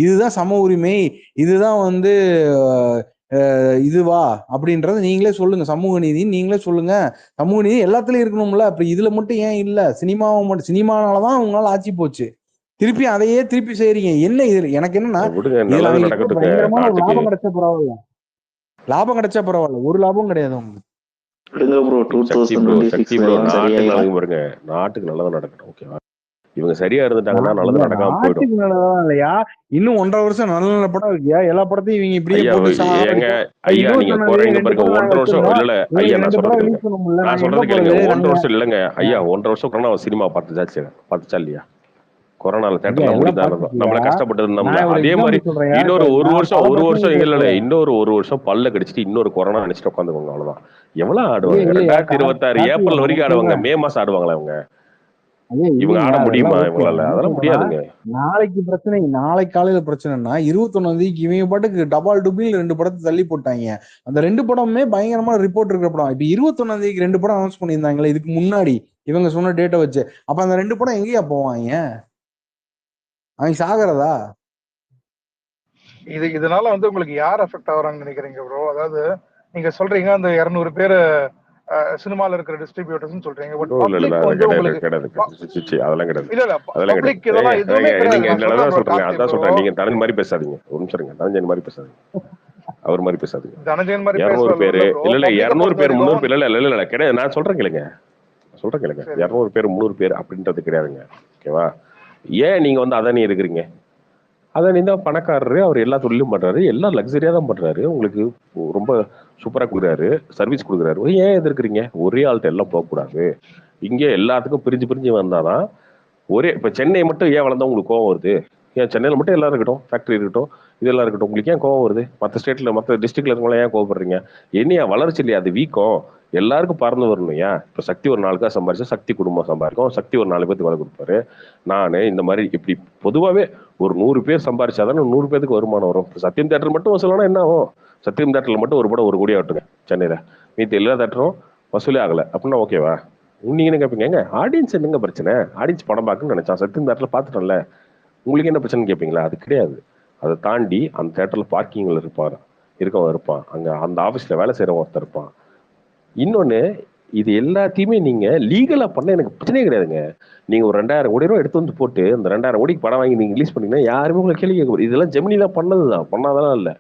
இதுதான் சம உரிமை, இதுதான் வந்து இதுவா அப்படின்றத நீங்களே சொல்லுங்க. சமூக நீதி நீங்களே சொல்லுங்க. சமூக நீதி எல்லாத்துலயும் இருக்கணும்ல. அப்படி இதுல மட்டும் ஏன் இல்ல? சினிமாவை மட்டும், சினிமானாலதான் உங்களால ஆட்சி போச்சு. திருப்பி அதையே திருப்பி செய்றீங்க. என்ன இது? எனக்கு என்னன்னா விடுங்க, இதுல நல்லது அவங்களுக்கு நடக்கட்டுங்க பயங்கரமான ஒரு நாட்டுக்கு. லாபம் கிடைச்சா பரவாயில்ல. லாபம் கிடைச்சா பரவாயில்ல. ஒரு லாபமும் கிடையாது உங்களுக்கு. விடுங்க ப்ரோ, சக்தி ப்ரோ 2026 எல்லாம் நாட்டுக்கு சரியாயிடும். நல்லது பாருங்க, நாட்டுக்கு நல்லது நடக்கட்டும். ஓகேவா? இவங்க சரியா இருந்துட்டாங்கன்னா நல்லது இல்ல நடக்காம போயிடும். நாட்டுக்கு நல்லதான் இல்லையா? இன்னும் 1.5 வருஷம் நல்ல நல்ல படம் இருக்குயா. எல்லா படத்தையும் இவங்க இப்படியே ஐயா போட்டு ஏங்க சாகடிக்கும். ஐயா, நீங்க இன்னும் குறைங்க 2 பாருங்க. படம் நாங்க 1.5 வருஷம் வச்சிருந்தோம். இல்ல ஐயா, இவங்க நான் 2 சொல்றது படம் கேளுங்க. ரிலீஸ் பண்ண முடியல. நான் நாங்க எங்க சொல்றது கேளுங்க. போறது? 1.5 வருஷம் இல்லைங்க ஐயா, 1.5 வருஷம் கொரோனா சினிமா பார்த்துச்சா இல்லையா? கொரோனால ஐயா தேட்டர்ல எல்லாம் மூடிதான் இருந்தோம். பார்த்துட்டியா? நம்மள கஷ்டப்பட்டு இருந்தோம்ல. நான் ஒரு அதே மாதிரி எக்ஸாம்பிள் சொல்றேன். இன்னொரு இப்ப ஒரு நான் வருஷம் பல ஒரு வருஷம் பிரச்சனைகள் இல்ல பேசுவேன். இன்னொரு ஒரு வருஷம் பல்ல கடிச்சிட்டு இன்னொரு கொரோனா நினைச்சிட்டு உட்காந்துக்கோங்க. அவ்வளவுதான். எவ்வளவு ஐயா ஆடுவாங்க? இல்லையா 2026 கார்த்தியா ஏப்ரல் நான் வரைக்கும் ஒண்ணு ஆடுவாங்க. சொல்றேன். மே மாசம் ஆடுவாங்களா அவங்க? ஐயா இவங்க இல்லைங்க, ஆட அதெல்லாம் முடியுமா ஓகே. இவங்களால? என்ன அதெல்லாம் சொல்றேன்னா, முடியாதுங்க. நாளைக்கு பிரச்சனை, நாளைக்கு காலையில பிரச்சனைனா 21 தேதிக்கு இவங்க பாட்டுக்கு டபால் டுபில் 2 படத்தை தள்ளி போட்டாங்க. அந்த 2 படமுமே பயங்கரமான ரிப்போர்ட் இருக்கிற படம். இப்ப 21 தேதிக்கு 2 படம் அனௌன்ஸ் பண்ணியிருந்தாங்களே இதுக்கு முன்னாடி இவங்க சொன்ன டேட்டை வச்சு. அப்ப அந்த 2 படம் எங்கேயா போவாங்க? அவங்க சாகிறதா? இதனால வந்து உங்களுக்கு யார் அஃபெக்ட் ஆகுறாங்கன்னு நினைக்கிறீங்க ப்ரோ? அதாவது நீங்க சொல்றீங்க அந்த 200 பேர் சினிமால இருக்கிற டிஸ்ட்ரிபியூட்டர்ஸ் சொல்றீங்க. பட் இல்ல பப்ளிக் வந்து உங்களுக்கு கிடையாது. அதெல்லாம் கிடையாது. இல்ல அதெல்லாம் பப்ளிக் கிடையாது. இதெல்லாம் எதுவுமே நீங்க கிடையாது. நான் என்னதான் சொல்றேன் ப்ரோ, சொல்றீங்க? கார்த்தி அதான் ப்ரோ. சொல்றேன். நீங்க தனஞ்சன் மாதிரி பேசாதீங்க. ஒரு நிமிஷம் இருங்க. தனஞ்சன் மாதிரி பேசாதீங்க. அவர் மாதிரி பேசாதீங்க. தனஞ்சயன் மாதிரி 200 பேசுறது பேரு இல்ல ப்ரோ. இல்ல 200 பேர் 300 வரைக்கும் பேர் இல்ல கிடையாது. நான் சொல்றேன் கேளுங்க. 200 பேர் 300 பேர் அப்படின்றது கிடையாதுங்க. ஓகேவா? ஏன் நீங்க வந்து அதானி இருக்கிறீங்க? அதானி தான் பணக்காரரு. அவர் எல்லா தொழிலும் பண்றாரு. எல்லாம் லக்ஸரியா தான் பண்றாரு. உங்களுக்கு ரொம்ப சூப்பரா கொடுக்குறாரு, சர்வீஸ் கொடுக்குறாரு. ஏன் எதிர்க்கிறீங்க? ஒரே ஆள்கிட்ட எல்லாம் போகக்கூடாது. இங்கே எல்லாத்துக்கும் பிரிஞ்சு வந்தாதான் ஒரே. இப்ப சென்னை மட்டும் ஏன் வளர்ந்தா உங்களுக்கு கோவம் வருது? ஏன் சென்னையில மட்டும் எல்லாம் இருக்கட்டும், ஃபேக்டரி இருக்கட்டும், இதெல்லாம் இருக்கட்டும், உங்களுக்கு ஏன் கோவம் வருது? மற்ற ஸ்டேட்ல மற்ற டிஸ்ட்ரிக்ட்ல இருக்கவங்க ஏன் கோவப்படுறீங்க? என்னையா வளர்ச்சி இல்லையா? அது வீக்கம். எல்லாருக்கும் பறந்து வரணும். ஏன் இப்ப சக்தி ஒரு 4 காசு சம்பாரிச்சா சக்தி குடும்பம் சம்பாதிக்கும். சக்தி ஒரு 4 பேருக்கு வேலை கொடுப்பாரு. நானு இந்த மாதிரி இப்படி பொதுவாவே ஒரு 100 பேர் சம்பாரிச்சாதானே 100 பேருக்கு வருமானம் வரும். சத்தியம் தேட்டர் மட்டும் வசூலானா என்ன ஆகும்? சத்தியம் தேட்டர்ல மட்டும் ஒரு படம் 1 கோடி ஆட்டுங்க சென்னையில. மீதி எல்லா தேட்டரும் வசூலே ஆகல அப்படின்னா ஓகேவா? நீங்க என்ன கேட்பீங்க? எங்க ஆடியன்ஸ் என்னங்க பிரச்சனை? ஆடியன்ஸ் படம் பார்க்கணும்னு நினைச்சா சத்தியம் தேட்டர்ல பார்த்துட்டோம்ல, உங்களுக்கு என்ன பிரச்சனை கேட்பீங்களா? அது கிடையாது. அதை தாண்டி அந்த தேட்டர்ல பார்க்கிங்ல இருக்கவன் இருப்பான். அங்க அந்த ஆபீஸ்ல வேலை செய்யறவன் ஒருத்தர் இருப்பான். இன்னொன்னு, இது எல்லாத்தையுமே நீங்க லீகலா பண்ண எனக்கு பிரச்சனையே கிடையாதுங்க. நீங்க ஒரு 2000 கோடி ரூபாய் எடுத்து வந்து போட்டு அந்த 2000 கோடிக்கு படம் வாங்கி நீங்க ரிலீஸ் பண்ணீங்கன்னா யாருமே உங்களை கேள்வி கேட்க முடியாது. இதெல்லாம் ஜெமினிலாம் பண்ணதுதான், பண்ணாதெல்லாம் இல்ல.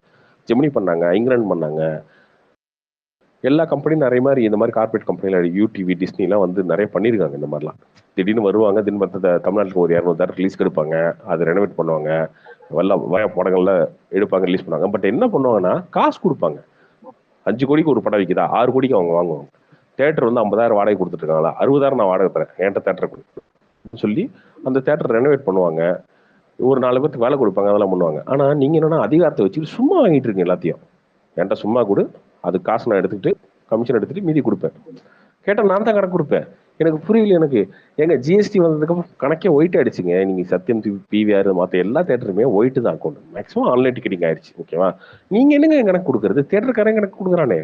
ஜெமினி பண்ணாங்க, இங்கிலாந்து பண்ணாங்க, எல்லா கம்பெனியும் நிறைய மாதிரி இந்த மாதிரி கார்பரேட் கம்பெனில யூடிவி டிஸ்னிலாம் வந்து நிறைய பண்ணியிருக்காங்க. இந்த மாதிரிலாம் திடீர்னு வருவாங்க. தின்பத்த தமிழ்நாட்டுக்கு ஒரு 200 தேட்டர் ரிலீஸ் எடுப்பாங்க, அதை ரெனோவேட் பண்ணுவாங்க, வய படங்கள்ல எடுப்பாங்க, ரிலீஸ் பண்ணுவாங்க. பட் என்ன பண்ணுவாங்கன்னா காசு கொடுப்பாங்க. 5 கோடிக்கு ஒரு படம் விற்குதா, 6 கோடிக்கு அவங்க வாங்குவாங்க. தேட்டர் வந்து 50,000 வாடகை கொடுத்துட்டு இருக்காங்களா, 60,000 நான் வாடகை தரேன், என்கிட்ட தேட்டரை கொடுத்து சொல்லி அந்த தேட்டர் ரெனோவேட் பண்ணுவாங்க. ஒரு 4 பேருக்கு வேலை கொடுப்பாங்க, அதெல்லாம் பண்ணுவாங்க. ஆனா நீங்க என்னன்னா அதிகாரத்தை வச்சுட்டு சும்மா வாங்கிட்டு இருக்கீங்க எல்லாத்தையும். என்கிட்ட சும்மா கொடு, அது காசு நான் எடுத்துக்கிட்டு கமிஷன் எடுத்துட்டு மீதி கொடுப்பேன். கேட்டா நான் தான் கணக்கு கொடுப்பேன். எனக்கு புரியல. எனக்கு எங்க ஜிஎஸ்டி வந்ததுக்கப்புறம் கணக்கே ஒயிட் ஆயிடுச்சுங்க. நீங்க சத்தியம் பிவிஆர் மற்ற எல்லா தேட்டருமே ஒயிட் தான் அக்கௌண்ட். மேக்ஸிமம் ஆன்லைன் டிக்கெட்டிங் ஆயிடுச்சு. ஓகேவா? நீங்க என்னங்க கணக்கு கொடுக்கறது? தேட்டருக்காரன் கணக்கு கொடுக்குறானே,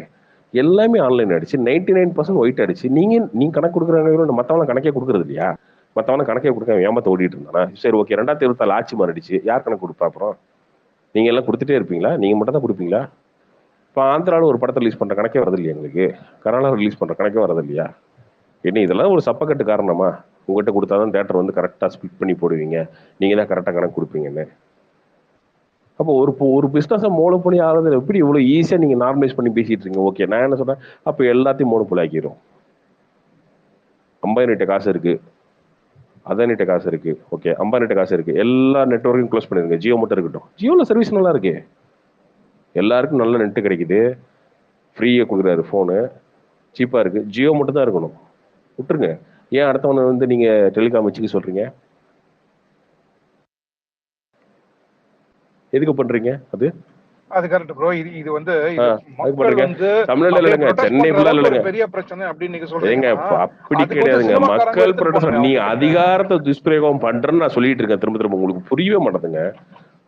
எல்லாமே ஆன்லைன் ஆயிடுச்சு. 99% ஒயிட் ஆயிடுச்சு. நீங்க கணக்கு கொடுக்குறாங்க, மத்தவங்க கணக்கே கொடுக்கறது இல்லையா? மத்தவன கணக்கே கொடுக்க ஏமாத்த ஓடிட்டு இருந்தானா? சரி ஓகே, 2024 ஆட்சி மாறிடுச்சு, யார் கணக்கு கொடுப்பா? அப்புறம் நீங்க எல்லாம் கொடுத்துட்டே இருப்பீங்களா? நீங்க மட்டும் தான் கொடுப்பீங்களா? இப்போ ஆந்திராவில் ஒரு படத்தை ரிலீஸ் பண்ற கணக்கே வரது இல்லையா எங்களுக்கு? கர்நாடகா ரிலீஸ் பண்ற கணக்கே வரது இல்லையா? என்ன இதெல்லாம் ஒரு சப்பக்கட்டு காரணமா? உங்ககிட்ட கொடுத்தாதான் தேட்டர் வந்து கரெக்டா ஸ்பிட் பண்ணி போடுவீங்க, நீங்க தான் கரெக்டா கணக்கு கொடுப்பீங்கன்னு. அப்போ ஒரு பிசினஸ் மோனோபோலி ஆகுறது எப்படி இவ்வளவு ஈஸியா நீங்க நார்மலைஸ் பண்ணி பேசிட்டு இருக்கீங்க? ஓகே, நான் என்ன சொல்றேன், அப்ப எல்லாத்தையும் மோனோபோலி ஆக்கிரும். அம்பானிட்ட காசு இருக்கு, அதானிட்ட காசு இருக்கு, ஓகே, அம்பானிட்ட காசு இருக்கு, எல்லா நெட்வொர்க்கையும் க்ளோஸ் பண்ணிருங்க. ஜியோ மட்டும் இருக்கட்டும். ஜியோல சர்வீஸ் நல்லா இருக்கு, எல்லாருக்கும் நல்ல நெட் கிடைக்குது, ஃப்ரீயா கொடுக்குறாரு, ஃபோனு சீப்பா இருக்கு. ஜியோ மட்டும் தான் இருக்கணும், விட்டுருங்க. ஏன் அடுத்தவனை வந்து நீங்க டெலிகாம் வச்சுக்க சொல்றீங்க? எதுக்கு பண்றீங்க? அது கரெக்ட் ப்ரோ. இது வந்து மக்கள் வந்து தமிழ்நாட்டுல இல்லைங்க, சென்னை ஃபுல்லா இல்லைங்க, பெரிய பிரச்சனை அப்படின்னு நீங்க ஏங்க சொல்றீங்க. அப்படி கிடையாதுங்க. மக்கள் ப்ரொடெஸ்ட், நீ அதிகாரத்தை துஷ்பிரயோகம் பண்றேன்னு நான் சொல்லிட்டு இருக்கேன் திரும்ப. உங்களுக்கு புரியவே மாட்டேதுங்க.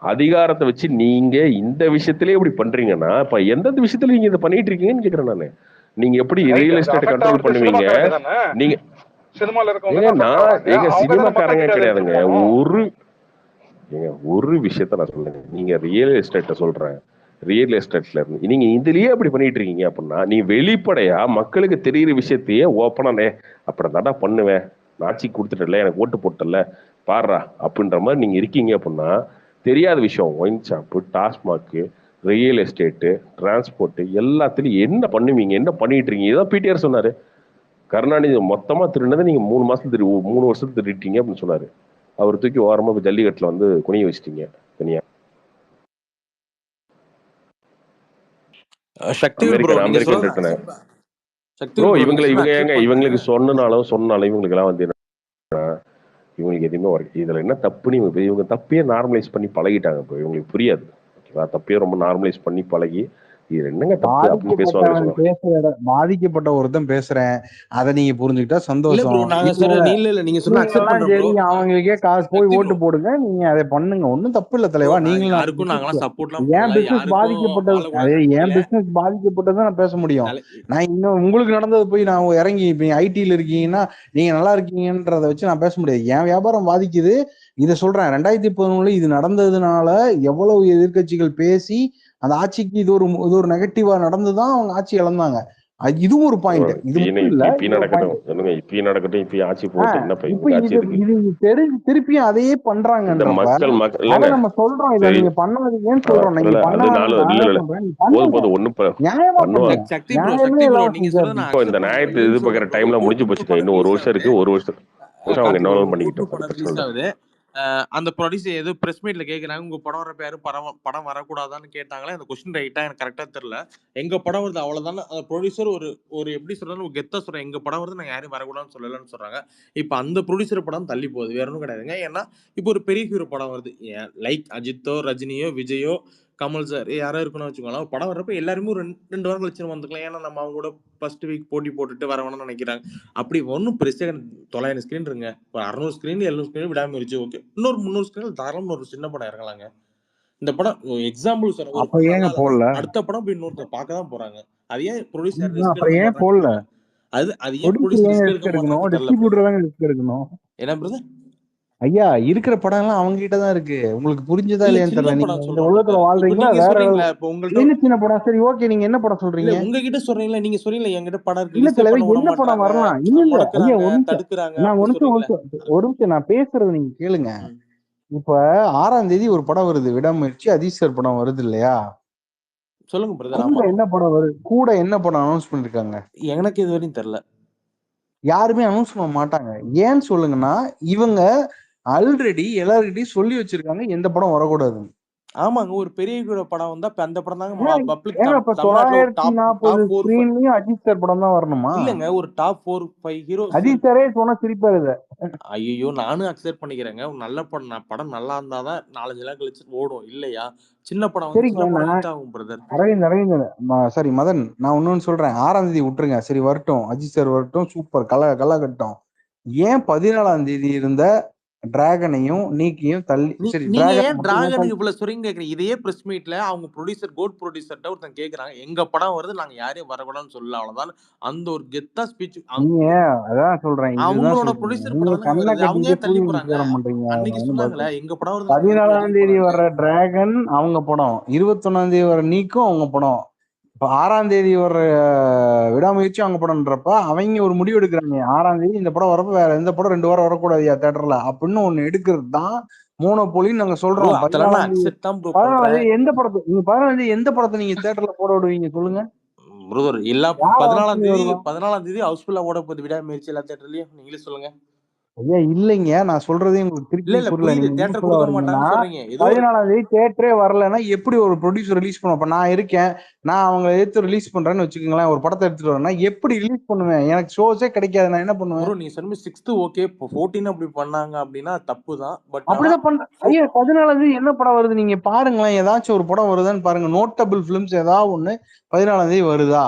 அதிகாரத்தை வச்சு நீங்க இந்த விஷயத்திலே இப்படி பண்றீங்கன்னா இப்ப எந்தெந்த விஷயத்துல நீங்க இதை பண்ணிட்டு இருக்கீங்கன்னு கேக்குறேன் நானு. நீங்க எப்படி ரியல் எஸ்டேட் கண்ட்ரோல் பண்ணுவீங்க? நீங்க சினிமால எங்க சினிமாக்காரங்க கிடையாதுங்க. ஒரு விஷயத்த நான் சொல்லுங்க, நீங்க ரியல் எஸ்டேட்ட சொல்றேன், ரியல் எஸ்டேட்ல இருந்து நீங்க இதுலயே அப்படி பண்ணிட்டு இருக்கீங்க அப்படின்னா நீ வெளிப்படையா மக்களுக்கு தெரியுற விஷயத்தையே ஓப்பனா அப்படி தாண்டா பண்ணுவேன், நான் ஆட்சி கொடுத்துட்டல, எனக்கு ஓட்டு போட்டல, பாடுறா அப்படின்ற மாதிரி நீங்க இருக்கீங்க அப்படின்னா தெரியாத விஷயம் wine shop, TASMAC, real estate, transport எல்லாத்துலயும் என்ன பண்ணுவீங்க, என்ன பண்ணிட்டு இருக்கீங்க? இதான் பிடிஆர் சொன்னாரு. கருணாநிதி மொத்தமா திருடினதை நீங்க 3 மாசத்துல 3 வருஷத்துக்கு திருடிட்டீங்க அப்படின்னு சொன்னாரு. அவர் தூக்கி ஓரமா இப்ப ஜல்லிக்கட்டுல வந்து குனிய வச்சிட்டீங்க தனியா. சக்திவேல் ப்ரோ நீங்க அமெரிக்கன் சொல்றது ரிட்டர்ன் ப்ரோ. சக்திவேல் ப்ரோ நீங்க இவங்க சொல்றது ஏங்க அக்செப்ட் இவங்களுக்கு பண்றேன். சொன்னாலும் இவங்களுக்கு எல்லாம் வந்து இவங்களுக்கு எதுவுமே இதுல என்ன தப்புன்னு இவங்க தப்பையே நார்மலைஸ் பண்ணி பழகிட்டாங்க. இப்போ இவங்களுக்கு புரியாது. ஓகேவா? தப்பையே ரொம்ப நார்மலைஸ் பண்ணி பழகி இது என்னங்க தப்பு அப்படின்னு பேசுவாங்க. பாதிக்கப்பட்ட ஒருத்தன் பேசுறேன், அதை நீங்க புரிஞ்சுக்கிட்டா இல்ல சந்தோஷம். ப்ரோ நாங்க இல்ல சொல்ற இல்ல நீங்க சொன்ன நீங்க அக்செப்ட் எல்லாம் பண்றேன் ப்ரோ. சரி அவங்களுக்கே காசு போய் சக்தி ஓட்டு ப்ரோ போடுங்க, நீங்க அதை பண்ணுங்க, ஒண்ணும் தப்பு இல்ல ப்ரோ தலைவா. நான் நீங்களும் யாருக்கும் நாங்களாம் சப்போர்ட்லாம் என் பண்ணல, பிசினஸ் யாருக்கும் பாதிக்கப்பட்டது, அதே வாழக்கூடாதுன்னு என் நினைக்கல. பிசினஸ் பாதிக்கப்பட்டதான் நான் பேச முடியும். தலை நான் இன்னும் உங்களுக்கு நடந்தது போய் நான் இறங்கி இப்ப ஐடில இருக்கீங்கன்னா நீங்க நல்லா இருக்கீங்கன்றத வச்சு நான் பேச முடியாது. என் வியாபாரம் பாதிக்குது. இதை சொல்றேன், 2011 இது நடந்ததுனால எவ்வளவு எதிர்க்கட்சிகள் பேசி அந்த ஆட்சிக்கு இது ஒரு நெகட்டிவா நடந்துதான் அவங்க ஆட்சி இழந்தாங்க. இதுவும் ஒரு பாயிண்ட். இது மட்டும் இல்ல, இப்பயும் இது ஒரு நடக்கட்டும் பாயிண்ட். சொல்லுங்க. இப்பயும் நடக்கட்டும். இப்பயும் ஆட்சி போட்டு என்ன இப்ப ஆட்சி இது இருக்கு? இது தெரிஞ்சு திருப்பியும் அதையே இந்த பண்றாங்கன்றப்ப மக்கள் அதை இல்லைங்க. நம்ம சொல்றோம், இதை சரி நீங்க பண்ணாதீங்கன்னு சொல்றோம். நீங்க இல்ல பண்ண அது வேணாம், நான் என்ன இல்ல சொல்றேன், நீ போது பண்ணுங்க, ஒண்ணும் நியாயமா பண்ணுவாங்க. பண்ணுங்க. சக்தி ப்ரோ நியாயமே எல்லாம் நீங்க செஞ்சா சொல்றத நான் இப்போ இந்த அக்செப்ட் நியாயத்தை பண்றேன். இது இல்லைன்னு பார்க்குற சொல்றேன் ப்ரோ. டைம்ல முடிஞ்சு கோட் 2 போச்சுங்க. படம் இன்னும் ஒரு ரிலீஸ் வருஷம் ஆகுது. இருக்கு. ஒரு வருஷம் அவங்க கார்த்தி என்ன ப்ரோ வேணாலும் கோட் 2 பண்ணிக்கிட்டோம். படம் ரிலீஸ் பிரச்சனை இல்லை. ஆகுது. அந்த ப்ரொடியூசர் ஏதோ பிரஸ் மீட்ல கேக்குறாங்க, உங்க படம் வரப்ப யாரும் படம் வரக்கூடாதான்னு கேட்டாங்களே. அந்த கொஸ்டின் ரைட்டா எனக்கு கரெக்டா தெரியல. எங்க படம் வருது அவ்வளவுதானே. அந்த ப்ரொடியூசர் ஒரு எப்படி சொல்றாரு, கெத்தா சொல்றேன், எங்க படம் வருது, நாங்க யாரையும் வரக்கூடாதுன்னு சொல்லலன்னு சொல்றாங்க. இப்ப அந்த ப்ரொடியூசர் படம் தள்ளி போகுது, வேற ஒன்றும் கிடையாதுங்க. ஏன்னா இப்போ ஒரு பெரிய ஹீரோ படம் வருது, லைக் அஜித்தோ, ரஜினியோ, விஜயோ, கமல் சார் யாரோ இருக்கணும்னு வச்சுக்கோங்களேன். படம் வரப்ப எல்லாருமே ஒரு 2 வாரம் கழிச்சு வந்துக்கலாம். ஏன்னா நம்ம அவங்க கூட ஃபர்ஸ்ட் வீக் போட்டி போட்டுட்டு வரணும்னு நினைக்கிறாங்க. அப்படி ஒன்றும் பெருசா 900 ஸ்கிரீன் இருங்க, இப்போ 600 ஸ்கிரீன் 700 ஸ்கிரீன் விடாமுயற்சி ஓகே, இன்னொரு 300 ஸ்கிரீன் தாராளம் ஒரு சின்ன படம் இறங்கலாங்க. இந்த படம் எக்ஸாம்பிள் சொல்றேன், ஒரு அப்ப படம் ஏங்க நல்லா இல்லைன்னா போடல? அடுத்த படம் போய் இன்னொருத்தர் பார்க்க தான் போறாங்க. அது ஏன் ப்ரொடியூசர் ரிஸ்க் அப்புறம் எடுக்க ஏன் மாட்டாங்கன்னு போடல? தெரியல. அது ஏன் ப்ரொடியூசர் ப்ரொடியூசர் ஏன் ரிஸ்க் ரிஸ்க் எடுக்க எடுக்கணும்? மாட்டாங்கன்னு தெரியல பிரதர். டிஸ்ட்ரிபியூட்டர் தாங்க ரிஸ்க் எடுக்கணும். என்ன பிரதர்? ஐயா, இருக்கிற படம் எல்லாம் அவங்க கிட்ட தான் இருக்கு. உங்களுக்கு புரிஞ்சதா இல்ல இல்லையான்னு சின்ன தெரியல. நீங்க படம் இந்த சொல்றேன் உலகத்துல பிரதர். இப்போ வாழ்றீங்களா நீங்க வேற சொல்றீங்களா, இப்போ உங்கள்ட்ட என்ன சின்ன படம்? சரி ஓகே, நீங்க என்ன படம் இல்ல சொல்றீங்க? உங்ககிட்ட சொல்றீங்களா, நீங்க சொல்றீங்களா என்கிட்ட படம் இல்ல ரிலீஸே தலைவர், பண்ண விட என்ன படம் மாட்டாங்க, வரலாம்? இல்ல இல்ல ஐயா, முடக்குறாங்க, ஒரு நிமிஷம், தடுக்குறாங்க நான் அப்படி ஒரு நிமிஷம் சொல்றீங்களா? ஒரு நிமிஷம் நான் பேசுறது நீங்க கேளுங்க. இப்ப 6ஆம் தேதி ஒரு படம் வருது, விடாமுயற்சி, அதீஷ் சார் படம் வருது இல்லையா? சொல்லுங்க பிரதர். கூட ஆமா, என்ன படம் வருது? கூட என்ன படம் அனௌன்ஸ் பண்ணிருக்காங்க? எனக்கு இது வரையும் தெரியல. யாருமே அனௌன்ஸ் பண்ண மாட்டாங்க. ஏன்னு சொல்லுங்கன்னா, இவங்க ஆல்ரெடி எல்லார்கிட்டயும் சொல்லி வச்சிருக்காங்க எந்த படம் வரக்கூடாது. ஆமாங்க, ஒரு பெரிய ஹீரோ படம் வந்தா இப்ப அந்த படம் தாங்க பப்ளிக் ஏங்க இப்ப தமிழ்நாட்டுல ஒரு டாப் 940 4 5 ஸ்கிரீன்லயும் அஜித் சார் படம் தான் வரணுமா? இல்லங்க, ஒரு டாப் 4 5 ஹீரோஸ். அஜித் சாரே சொன்னா சிரிப்பாரு இத. ஐயோ, நானும் அக்செப்ட் பண்ணிக்கிறேங்க. ஒரு நல்ல படம் நல்லா இருந்தாதான் 4-5 நாள் கழிச்சு ஓடும் இல்லையா? சின்ன படம் வந்து சரிங்க, சின்ன படம் நான் ஹிட் ஆகும் பிரதர். சரி மதன், நான் இன்னொன்னு சொல்றேன். 6ஆம் தேதி விட்டுருங்க, சரி வரட்டும், அஜித் சார் வரட்டும், சூப்பர், கலை கட்டும். ஏன் 14ஆம் தேதி இருந்த டிராகனையும் நீக்கியும் தள்ளி, சரி நீங்க டிராகன் ஏன் மட்டும் ஏன் டிராகன் தள்ளி? இவ்வளவு சொல்றீங்க கேக்குறீங்க? இதையே பிரஸ் மீட்ல அவங்க ப்ரொடியூசர் ப்ரொடியூசர்ட்ட ஒருத்தன் கேக்குறாங்க, எங்க படம் வருது, நாங்க யாரையும் வரக்கூடாதுன்னு சொல்லல, அவ்வளவுதான். அந்த ஒரு கெத்தா ஸ்பீச். நீங்க அதான் சொல்றேன், இதுதான் அவங்களோட சொல்றேன். ப்ரொடியூசர் நீங்க படம் தானே கண்ணை வருது, அவங்க கட்டிக்கிட்டே ஏன் தள்ளி சூரிய போறாங்க? நமஸ்காரம் பண்றீங்க. அன்னைக்கு சொன்னாங்களே எங்க படம் வருது, நாங்க யாருக்கும் 14ஆம் எதுவும் தேதி பண்ணாது. வர்ற டிராகன் அவங்க படம், 21ஆம் தேதி வர நீக்கும் அவங்க படம், இப்ப 6ஆம் தேதி வர்ற விடாமுயற்சி அவங்க படம்ன்றப்ப அவங்க ஒரு முடிவு எடுக்கிறாங்க. 6ஆம் தேதி இந்த படம் வரப்ப வேற எந்த படம் 2 வாரம் வரக்கூடாது தியேட்டர்ல அப்படின்னு ஒண்ணு எடுக்கிறது தான் மோனோபோலின்னு நாங்க ப்ரோ சொல்றோம். அதெல்லாம் நான் 14ஆம் தேதி அக்செப்ட் தான் ப்ரோ 14ஆம் பண்றேன். தேதி எந்த படத்தை நீங்க 14ஆம் தேதி எந்த படத்தை நீங்க தியேட்டர்ல போட விடுவீங்க சொல்லுங்க? பிரதர் எல்லா யார் 14ஆம் தேதி வருவா? 14ஆம் தேதி ஹவுஸ்ஃபுல்லா ஓட போகுது விடாமுயற்சி எல்லா தியேட்டர்லயும், நீங்களே சொல்லுங்க. ஐயா இல்லைங்க, நான் சொல்றதே உங்களுக்கு திருப்பி இல்ல புரியல. புரியுது, நீங்க என்ன தியேட்டர் சொல்ல கொடுக்க வர்றீங்கன்னா, மாட்டாங்கன்னு சொல்றீங்க. ஏதோ ஒரு 14ஆம் தேதி தியேட்டரே வரலன்னா எப்படி ஒரு ப்ரொடியூசர் ரிலீஸ் பண்ணுவோம்? இப்ப நான் இருக்கேன், நான் அவங்க எடுத்து ரிலீஸ் பண்றேன்னு வச்சுக்கோங்களேன், ஒரு படத்தை எடுத்துட்டு வரேன்னா எப்படி ரிலீஸ் பண்ணுவேன்? எனக்கு ஷோஸே கிடைக்காது, நான் என்ன பண்ணுவேன்? ப்ரோ நீங்க சொன்ன 6th ஓகே, இப்போ 14 அப்படி பண்ணாங்க அப்படின்னா தப்பு தான். பட் ஆனா அப்படிதான் பண்ற. ஐயா 14ஆம் தேதி என்ன படம் வருது நீங்க பாருங்களேன், ஏதாச்சும் ஒரு படம் வருதான்னு பாருங்க. நோட்டபிள் பிலிம்ஸ் ஏதாவது ஒண்ணு 14ஆம் தேதி வருதா?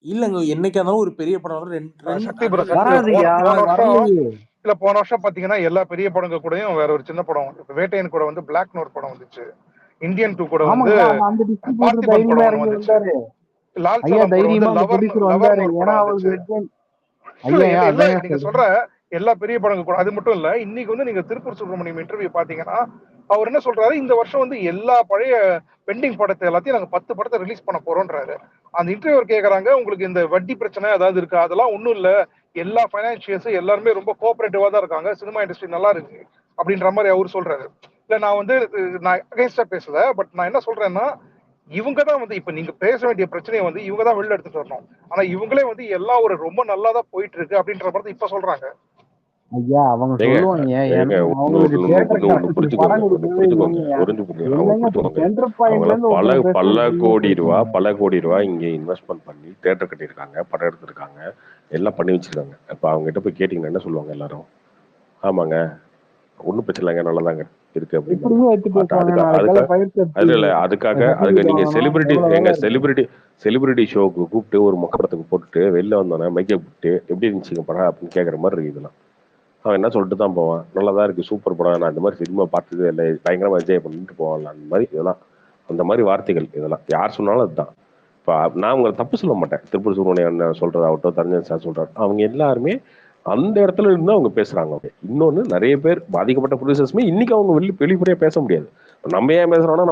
இல்லங்க, என்னைக்கா இருந்தாலும் ஒரு பெரிய படம் வரும். சக்தி ப்ரோ வராதுயா, போன வருஷம் வரலையே. இல்ல போன வருஷம் பாத்தீங்கன்னா எல்லா பெரிய படங்க கூடயும் வேற ஒரு சின்ன படம் வந்து வேட்டையன் கூட வந்து பிளாக்னு ஒரு படம் வந்துச்சு. இந்தியன் 2 கூட வந்து ஆமாங்க, அந்த டிஸ்ட்ரிபியூட்டர் பார்த்திபன் தைரியமா படம் ஒன்று இறங்கி வந்துச்சு. வந்தாரு. லால் ஐயா சலாம் கூட வந்து தைரியமா அந்த ப்ரொடியூசர் வந்தாரு, லவர்னு ஒரு ஏன்னா படம் அவருக்கு வந்துச்சு. ஐயா எல்லா அதான் நீங்க சொல்ற எல்லா பெரிய படங்க கூட அது மட்டும் இல்ல. இன்னைக்கு வந்து நீங்க திருப்பூர் சுப்ரமணியம் இன்டர்வியூ பாத்தீங்கன்னா அவர் என்ன சொல்றாரு, இந்த வருஷம் வந்து எல்லா பழைய பெண்டிங் படத்தை எல்லாத்தையும் நாங்க 10 படத்தை ரிலீஸ் பண்ண போறோம்ன்றாரு. அந்த இன்டர்வியூவர் கேக்குறாங்க, உங்களுக்கு இந்த வட்டி பிரச்சனை ஏதாவது இருக்கா? அதெல்லாம் ஒண்ணும் இல்ல, எல்லா பைனான்சியர்ஸ் எல்லாருமே ரொம்ப கோஆபரேட்டிவா தான் இருக்காங்க, சினிமா இண்டஸ்ட்ரி நல்லா இருக்கு அப்படின்ற மாதிரி அவர் சொல்றாரு. இல்ல நான் வந்து நான் அகைன்ஸ்டா பேசல, பட் நான் என்ன சொல்றேன்னா இவங்க தான் வந்து இப்ப நீங்க பேச வேண்டிய பிரச்சனையை வந்து இவங்க தான் வெளில எடுத்துட்டு வரணும். ஆனா இவங்களே வந்து எல்லாம் ஒரு ரொம்ப நல்லா தான் போயிட்டு இருக்கு அப்படின்ற மாதிரி இப்ப சொல்றாங்க. ஐயா அவங்க ஏங்க சொல்லுவாங்க, ஏங்க ஏன்னா அவங்களுக்கு தேட்டர் ஒண்ணு காசுக்கு படம் கொடுக்கவே புரிஞ்சுக்கோங்க இல்லைங்க. அவங்க என்னங்க இப்ப புரிஞ்சுக்கோங்க. சென்டர் பாயிண்ட்ல அவங்களாம் இருந்து பல ஒருத்தர் பல கோடி ரூபா பேசுறது இங்க இன்வெஸ்ட்மெண்ட் பண்ணி தேட்டர் கட்டியிருக்காங்க, படம் எடுத்திருக்காங்க, எல்லாம் பண்ணி வச்சிருக்காங்க. இப்ப அவங்க கிட்ட போய் கேட்டீங்கன்னா என்ன சொல்லுவாங்க எல்லாரும்? ஆமாங்க, ஒன்றும் பிரச்சனை இல்லைங்க, நல்லதாங்க இருக்கு அப்படின்னு. இப்படியே எடுத்து பேசுவாங்க. நாளைக்கு பயிற்சி அதுக்கு நீங்க வாங்கணும். செலிபிரிட்டி ஷோக்கு கூப்பிட்டு ஒரு முகப்படத்துக்கு போட்டுட்டு வெளில வந்தோன்னே மைக்கை கூப்பிட்டு எப்படி இருந்துச்சுங்க படம் அப்படின்னு கேட்குற மாதிரி இருக்கு இதெல்லாம். அவன் என்ன சொல்லிட்டு தான் போவான், நல்லதா இருக்கு, சூப்பர் படம், நான் இந்த மாதிரி சினிமா பார்த்ததே இல்லை, பயங்கரமா என்ஜாய் பண்ணிட்டு போவான்ல, அந்த மாதிரி இதெல்லாம். அந்த மாதிரி வார்த்தைகள் இதெல்லாம் யார் சொன்னாலும் அதுதான். இப்போ நான் உங்களை தப்பு சொல்ல மாட்டேன். திருப்பூர் சுப்ரமணியன் சொல்றதாகட்டும், தரஞ்சன் சார் சொல்றாரு, அவங்க எல்லாருமே அந்த இடத்துல இருந்து அவங்க பேசுறாங்க. இன்னொன்னு, நிறைய பேர் பாதிக்கப்பட்ட ப்ரொடியூசர்ஸுமே இன்னைக்கு அவங்க வெளிப்படையா பேச முடியாது. நம்ம ஏன் பேசுறோம்னா,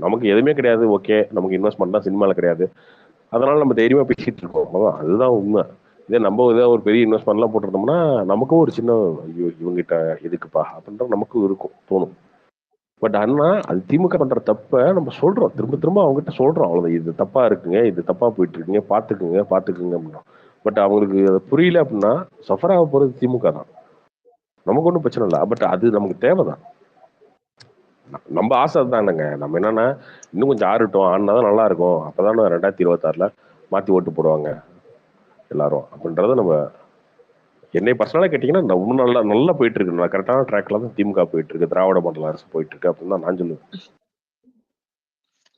நமக்கு எதுவுமே கிடையாது, ஓகே, நமக்கு இன்வெஸ்ட்மெண்ட் தான் சினிமாவில் கிடையாது, அதனால நம்ம தைரியமா பேசிட்டு இருக்கோம். அதுதான் உண்மை. இதே நம்ம ஏதாவது ஒரு பெரிய இன்வெஸ்ட்மெண்ட்லாம் போட்டிருந்தோம்னா நமக்கும் ஒரு சின்ன ஐயோ இவங்கிட்ட எதுக்குப்பா அப்படின்ற நமக்கும் இருக்கும், தோணும். பட் ஆனா அது திமுக பண்ற தப்ப நம்ம சொல்றோம், திரும்ப திரும்ப அவங்ககிட்ட சொல்றோம், அவ்வளவுதான், இது தப்பா இருக்குங்க, இது தப்பா போயிட்டு இருக்குங்க, பாத்துக்குங்க அப்படின்னா. பட் அவங்களுக்கு அது புரியல அப்படின்னா சஃபர் ஆக போறது திமுக தான். நமக்கு ஒன்றும் பிரச்சனை இல்லை, பட் அது நமக்கு தேவைதான். நம்ம ஆசை தானேங்க. நம்ம என்னன்னா இன்னும் கொஞ்சம் ஆறட்டும், ஆனாதான் நல்லா இருக்கும், அப்பதானே 2026 மாத்தி ஓட்டு போடுவாங்க எல்லாரும் அப்படின்றத நம்ம. என்னை பர்சனலா கேட்டீங்கன்னா இன்னும் நல்லா போயிட்டு இருக்கு, நல்லா கரெக்டான ட்ராக்ல தான் திமுக போயிட்டு இருக்கு, திராவிட மாடல் அரசு போயிட்டு இருக்கு அப்படின்னு தான் நான் சொல்லுவேன்.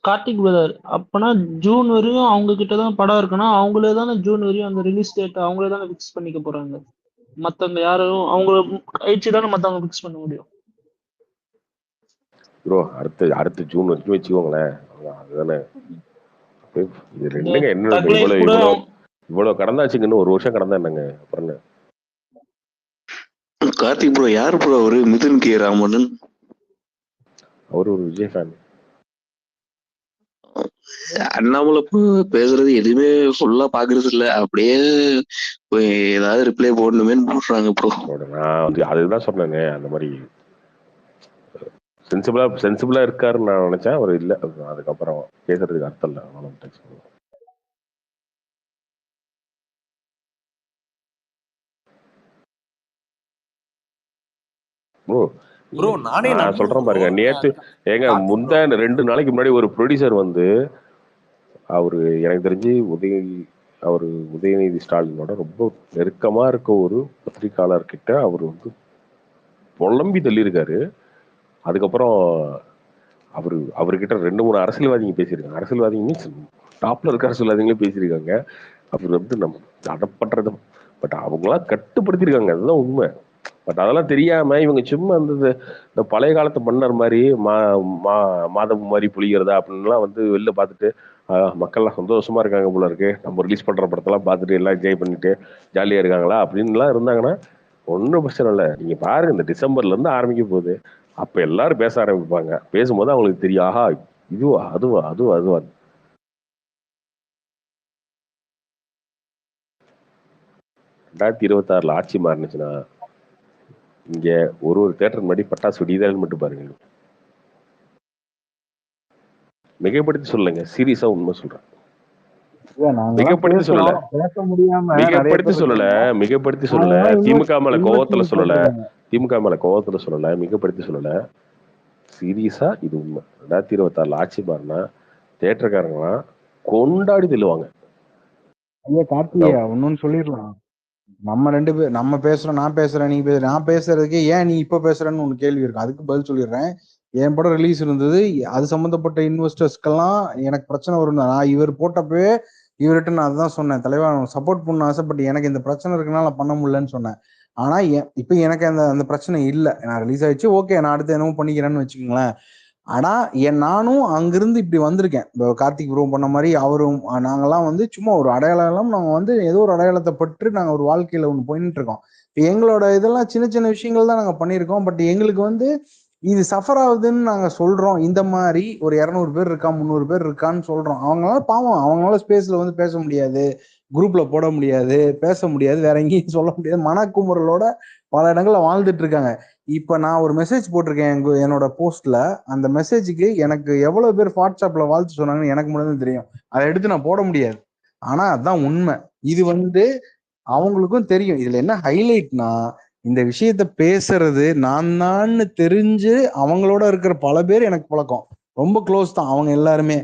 கார்த்திக் பிரதர், அப்பனா ஜூன் வரையும் அவங்க கிட்ட தான் படம் இருக்குன்னா அவங்களே தானே ஜூன் வரையும் அந்த ரிலீஸ் டேட் அவங்களே தானே ஃபிக்ஸ் பண்ணிக்க போறாங்க. மத்தவங்க யாரும் அவங்கள கழிச்சு தானே மத்தவங்க ஃபிக்ஸ் பண்ண முடியும். ப்ரோ அடுத்த ஜூன் வரைக்கும் வச்சுக்கோங்களேன், அதுதானே. இது ரெண்டுங்க என்ன இவ்வளவு கடந்தாச்சுங்கன்னு, ஒரு வருஷம் கடந்தா என்னங்க அப்புறம்? கார்த்திக் ப்ரோ யார் ப்ரோ அவரு? மிதுன் கே ராமன். அவரு ஒரு விஜய் ஃபேன். அண்ணாமலை பேசுறது எதுவுமே ஃபுல்லா பாக்குறது இல்ல, அப்படியே ஏதாவது ரிப்ளை போடணுமே போடுறாங்க ப்ரோ. நான் வந்து அதுதான் சொன்னேங்க, அந்த மாதிரி சென்சிபிளா இருக்காருன்னு நான் நினைச்சேன், அவர் இல்ல. அதுக்கப்புறம் பேசுறதுக்கு அர்த்தம் இல்லை. ப்ரோ நானே நான் சொல்றேன் பாருங்க, நேத்து ஏங்க முந்தா 2 நாளைக்கு முன்னாடி ஒரு ப்ரொடியூசர் வந்து அவரு எனக்கு தெரிஞ்சு உதயநிதி ஸ்டாலினோட ரொம்ப நெருக்கமா இருக்க ஒரு பத்திரிகையாளர் கிட்ட அவர் வந்து புலம்பி தள்ளியிருக்காரு. அதுக்கப்புறம் அவர்கிட்ட 2-3 அரசியல்வாதிங்க பேசியிருக்காங்க. அரசியல்வாதிங்க மீன்ஸ் டாப்ல இருக்க அரசியல்வாதிங்களே பேசியிருக்காங்க. அவர் வந்து நம்ம அடப்படுறது, பட் அவங்களாம் கட்டுப்படுத்திருக்காங்க, அதுதான் உண்மை. பட் அதெல்லாம் தெரியாம இவங்க சும்மா இந்த பழைய காலத்து மன்னர் மாதிரி மாதம் மாதிரி புளிகிறதா அப்படின்லாம் வந்து வெளில பார்த்துட்டு மக்கள்லாம் சந்தோஷமா இருக்காங்க போல இருக்கு, நம்ம ரிலீஸ் பண்ற படத்தெல்லாம் பார்த்துட்டு எல்லாம் என்ஜாய் பண்ணிட்டு ஜாலியா இருக்காங்களா அப்படின்லாம் இருந்தாங்கன்னா ஒன்றும் பிரச்சனை இல்லை. நீங்க பாருங்க, இந்த டிசம்பர்ல இருந்து ஆரம்பிக்க போகுது, அப்ப எல்லாரும் பேச ஆரம்பிப்பாங்க. பேசும்போது அவங்களுக்கு தெரியும், ஆஹா இதுவா அதுவா 2026 ஆட்சி மாறினுச்சுன்னா இங்க ஒரு தியேட்டர் முன்னாடி பட்டாசு வெடிதான் மட்டும் பாருங்க. மிகைப்படுத்தி சொல்லலைங்க, சீரியஸா உண்மை சொல்றேன். மிகப்படுத்தி சொல்லல திமுக மேல கோவத்துல சொல்லல, மிகப்படுத்தி சொல்லல, சீரியஸா இது உண்மை. 2026 ஆட்சி மாறினா தியேட்டர்காரங்களாம் கொண்டாடி தள்ளுவாங்க. ஐயா கார்த்திகேயா, ஒன்னு சொல்லிடலாம். நம்ம 2 பேர் நம்ம பேசுறோம், நான் பேசுறேன், நீ பேசுற, நான் பேசுறதுக்கு ஏன் நீ இப்ப பேசுறேன்னு ஒண்ணு கேள்வி இருக்கு. அதுக்கு பதில் சொல்லிடுறேன். என் படம் ரிலீஸ் இருந்தது, அது சம்பந்தப்பட்ட இன்வெஸ்டர்ஸ்க்கெல்லாம் எனக்கு பிரச்சனை வரும். நான் இவர் போட்டப்பவே இவர்கிட்ட நான் அதுதான் சொன்னேன், தலைவா சப்போர்ட் பண்ண ஆசைப்பட்டு எனக்கு இந்த பிரச்சனை இருக்குனால பண்ண முடியலன்னு சொன்னேன். ஆனா இப்ப எனக்கு அந்த பிரச்சனை இல்லை. நான் ரிலீஸ் ஆயிடுச்சு, ஓகே, நான் அடுத்து என்னமோ பண்ணிக்கிறேன்னு வச்சுக்கோங்களேன். ஆனா நானும் அங்கிருந்து இப்படி வந்திருக்கேன். கார்த்திக் ப்ரோ பண்ண மாதிரி அவரும் நாங்கெல்லாம் வந்து சும்மா ஒரு அடையாளம், நாங்க வந்து ஏதோ ஒரு அடையாளத்தை பற்றி நாங்க ஒரு வாழ்க்கையில ஒண்ணு போயிட்டு இருக்கோம். இப்ப எங்களோட இதெல்லாம் சின்ன சின்ன விஷயங்கள் தான் நாங்க பண்ணியிருக்கோம். பட் எங்களுக்கு வந்து இது சஃபர் ஆகுதுன்னு நாங்க சொல்றோம். இந்த மாதிரி ஒரு 200 பேர் இருக்கா, 300 பேர் இருக்கான்னு சொல்றோம். அவங்களால பாவம், அவங்களால ஸ்பேஸ்ல வந்து பேச முடியாது, குரூப்ல போட முடியாது, பேச முடியாது, வேற எங்கேயும் சொல்ல முடியாது, மனக்குமுறலோட பல இடங்கள்ல வாழ்ந்துட்டு இருக்காங்க. இப்ப நான் ஒரு மெசேஜ் போட்டிருக்கேன் என்னோட போஸ்ட்ல. அந்த மெசேஜுக்கு எனக்கு எவ்வளவு பேர் வாட்ஸ்அப்ல வாழ்த்து சொன்னாங்கன்னு எனக்கு மட்டும் தான் தெரியும். அதை எடுத்து நான் போட முடியாது. ஆனா அதான் உண்மை. இது அவங்களுக்கும் தெரியும். இதுல என்ன ஹைலைட்னா, இந்த விஷயத்த பேசுறது நான் தான் தெரிஞ்சு அவங்களோட இருக்கிற பல பேர் எனக்கு பழக்கம். ரொம்ப க்ளோஸ் தான் அவங்க எல்லாருமே.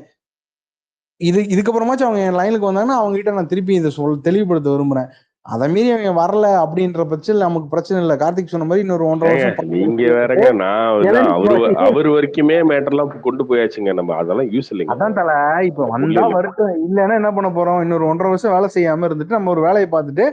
இதுக்கப்புறமாச்சும் அவங்க என் லைனுக்கு வந்தாங்கன்னா அவங்க கிட்ட நான் திருப்பி இதை தெளிவுபடுத்த விரும்புறேன். அதை மீறி அவங்க வரல அப்படின்ற பட்சத்தில் நமக்கு பிரச்சனை இல்லை. கார்த்திக் சொன்ன மாதிரி இன்னொரு 1.5 வருஷம் நீங்க வேறங்க, நான் அவரு வரைக்குமே மேட்டர்லாம் கொண்டு போயாச்சுங்க. நம்ம அதெல்லாம் யூஸ் இல்லைங்க. அதான் தல, இப்ப வந்தா வரட்டும், இல்லைன்னா என்ன பண்ண போறோம்? இன்னொரு 1.5 வருஷம் வேலை செய்யாம இருந்துட்டு நம்ம ஒரு வேலையை பார்த்துட்டு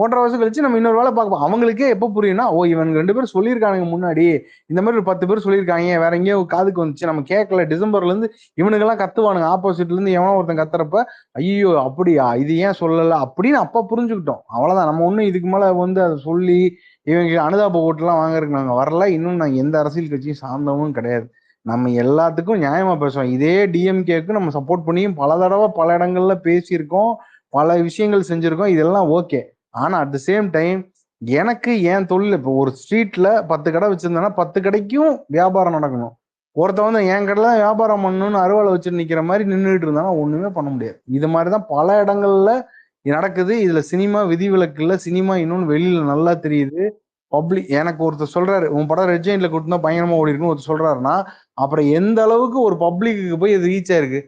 1.5 வருஷம் கழிச்சு நம்ம இன்னொரு வேலை பார்ப்போம். அவங்களுக்கே எப்ப புரியும்னா, ஓ இவங்க 2 பேரும் சொல்லியிருக்காங்க முன்னாடி, இந்த மாதிரி ஒரு 10 பேர் சொல்லியிருக்காங்க, வேற எங்கேயோ காதுக்கு வந்துச்சு, நம்ம கேட்கல. டிசம்பர்ல இருந்து இவனுக்கெல்லாம் கத்துவானுங்க, ஆப்போசிட்ல இருந்து எவனோ ஒருத்தன் கத்துறப்ப ஐயோ அப்படியா இது ஏன் சொல்லல அப்படின்னு அப்ப புரிஞ்சுக்கிட்டோம். அவ்வளவுதான். நம்ம ஒண்ணும் இதுக்கு மேல அதை சொல்லி இவங்க அனுதாப ஓட்டுலாம் வாங்கறதுக்கு நாங்க வரல. இன்னும் நாங்க எந்த அரசியல் கட்சியும் சார்ந்தவும் கிடையாது. நம்ம எல்லாத்துக்கும் நியாயமா பேசுவோம். இதே டிஎம்கேக்கு நம்ம சப்போர்ட் பண்ணியும் பல தடவை பல இடங்கள்ல பேசியிருக்கோம், பல விஷயங்கள் செஞ்சிருக்கோம். இதெல்லாம் ஓகே. ஆனா அட் த சேம் டைம் எனக்கு என் தொழில், இப்போ ஒரு ஸ்ட்ரீட்ல 10 கடை வச்சிருந்தேன்னா 10 கடைக்கும் வியாபாரம் நடக்கணும். ஒருத்த என் கடையில வியாபாரம் பண்ணணும்னு அறுவாலை வச்சுட்டு நிக்கிற மாதிரி நின்றுட்டு இருந்தானா ஒண்ணுமே பண்ண முடியாது. இது மாதிரிதான் பல இடங்கள்ல நடக்குது. இதுல சினிமா விதிவிலக்கு இல்ல. சினிமா இன்னொன்னு வெளியில நல்லா தெரியுது. பப்ளிக் எனக்கு ஒருத்தர் சொல்றாரு, உன் படம் ரெட் ஜெயின்ல கொடுத்தா பயங்கரமா ஓடி இருக்குன்னு ஒருத்தர் சொல்றாருன்னா, அப்புறம் எந்த அளவுக்கு ஒரு பப்ளிக்கு போய் இது ரீச் ஆயிருக்கு?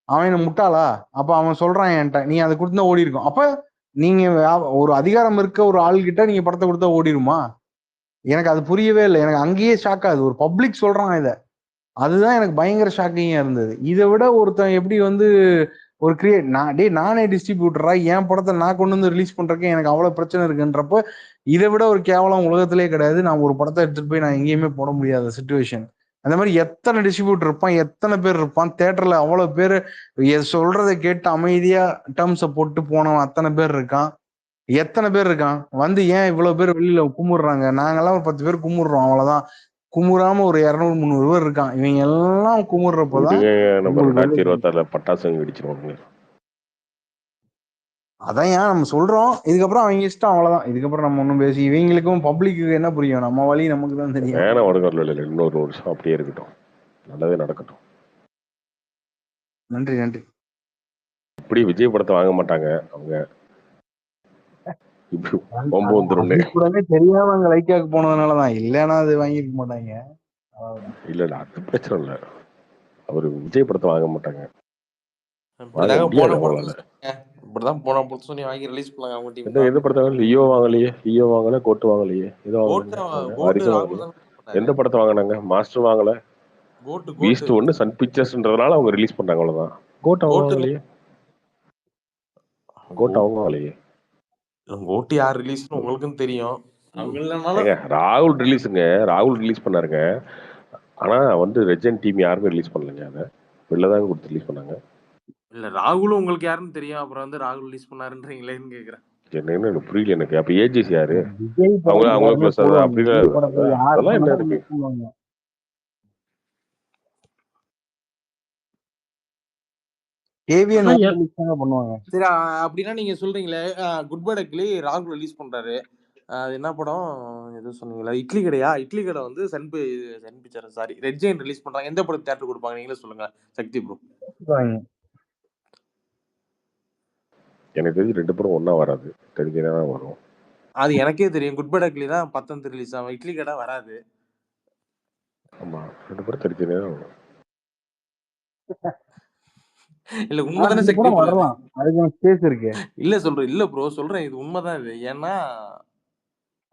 அவன் முட்டாளா? அப்ப அவன் சொல்றான் என்கிட்ட, நீ அதை கொடுத்தா ஓடி இருக்கும். அப்ப நீங்க ஒரு அதிகாரம் இருக்க ஒரு ஆள்கிட்ட நீங்க படத்தை கொடுத்தா ஓடிடுமா? எனக்கு அது புரியவே இல்லை. எனக்கு அங்கேயே ஷாக் ஆகுது. ஒரு பப்ளிக் சொல்றான் இதை. அதுதான் எனக்கு பயங்கர ஷாக்கிங்கா இருந்தது. இதை விட ஒருத்தன் எப்படி ஒரு நானே டிஸ்ட்ரிபியூட்டரா என் படத்தை நான் கொண்டு வந்து ரிலீஸ் பண்றதுக்கு எனக்கு அவ்வளவு பிரச்சனை இருக்குன்றப்ப இதை விட ஒரு கேவலம் உலகத்திலே கிடையாது. நான் ஒரு படத்தை எடுத்துட்டு போய் நான் எங்கேயுமே போட முடியாத சுச்சுவேஷன். அந்த மாதிரி எத்தனை டிஸ்ட்ரிபியூட்டர் இருப்பான், எத்தனை பேர் இருப்பான் தியேட்டர்ல. அவ்வளவு பேர் சொல்றதை கேட்டு அமைதியா டேர்ம்ஸை போட்டு போனவன் அத்தனை பேர் இருக்கான். எத்தனை பேர் இருக்கான் ஏன் இவ்வளவு பேர் வெளியில கும்பிடுறாங்க? நாங்கெல்லாம் ஒரு 10 பேர் கும்பிடுறோம், அவ்வளவுதான். குமுறாம ஒரு 200-300 பேர் இருக்கான். இவங்க எல்லாம் குமுறப்பதான் நம்ம 2026 பட்டாசு வெடிச்சிருவாங்க. அதான் ஏன் நம்ம சொல்றோம். இதுக்கப்புறம் அவங்க இஷ்டம், அவ்வளவுதான். இதுக்கப்புறம் நம்ம ஒண்ணும் பேசி இவங்களுக்கும் பப்ளிக்கு என்ன புரியும்? நம்ம வழி நமக்கு தான் தெரியும். வேணாம் உடனே இன்னொரு வருஷம் அப்படியே இருக்கட்டும், நல்லதே நடக்கட்டும். நன்றி நன்றி. இப்படி விஜய் படத்தை வாங்க மாட்டாங்க அவங்க. தெரியாம அங்க லைக்காக்கு போனதுனாலதான், இல்லைன்னா அது வாங்கிருக்க மாட்டாங்க. இல்ல அது பிரச்சனை இல்ல, அவரு விஜய் படத்தை வாங்க மாட்டாங்க. இப்படிதான் போன புதுசு நீ வாங்கி ரிலீஸ் பண்ணாங்க அவங்க டீம். எந்த படத்தை லியோ வாங்கலையே, லியோ வாங்கல, கோட்டு வாங்கலையே, எந்த படத்தை வாங்கினாங்க? மாஸ்டர் வாங்கல, பீஸ்ட் 1 சன் பிக்சர்ஸ்ன்றதுனால அவங்க ரிலீஸ் பண்ணாங்க, அவ்வளவுதான். கோட் அவங்க வாங்கலையே, கோட் அவங்க வாங்கலையே. கோட்டு யார் ரிலீஸ்னு உங்களுக்கும் தெரியும். ராகுல் ரிலீஸுங்க, ராகுல் ரிலீஸ் பண்ணாருங்க. ஆனா ரெஜெண்ட் டீம் யாருமே ரிலீஸ் பண்ணலங்க. அதை வெளிலதான் கொடுத்து ரிலீஸ் பண்ணாங்க. இல்ல ராகுலும் உங்களுக்கு யாருன்னு தெரியும், அப்புறம் ராகுல் ரிலீஸ் பண்ணாருன்றீங்களேன்னு கேக்குறேன். என்னன்னு எனக்கு புரியல. எனக்கு அப்ப ஏஜிஸ் யாரு? அவங்க அப்படி அதெல்லாம் என்ன இருக்கு? சரி, அப்படின்னா நீங்க சொல்றீங்களே குட் பை டக்லி ராகுல் ரிலீஸ் பண்றாரு, அது என்ன படம் எதுவும் சொன்னீங்களா? இட்லி கடையா? இட்லி கடை Sun picture sorry Red Giant release பண்றாங்க. எந்த படம் தியேட்டர் கொடுப்பாங்க நீங்களே சொல்லுங்க சக்தி ப்ரோ. எனக்கு தெரிஞ்சு 2 படம் ஒன்னா வராது, தெரிஞ்சதான் வரும். அது எனக்கே தெரியும். குட் பை டக்லி தான் 10th ரிலீஸ் ஆகும், இட்லி கடை வராது. ஆமா 2 படம் தெரிஞ்சதான் வரும். இல்ல உண்மைதானே சக்தி வரலாம், அதுக்கு ஸ்பேஸ் இருக்கு. இல்ல சொல்றேன், இல்ல ப்ரோ சொல்றேன், இது உண்மைதான். இது ஏன்னா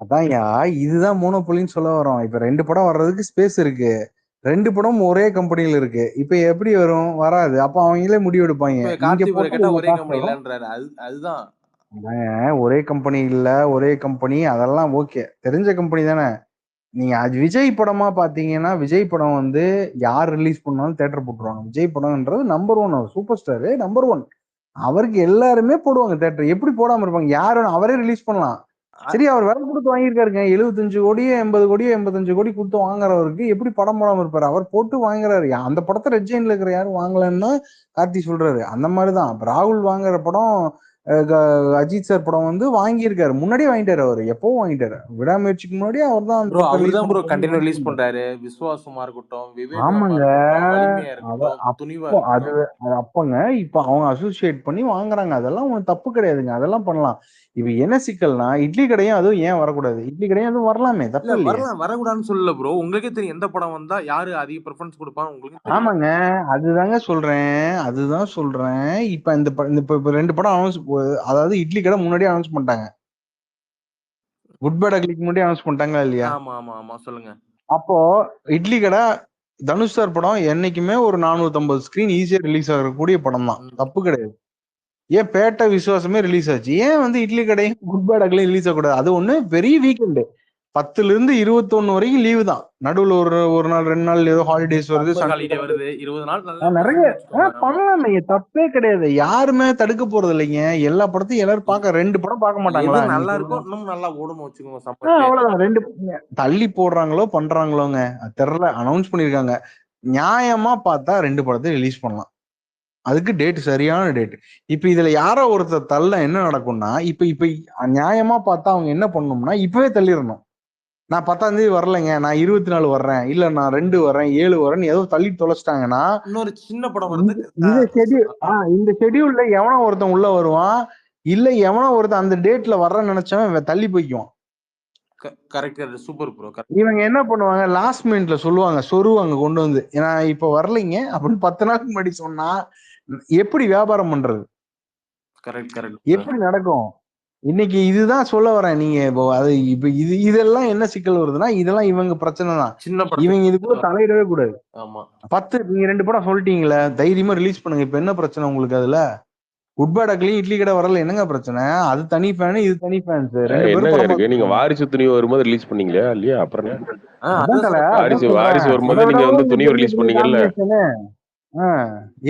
அதான்யா, இதுதான் மோனோபோலின்னு சொல்ல வரோம். இப்ப 2 படம் வர்றதுக்கு ஸ்பேஸ் இருக்கு. 2 படம் ஒரே கம்பெனில இருக்கு. இப்ப எப்படி வரும்? வராது. அப்ப அவங்களே முடிவு எடுப்பாங்க. அதுதான் ஒரே கம்பெனி இல்ல, ஒரே கம்பெனி, அதெல்லாம் ஓகே, தெரிஞ்ச கம்பெனி தானே. நீங்க அது விஜய் படமா பாத்தீங்கன்னா, விஜய் படம் யார் ரிலீஸ் பண்ணாலும் தியேட்டர் போட்டுருவாங்க. விஜய் படம்ன்றது நம்பர் 1, அவர் சூப்பர் ஸ்டாரு, நம்பர் 1. அவருக்கு எல்லாருமே போடுவாங்க தியேட்டர். எப்படி போடாம இருப்பாங்க? யாரும் அவரே ரிலீஸ் பண்ணலாம். சரி, அவர் வேலை கொடுத்து வாங்கியிருக்காருங்க. 75 கோடியோ 80 கோடியோ 85 கோடி கொடுத்து வாங்குறவருக்கு எப்படி படம் போடாம இருப்பாரு? அவர் போட்டு வாங்குறாரு. அந்த படத்தை ரெட் ஜெயின்ல இருக்கிற யாரும் வாங்கலன்னா கார்த்தி சொல்றாரு. அந்த மாதிரிதான் ராகுல் வாங்குற படம் அஜித் சார் படம் வந்து வாங்கியிருக்காரு, முன்னாடியே வாங்கிட்டாரு. அவர் எப்பவும் வாங்கிட்டாரு, விடாமுயற்சிக்கு முன்னாடியே அவர் தான் அந்த ப்ரோ படம் அவர் ரிலீஸ் தான் பண்ண ப்ரோ போது கண்டினியூ லான்ச் ரிலீஸ் பண்ணிட்டாரு. பண்றாரு. விஸ்வாசமா இருக்கட்டும், விவேகமா ஆமாங்க, இருக்கட்டும், வலிமையா அது இருக்கட்டும், துணிவா அப்போ அது இருக்கட்டும். அது அப்பங்க இப்ப அவங்க அசோசியேட் பண்ணி வாங்குறாங்க, அதெல்லாம் ஒன்றும் தப்பு கிடையாதுங்க, அதெல்லாம் பண்ணலாம். இப்ப என்ன சிக்கல்னா, இட்லி கடையும் அதுவும் ஏன் வரக்கூடாது? இட்லி கடையும் அதுவும் வரலாமே, இல்ல தப்பு இல்லையே. வரலாம், வரக்கூடாதுன்னு சொல்லல ப்ரோ. உங்களுக்கே தெரியும் எந்த படம் வந்தா யாரு அதிக ப்ரிஃபரன்ஸ் கொடுப்பாங்க உங்களுக்கும் தெரியும். ஆமாங்க, அதுதாங்க சொல்றேன், அதுதான் சொல்றேன். இப்ப இப்ப 2 படம் அனௌன்ஸ், அதாவது இட்லி கடை முன்னாடியே அனௌன்ஸ் பண்ணிட்டாங்க, குட் பேட் அக்லிக்கு முன்னாடியே அனௌன்ஸ் பண்ணிட்டாங்களா இல்லையா? ஆமா ஆமா ஆமா சொல்லுங்க. அப்போ இட்லி கடை தனுஷ் சார் படம் என்னைக்குமே ஒரு 450 ஸ்கிரீன் ஈஸியா ரிலீஸ் ஆகக்கூடிய படம் தான், தப்பு கிடையாது. ஏன் பேட்ட விசுவாசமே ரிலீஸ் ஆச்சு, ஏன் வந்து இட்லி கடையும் குட் பேட் அக்லியும் ரிலீஸ் ஆகக்கூடாது? அது ஒண்ணு பெரிய வீக்கெண்டு, 10ல இருந்து 21 வரைக்கும் லீவு தான், நடுவுல ஒரு நாள் 2 நாள் ஏதோ ஹாலிடேஸ் வருது, சம்மர் சண்டே ஹாலிடே வருது, 20 நாள் நல்ல நிறைய பிஸின்னு வச்சுக்கோங்க. ஆமா பண்ணலாமே, தப்பே கிடையாது, யாருமே தடுக்க போறது இல்லைங்க. எல்லா படத்தையும் எல்லாரும் பார்க்க, 2 படம் பார்க்க எது மாட்டாங்களா நீங்க நல்லா சொல்லுங்க? இருக்கோ இன்னும் நல்லா ஓடும்னு வச்சுக்கோங்க சம்மருக்கு. அவ்வளவுதான், 2 தள்ளி போடுறாங்களோ பண்றாங்களோங்க, அது தெரியல, அனௌன்ஸ் பண்ணிருக்காங்க. நியாயமா பார்த்தா 2 படத்தை ரிலீஸ் பண்ணலாம், அதுக்கு டேட் சரியான டேட். இப்ப இதுல யாரோ ஒருத்தர் தள்ள என்ன நடக்கும்னா, இப்ப இப்ப நியாயமா பார்த்தா அவங்க என்ன பண்ணணும்னா இப்பவே தள்ளிடணும். நான் 10ஆம் தேதி வரலைங்க, நான் 24 வர்றேன், இல்ல நான் 2 வர்றேன், 7 வர்றேன்னு ஏதோ தள்ளி தொலைச்சிட்டாங்கன்னா, இன்னொரு சின்ன படம் இந்த வருது. இந்த ஷெட்யூல்ல எவனோ ஒருத்தன் உள்ள வருவான், இல்ல எவனோ ஒருத்தன் அந்த டேட்ல வர்றேன்னு நினைச்சவன் தள்ளி போய்க்குவான். Correct, super bro. இவங்க என்ன பண்ணுவாங்க, லாஸ்ட் மினிட்ல சொல்லுவாங்க, சொருவாங்க கொண்டு வந்து, ஏன்னா இப்ப வரலைங்க அப்படின்னு 10 நாளுக்கு முன்னாடி சொன்னா எப்படி வியாபாரம் பண்றது? Correct correct. எப்படி நடக்கும்? இன்னைக்கு இதுதான் சொல்ல வரேன். நீங்க இப்போ அது இப்ப இதெல்லாம் என்ன சிக்கல் வருதுன்னா, இதெல்லாம் இவங்க பிரச்சனை தான். சின்ன படம் இவங்க இதுக்குள்ள தலையிடவே கூடாது. ஆமா 10 நீங்க 2 படம் சொல்லிட்டீங்களே, தைரியமா ரிலீஸ் பண்ணுங்க. இப்ப என்ன பிரச்சனை உங்களுக்கு அதுல? குட் பேட் அக்லி இட்லி கடை வரல, என்னங்க பிரச்சனை? அது தனி ஃபேன், இது தனி ஃபேன்ஸ், 2 பேரும் என்னங்க படம் இருக்கு, நீங்க பார்த்துருக்காங்க. வாரிசு துணிவு வரும்போது ரிலீஸ் பண்ணீங்களா இல்லையா? அப்புறம் என்ன? அதான் தல, அதான் வாரிசு சொல்றேன். வாரிசு அதை வரும்போது விட நீங்க வந்து இங்க துணிவு பெரிய ரிலீஸ் பெரிய பண்ணீங்கல்ல. காம்பினேஷனு.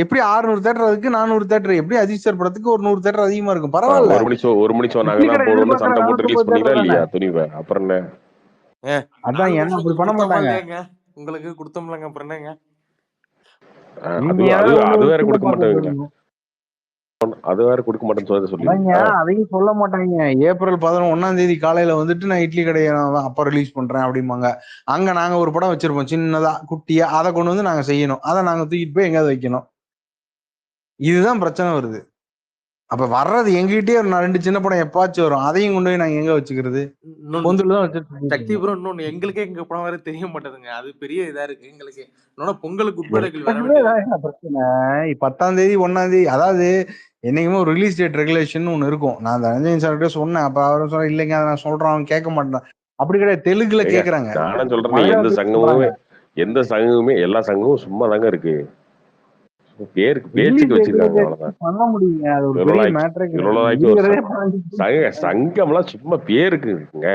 எப்படி 600 தேட்டர் அதுக்கு 400 தேட்டர், எப்படி அஜித் சார் படத்துக்கு ஒரு 100 தேட்டர் அதிகமா இருக்கும், பரவாயில்ல. ஒரு மணி இட்லி சொன்னாங்கன்னா கடை போடுவோம்னு எதிர்பார்க்கற சண்டை போட்டு ரிலீஸ் 450 பண்ணீங்களா தேட்டர் தானே. இல்லையா துணிவை? அப்புறம் என்ன? அதான் ஏன்னா அப்படி பண்ண மாட்டாங்க. உங்களுக்கு கொடுத்தோம்லங்க, அப்புறம் என்னங்க? அது வேற கொடுக்க மாட்டாங்க, அது வேற கொடுக்க மாட்டேன்னு சொல்லி அதையும் சொல்ல மாட்டாங்க. ஏப்ரல் 11ஆம் தேதி காலையில வந்துட்டு நான் இட்லி கடையை அப்ப ரிலீஸ் பண்றேன் அப்படிம்பாங்க. அங்க நாங்க ஒரு படம் வச்சிருப்போம் சின்னதா குட்டியா, அதை கொண்டு வந்து நாங்க செய்யணும், அதை நாங்க தூக்கிட்டு போய் எங்கேயாவது வைக்கணும். இதுதான் பிரச்சனை வருது. அப்ப வர்றது எங்ககிட்டயே ஒரு 2 சின்ன படம் எப்பாச்சும் வரும், அதையும் கொண்டு போய் நாங்க எங்க வச்சுக்கிறது? பொந்துலதான் வச்சிருக்கோம். சக்தி ப்ரோ, இன்னொன்னு எங்களுக்கே எங்க படம் வேற தெரிய மாட்டேதுங்க, அது பெரிய இதா இருக்கு எங்களுக்கு. இன்னொன்னு பொங்கலுக்கு உட்படைகள் வர வேண்டியது பிரச்சனை. 10ஆம் தேதி 1ஆம் தேதி, அதாவது என்னைக்குமே ஒரு ரிலீஸ் டேட் ரெகுலேஷன் ஒண்ணு இருக்கும். நான் அந்த ரஞ்சன் சார்கிட்ட சொன்னேன், அப்ப அவரும் சொன்ன இல்லைங்க அதை நான் சொல்றேன், அவன் கேட்க மாட்டான். அப்படி கிடையாது, தெலுங்குல கேக்குறாங்க. நானும் சொல்றேன், எந்த சங்கமுமே எல்லா சங்கமும் சும்மா தாங்க இருக்கு, பேச்சுக்கு வச்சிருக்காங்க, அவ்வளவுதான். பண்ண முடியுங்க, அது ஒரு பெரிய மேட்டரே. சங்கம்லாம் சும்மா பேருக்கு இருக்குங்க.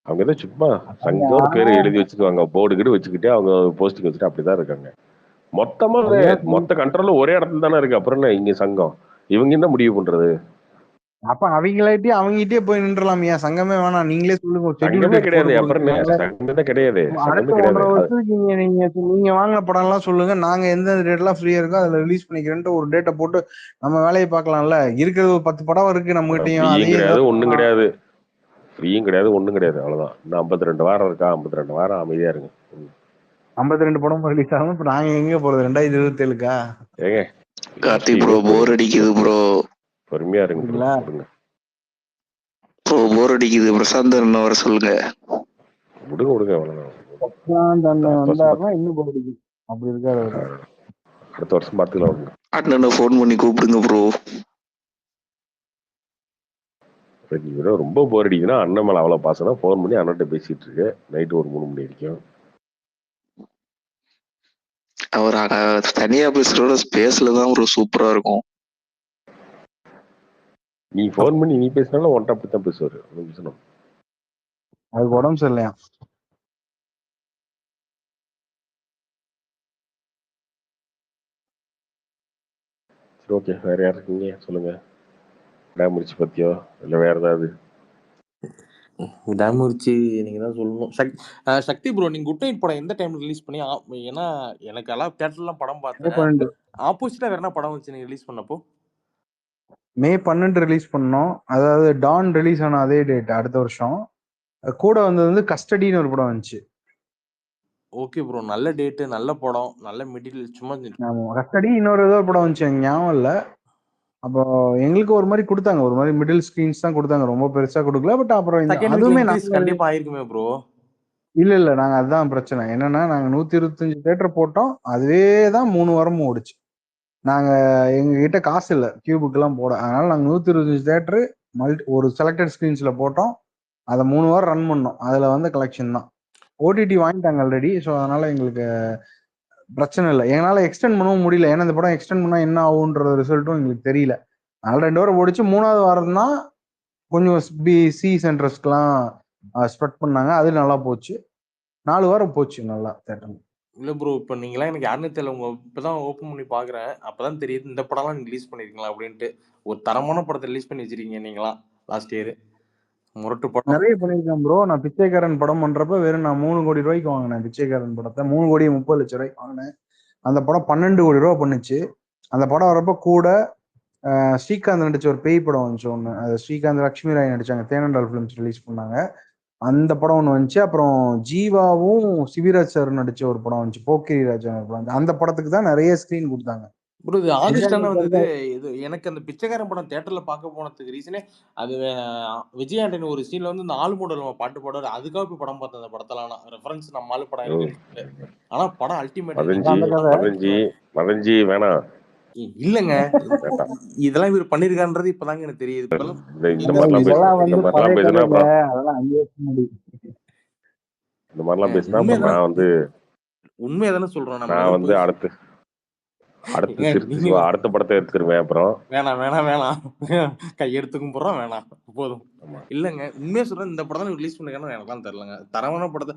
அவங்க ஏதோ சும்மா சங்கம்னு பேரு எழுதி வச்சுக்குவாங்க, போர்டு கிட்ட வச்சுக்கிட்டு அவங்க போஸ்டிங் வச்சுட்டு அப்படிதான் இருக்காங்க. மொத்த கண்ட்ரோல் ஒரே இடத்துல தானே இருக்கு, அப்புறம் என்ன இங்க சங்கம்? இவங்க என்ன முடிவு பண்றது? அப்ப அவங்ககிட்டயே போய் நின்றலாமியா, சங்கமே வேணாம், நீங்களே சொல்லுங்க. சங்கமே கிடையாது, அப்புறம் சங்கமே கிடையாது. அடுத்த 1.5 வருஷத்துக்கு நீங்க வாங்கின படம் எல்லாம் சொல்லுங்க, நாங்க எந்த டேட் எல்லாம் ஃப்ரீயா இருக்கோ அதுல ரிலீஸ் பண்ணிக்கிறேன்ட்டு ஒரு டேட்டை போட்டு நம்ம வேலையை பார்க்கலாம்ல. இருக்கிறது ஒரு 10 படம் இருக்கு நம்ம கிட்டயும், ஒண்ணும் கிடையாது, ஃப்ரீயும் கிடையாது, ஒண்ணும் கிடையாது, அவ்வளவுதான். இன்னும் 52 வாரம் இருக்கா, 52 வாரம் அமைதியா இருங்க. 52 படம் ரிலீஸ் ஆகும். இப்ப நாங்க எங்க போறது 2027க்கா? ஏங்க கார்த்திக் ப்ரோ, போர் அடிக்குது ப்ரோ. பொறுமையா இருங்க ப்ரோ, போர் அடிக்குது. பிரசாந்த் அண்ணன் வர சொல்லுங்க. விடுங்க வந்தாருன்னா இன்னும் போர் அடிக்குது, அப்படி இருக்காரு. அடுத்த வருஷம் பார்த்துக்கலாம். அண்ணனை ஃபோன் பண்ணி கூப்பிடுங்க ப்ரோ. ரொம்ப போர் அடிக்குதுன்னா அண்ணன் மேல அவ்வளவு பாசனா ஃபோன் பண்ணி அண்ணன்ட்ட பேசிட்டு இருக்கு, நைட்டு ஒரு 3 மணி வரைக்கும். அவர் தனியா பேசுறோட ஸ்பேஸ்ல தான் ஒரு சூப்பரா இருக்கும். நீ ஃபோன் பண்ணி நீ பேசினாலும் ஒன்ட்ட அப்படித்தான் பேசுவாரு. அதுக்கு உடம்பு சரியில்லையா? சரி, ஓகே. வேற யார் இருக்கீங்க சொல்லுங்க. விடாமுயற்சி பத்தியோ இல்ல வேற ஏதாவது? விடாமுயற்சி நீங்க தான் சொல்லணும். சக்தி ப்ரோ, நீங்க குட் நைட் படம் எந்த டைம்ல ரிலீஸ் பண்ணி? ஏன்னா எனக்கு எல்லாம் தியேட்டர்லாம் படம் பார்த்தேன். ஆப்போசிட்டா வேற என்ன படம் வச்சு நீங்க ரிலீஸ் பண்ணப்போ? மே 12 ரிலீஸ் பண்ணோம். அதாவது டான் ரிலீஸ் ஆன அதே டேட் அடுத்த வருஷம். கூட வந்தது வந்து கஸ்டடின்னு ஒரு படம் வந்துச்சு. ஓகே ப்ரோ, நல்ல டேட்டு, நல்ல படம், நல்ல மிடில். சும்மா ஆமா, கஸ்டடி இன்னொரு ஏதோ படம் வந்துச்சு, எனக்கு ஞாபகம் இல்லை. அப்போ எங்களுக்கு ஒரு மாதிரி கொடுத்தாங்க, ஒரு மாதிரி மிடில் ஸ்கிரீன்ஸ் தான் கொடுத்தாங்க, ரொம்ப பெருசா கொடுக்கல. பட் அப்புறம் இந்த செகண்ட் வீக்ல அதுவுமே இன்க்ரீஸ் நாங்க கண்டிப்பா ஆயிருக்குமே ப்ரோ. இல்ல நாங்க அதுதான் பிரச்சனை என்னன்னா, நாங்க 125 தியேட்டர் போட்டோம், அதுவே தான் 3 வாரமும் ஓடிச்சு. நாங்க எங்க கிட்ட காசு இல்லை கியூபுக்கு எல்லாம் போட, அதனால நாங்க 125 தியேட்டர் ஒரு செலக்டட் ஸ்கிரீன்ஸ்ல போட்டோம். அதை 3 வாரம் ரன் பண்ணோம். அதுல வந்து கலெக்ஷன் தான். ஓடிடி வாங்கிட்டாங்க ஆல்ரெடி. ஸோ அதனால எங்களுக்கு பிரச்சனை இல்லை. எங்களால எக்ஸ்டெண்ட் பண்ணவும் முடியல, ஏன்னா இந்த படம் எக்ஸ்டெண்ட் பண்ணா என்ன ஆகுன்ற ரிசல்ட்டும் எங்களுக்கு தெரியல. அதனால 2 வாரம் ஓடிச்சு. 3வது வாரம் தான் கொஞ்சம் சி சென்டர்ஸ்க்குலாம் ஸ்ப்ரெட் பண்ணாங்க, அது நல்லா போச்சு. 4 வாரம் போச்சு நல்லா தேட்டர். இல்ல ப்ரோ, இப்போ நீங்களாம் எனக்கு யாருன்னு தெரியல, உங்க இப்பதான் ஓப்பன் பண்ணி பாக்குறேன், அப்பதான் தெரியுது இந்த படம்லாம் நீங்க ரிலீஸ் பண்ணிருக்கீங்களா அப்படின்ட்டு. ஒரு தரமான படத்தை ரிலீஸ் பண்ணி வச்சிருக்கீங்க நீங்களாம் லாஸ்ட் இயர். முரட்டு படம் நிறைய பண்ணியிருக்கேன் ப்ரோ. நான் பிச்சைக்காரன் படம் பண்றப்ப வெறும் நான் 3 கோடி ரூபாய்க்கு வாங்கினேன் பிச்சைக்காரன் படத்தை. 3 கோடி 30 லட்சம் ரூபாய்க்கு வாங்கினேன். அந்த படம் 12 கோடி ரூபா பண்ணுச்சு. அந்த படம் வரப்ப கூட ஸ்ரீகாந்த் நடிச்ச ஒரு பேய் படம் வந்துச்சு ஒன்று, அது ஸ்ரீகாந்த் லட்சுமி ராய் நடிச்சாங்க, தேனண்டால் ஃபிலிம்ஸ் ரிலீஸ் பண்ணாங்க. அந்த படம் ஒன்று வந்துச்சு. அப்புறம் ஜீவாவும் சிவிராஜ் சார் நடிச்ச ஒரு படம் வந்துச்சு, போக்கிரி ராஜா படம் வந்துச்சு. அந்த படத்துக்கு தான் நிறைய ஸ்கிரீன் கொடுத்தாங்க. ப்ரோ இது ஆகஸ்ட் தானே வந்தது. இது எனக்கு அந்த பிச்சைக்காரன் படம் தியேட்டர்ல பார்க்க போனதுக்கு ரீசனே அது விஜய் ஆண்டனி ஒரு சீன்ல வந்து இந்த ஆள் மாடல் பாட்டு பாடுவாரு, அதுக்காக போய் படம் பார்த்தேன். அந்த படத்தெல்லாம் ரெஃபரன்ஸ் நம்ம ஆளு படம் இருக்குன்னு. ஆனா படம் அல்டிமேட். மதஞ்சி வேணாம் இல்லங்க, இதெல்லாம் இவர் பண்ணிருக்கான்றது இப்பதாங்க எனக்கு தெரியுது. இந்த மாதிரிலாம் பேசினா இந்த மாதிரிலாம் பேசினா நான் வந்து உண்மையதானே சொல்றோம். நான் வந்து அடுத்த படத்தை எடுத்துருவேன். அப்புறம் வேணாம் கையெடுத்துக்கும் போறோம், வேணாம் போதும். இல்லங்க, உண்மையா சொல்றேன், இந்த படம் ரிலீஸ் பண்ணிருக்கானு எனக்குலாம் தெரியலங்க. தரமான படத்தை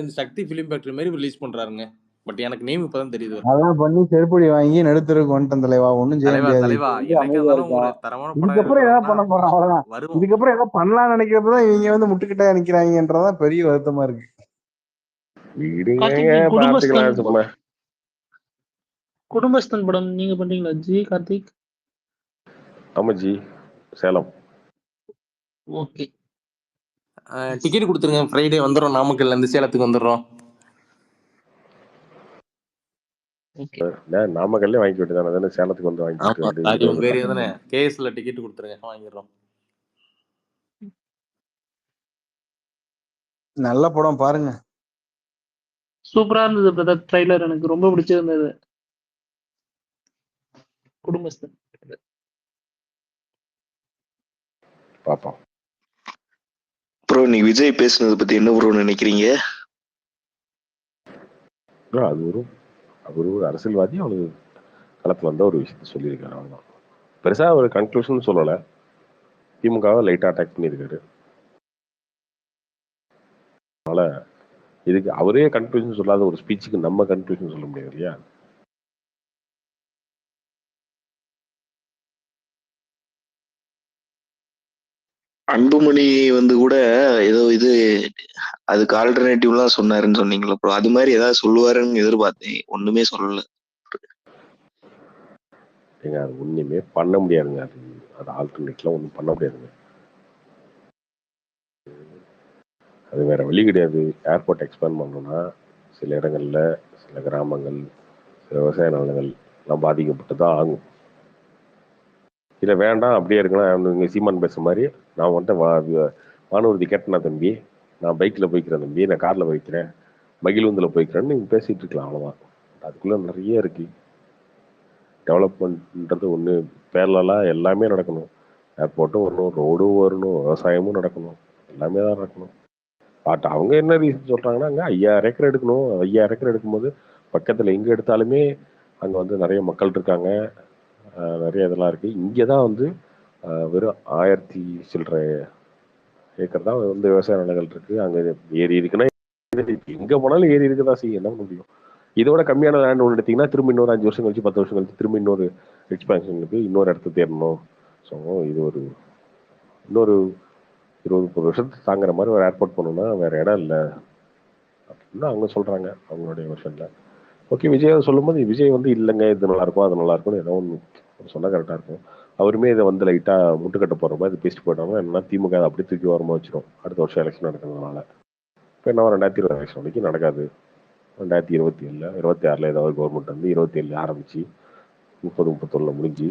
இந்த சக்தி பிலிம் ஃபேக்டரி மாதிரி ரிலீஸ் பண்றாருங்க. பட் எனக்கு நேம் இப்பதான் தெரியுது. அதெல்லாம் பண்ணி செருப்படி வாங்கி நடுத்தருக்கு வந்துட்டேன் தலைவா, ஒண்ணும் செய்ய முடியாது. இதுக்கப்புறம் ஏதாவது பண்ண போறோம், அவ்வளவுதான். இதுக்கப்புறம் ஏதாவது பண்ணலாம்னு நினைக்கிறப்பதான் இவங்க வந்து முட்டுக்கிட்ட நிக்கிறாங்கன்றதான் பெரிய வருத்தமா இருக்கு. குடும்பஸ்தன் படம் நீங்க பண்றீங்களா ஜி கார்த்திக்? ஆமா ஜி, சேலம். ஓகே, டிக்கெட் கொடுத்துருங்க, ஃப்ரைடே வந்துடும், நாமக்கல்ல இருந்து சேலத்துக்கு வந்துடுறோம். நாமக்கல்லே வாங்கி விட்டுதானே சேலத்துக்கு வந்து வாங்கிட்டு கேஸ்ல டிக்கெட் கொடுத்துருங்க, வாங்கிடுறோம். நல்ல படம் பாருங்க, சூப்பரா இருந்தது பிரதர். ட்ரைலர் எனக்கு ரொம்ப பிடிச்சிருந்தது. குடும்பஸ்தன் பாப்போம். ப்ரோ நீ விஜய் பேசுனதை பத்தி என்ன ப்ரோ நினைக்கிறீங்க? அது ஒரு அரசியல்வாதி, அவனுக்கு களத்துல வந்த ஒரு விஷயத்த சொல்லியிருக்காரு, அவ்வளவுதான். பெருசா ஒரு கன்க்ளூஷன் சொல்லல. திமுகவை லைட்டா அட்டாக் பண்ணியிருக்காரு. அதனால இதுக்கு அவரே கன்க்ளூஷன் சொல்லாத ஒரு ஸ்பீச்சுக்கு நம்ம கன்க்ளூஷன் சொல்ல முடியாது இல்லையா? அன்புமணி வந்து கூட ஏதோ இது அதுக்கு ஆல்டர்னேட்டிவ்லாம் சொன்னாருன்னு சொன்னீங்களா ப்ரோ, அது மாதிரி ஏதாவது சொல்லுவாருன்னு எதிர்பார்த்தேன், ஒண்ணுமே சொல்லல. ஏங்க அது ஒண்ணுமே பண்ண முடியாதுங்க. அது ஆல்டர்னேட்லாம் ஒன்றும் பண்ண முடியாதுங்க. அது வேற வழி கிடையாது. ஏர்போர்ட் எக்ஸ்பேண்ட் பண்ணணும்னா சில இடங்கள்ல, சில கிராமங்கள், சில விவசாய நிலங்கள் எல்லாம் பாதிக்கப்பட்டு தான் ஆகும். இல்லை வேண்டாம் அப்படியே இருக்கலாம், இங்கே சீமான் பேசுற மாதிரி நான் வந்துட்டு வானூர்தி கேட்டேனா தம்பி, நான் பைக்கில் போய்க்கிறேன் தம்பி, நான் காரில் போய்க்கிறேன், மகிழ்வுந்தில் போய்க்கிறேன்னு நீங்கள் பேசிகிட்டு இருக்கலாம், அவ்வளோதான். அதுக்குள்ளே நிறைய இருக்கு. டெவலப்மெண்ட்ன்றது ஒன்று பேரலாக எல்லாமே நடக்கணும். ஏர்போர்ட்டும் வரணும், ரோடும் வரணும், விவசாயமும் நடக்கணும், எல்லாமே தான் நடக்கணும். பட் அவங்க என்ன ரீசன் சொல்கிறாங்கன்னா, அங்கே 5000 ஏக்கர் எடுக்கணும். 5000 ஏக்கர் எடுக்கும்போது பக்கத்தில் எங்கே எடுத்தாலுமே அங்கே வந்து நிறைய மக்கள் இருக்காங்க, நிறைய இதெல்லாம் இருக்குது. இங்கே தான் வந்து வெறும் 1000 சில்லற ஏக்கர் தான் வந்து விவசாய நிலங்கள் இருக்குது. அங்கே ஏரி இருக்குன்னா எங்கே போனாலும் ஏரி இருக்குதான் செய்யும், என்ன பண்ண முடியும்? இதோட கம்மியான லேண்ட் ஒன்று எடுத்தீங்கன்னா திரும்ப இன்னொரு 5 வருஷம் கழிச்சு 10 வருஷம் கழிச்சு திரும்ப இன்னொரு எக்ஸ்பேன்ஷனுக்கு இன்னொரு இடத்த தேடணும். ஸோ இது இன்னொரு 20-30 வருஷத்துக்கு தாங்குற மாதிரி ஒரு ஏர்போர்ட் பண்ணணும்னா வேற இடம் இல்லை அப்படின்னு அவங்க சொல்றாங்க அவங்களுடைய வருஷன்ல. ஓகே, விஜய் சொல்லும்போது விஜய் வந்து இல்லைங்க இது நல்லா இருக்கும் அது நல்லா இருக்கும் ஏதோ ஒன்று சொன்னா கரெக்டாக இருக்கும். அவருமே இதை வந்து லைட்டா முட்டுக்கட்ட போற மாதிரி பேசிட்டு போயிட்டாங்க. என்னன்னா திமுக அதை அப்படியே தூக்கி ஓரமா வச்சிரும் அடுத்த வருஷம் எலெக்ஷன் நடக்கிறதுனால. இப்போ என்ன 2020 எலெக்ஷன் வரைக்கும் நடக்காது. 2027 26 ஏதாவது கவர்மெண்ட் வந்து 27 ஆரம்பிச்சு 30 முடிஞ்சு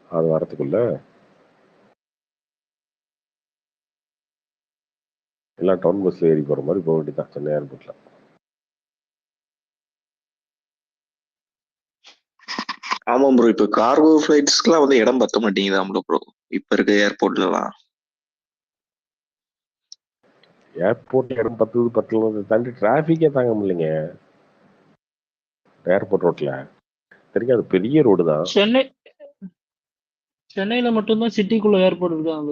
அது வரத்துக்குள்ள எல்லாம் டவுன் பஸ்ல ஏறி போற மாதிரி போக வேண்டியதான் சென்னை ஏர்போர்ட்ல. ஆமா ப்ரோ. இப்ப கார்கோ ஃபிளைட்ஸ்க்குலாம் வந்து இடம் பத்த மாட்டேங்குதாம்ல ப்ரோ இப்ப இருக்க ஏர்போர்ட்லலாம். ஏர்போர்ட்ல இடம் 10 தாண்டி டிராஃபிக்கே தாங்க முடியலைங்க ஏர்போர்ட் ரோட்ல. தெரியும் அது பெரிய ரோடு தான். சென்னையில மட்டும்தான் சிட்டிக்குள்ள ஏர்போர்ட் இருக்காங்க.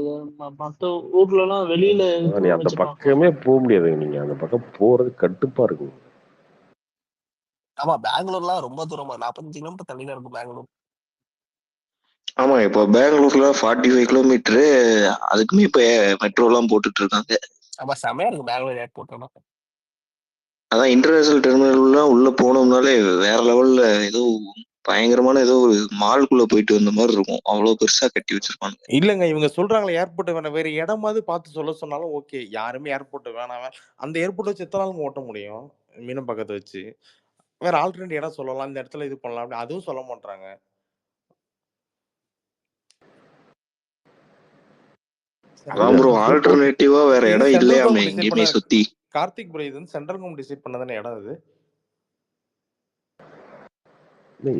மற்ற ஊர்ல எல்லாம் வெளியில நீ அந்த பக்கமே போக முடியாது. நீங்க அந்த பக்கம் போறது கட்டுப்பா இருக்கும். ஆமா, பெங்களூர்லாம் ரொம்ப தூரமா 45 கிலோமீட்டர் தள்ளிதான் இருக்கும் பெங்களூர். ஆமா, இப்போ பெங்களூர்ல 45 கிலோமீட்டரு. அதுக்குமே இப்ப மெட்ரோ எல்லாம் போட்டுட்டு இருக்காங்க. ஆமா, செமையா இருக்கு பெங்களூர் ஏர்போர்ட். அதான் இன்டர்நேஷனல் டெர்மினல்லாம் உள்ள போனோம்னாலே வேற லெவல்ல ஏதோ பயங்கரமான ஏதோ ஒரு மால்குள்ள போயிட்டு வந்த மாதிரி இருக்கும். அவ்வளவு பெருசா கட்டி வச்சிருப்பாங்க. இல்லங்க, இவங்க சொல்றாங்களே ஏர்போர்ட் வேணாம், வேற இடமாவது பார்த்து சொல்ல சொன்னாலும் ஓகே. யாருமே ஏர்போர்ட் வேணாம், அந்த ஏர்போர்ட் வச்சு எத்தனை நாளுங்க ஓட்ட முடியும்? மீனம் பக்கத்தை வச்சு வேற ஆல்டர்னேட் இடம் சொல்லலாம், இந்த இடத்துல இது பண்ணலாம் அப்படி அதுவும் சொல்ல மாட்டாங்க. அதான் ப்ரோ, ஆல்டர்னேட்டிவா வேற இடம் இல்லையாமே எங்கேயுமே சுத்தி. கார்த்திக் ப்ரோ, இது வந்து சென்ட்ரல் கவர்மெண்ட் டிசைட் பண்ணதானே இடம் இது.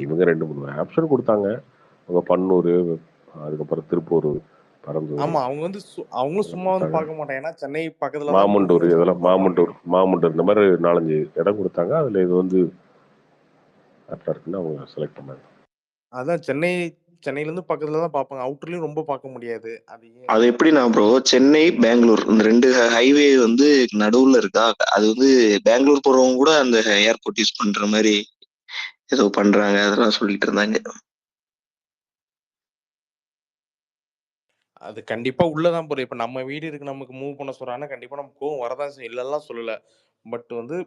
இவங்க 2-3 ஆப்ஷன் கொடுத்தாங்க. அவங்க பன்னூர், அதுக்கப்புறம் திருப்பூர், பரந்தூர். ஆமா, அவங்க வந்து அவங்களும் சும்மா வந்து பார்க்க மாட்டாங்க. ஏன்னா சென்னை பக்கத்துல மாமண்டூர், இதெல்லாம் மாமண்டூர் இந்த மாதிரி 4-5 இடம் கொடுத்தாங்க. அதுல இது வந்து கரெக்டா இருக்குன்னு அவங்க செலக்ட் பண்ணாங்க. அதான் சென்னையில இருந்து பக்கத்துல தான் பார்ப்பாங்க, அவுட்டர்லயும் ரொம்ப பார்க்க முடியாது. அது எப்படின்னா ப்ரோ, சென்னை பெங்களூர் இந்த 2 ஹைவே வந்து நடுவுல இருக்கா. அது வந்து பெங்களூர் போறவங்க கூட அந்த ஏர்போர்ட் யூஸ் பண்ற மாதிரி ஏதோ பண்றாங்க, அதெல்லாம் சொல்லிட்டு இருந்தாங்க. அது கண்டிப்பா உள்ளதான் போறோம். இப்ப நம்ம வீடு இருக்கு, நமக்கு மூவ் பண்ண சொல்றாங்கன்னா கண்டிப்பா நமக்கு கோவம் வரதான் செய்யும், இல்லெல்லாம் சொல்லல. பட் வந்து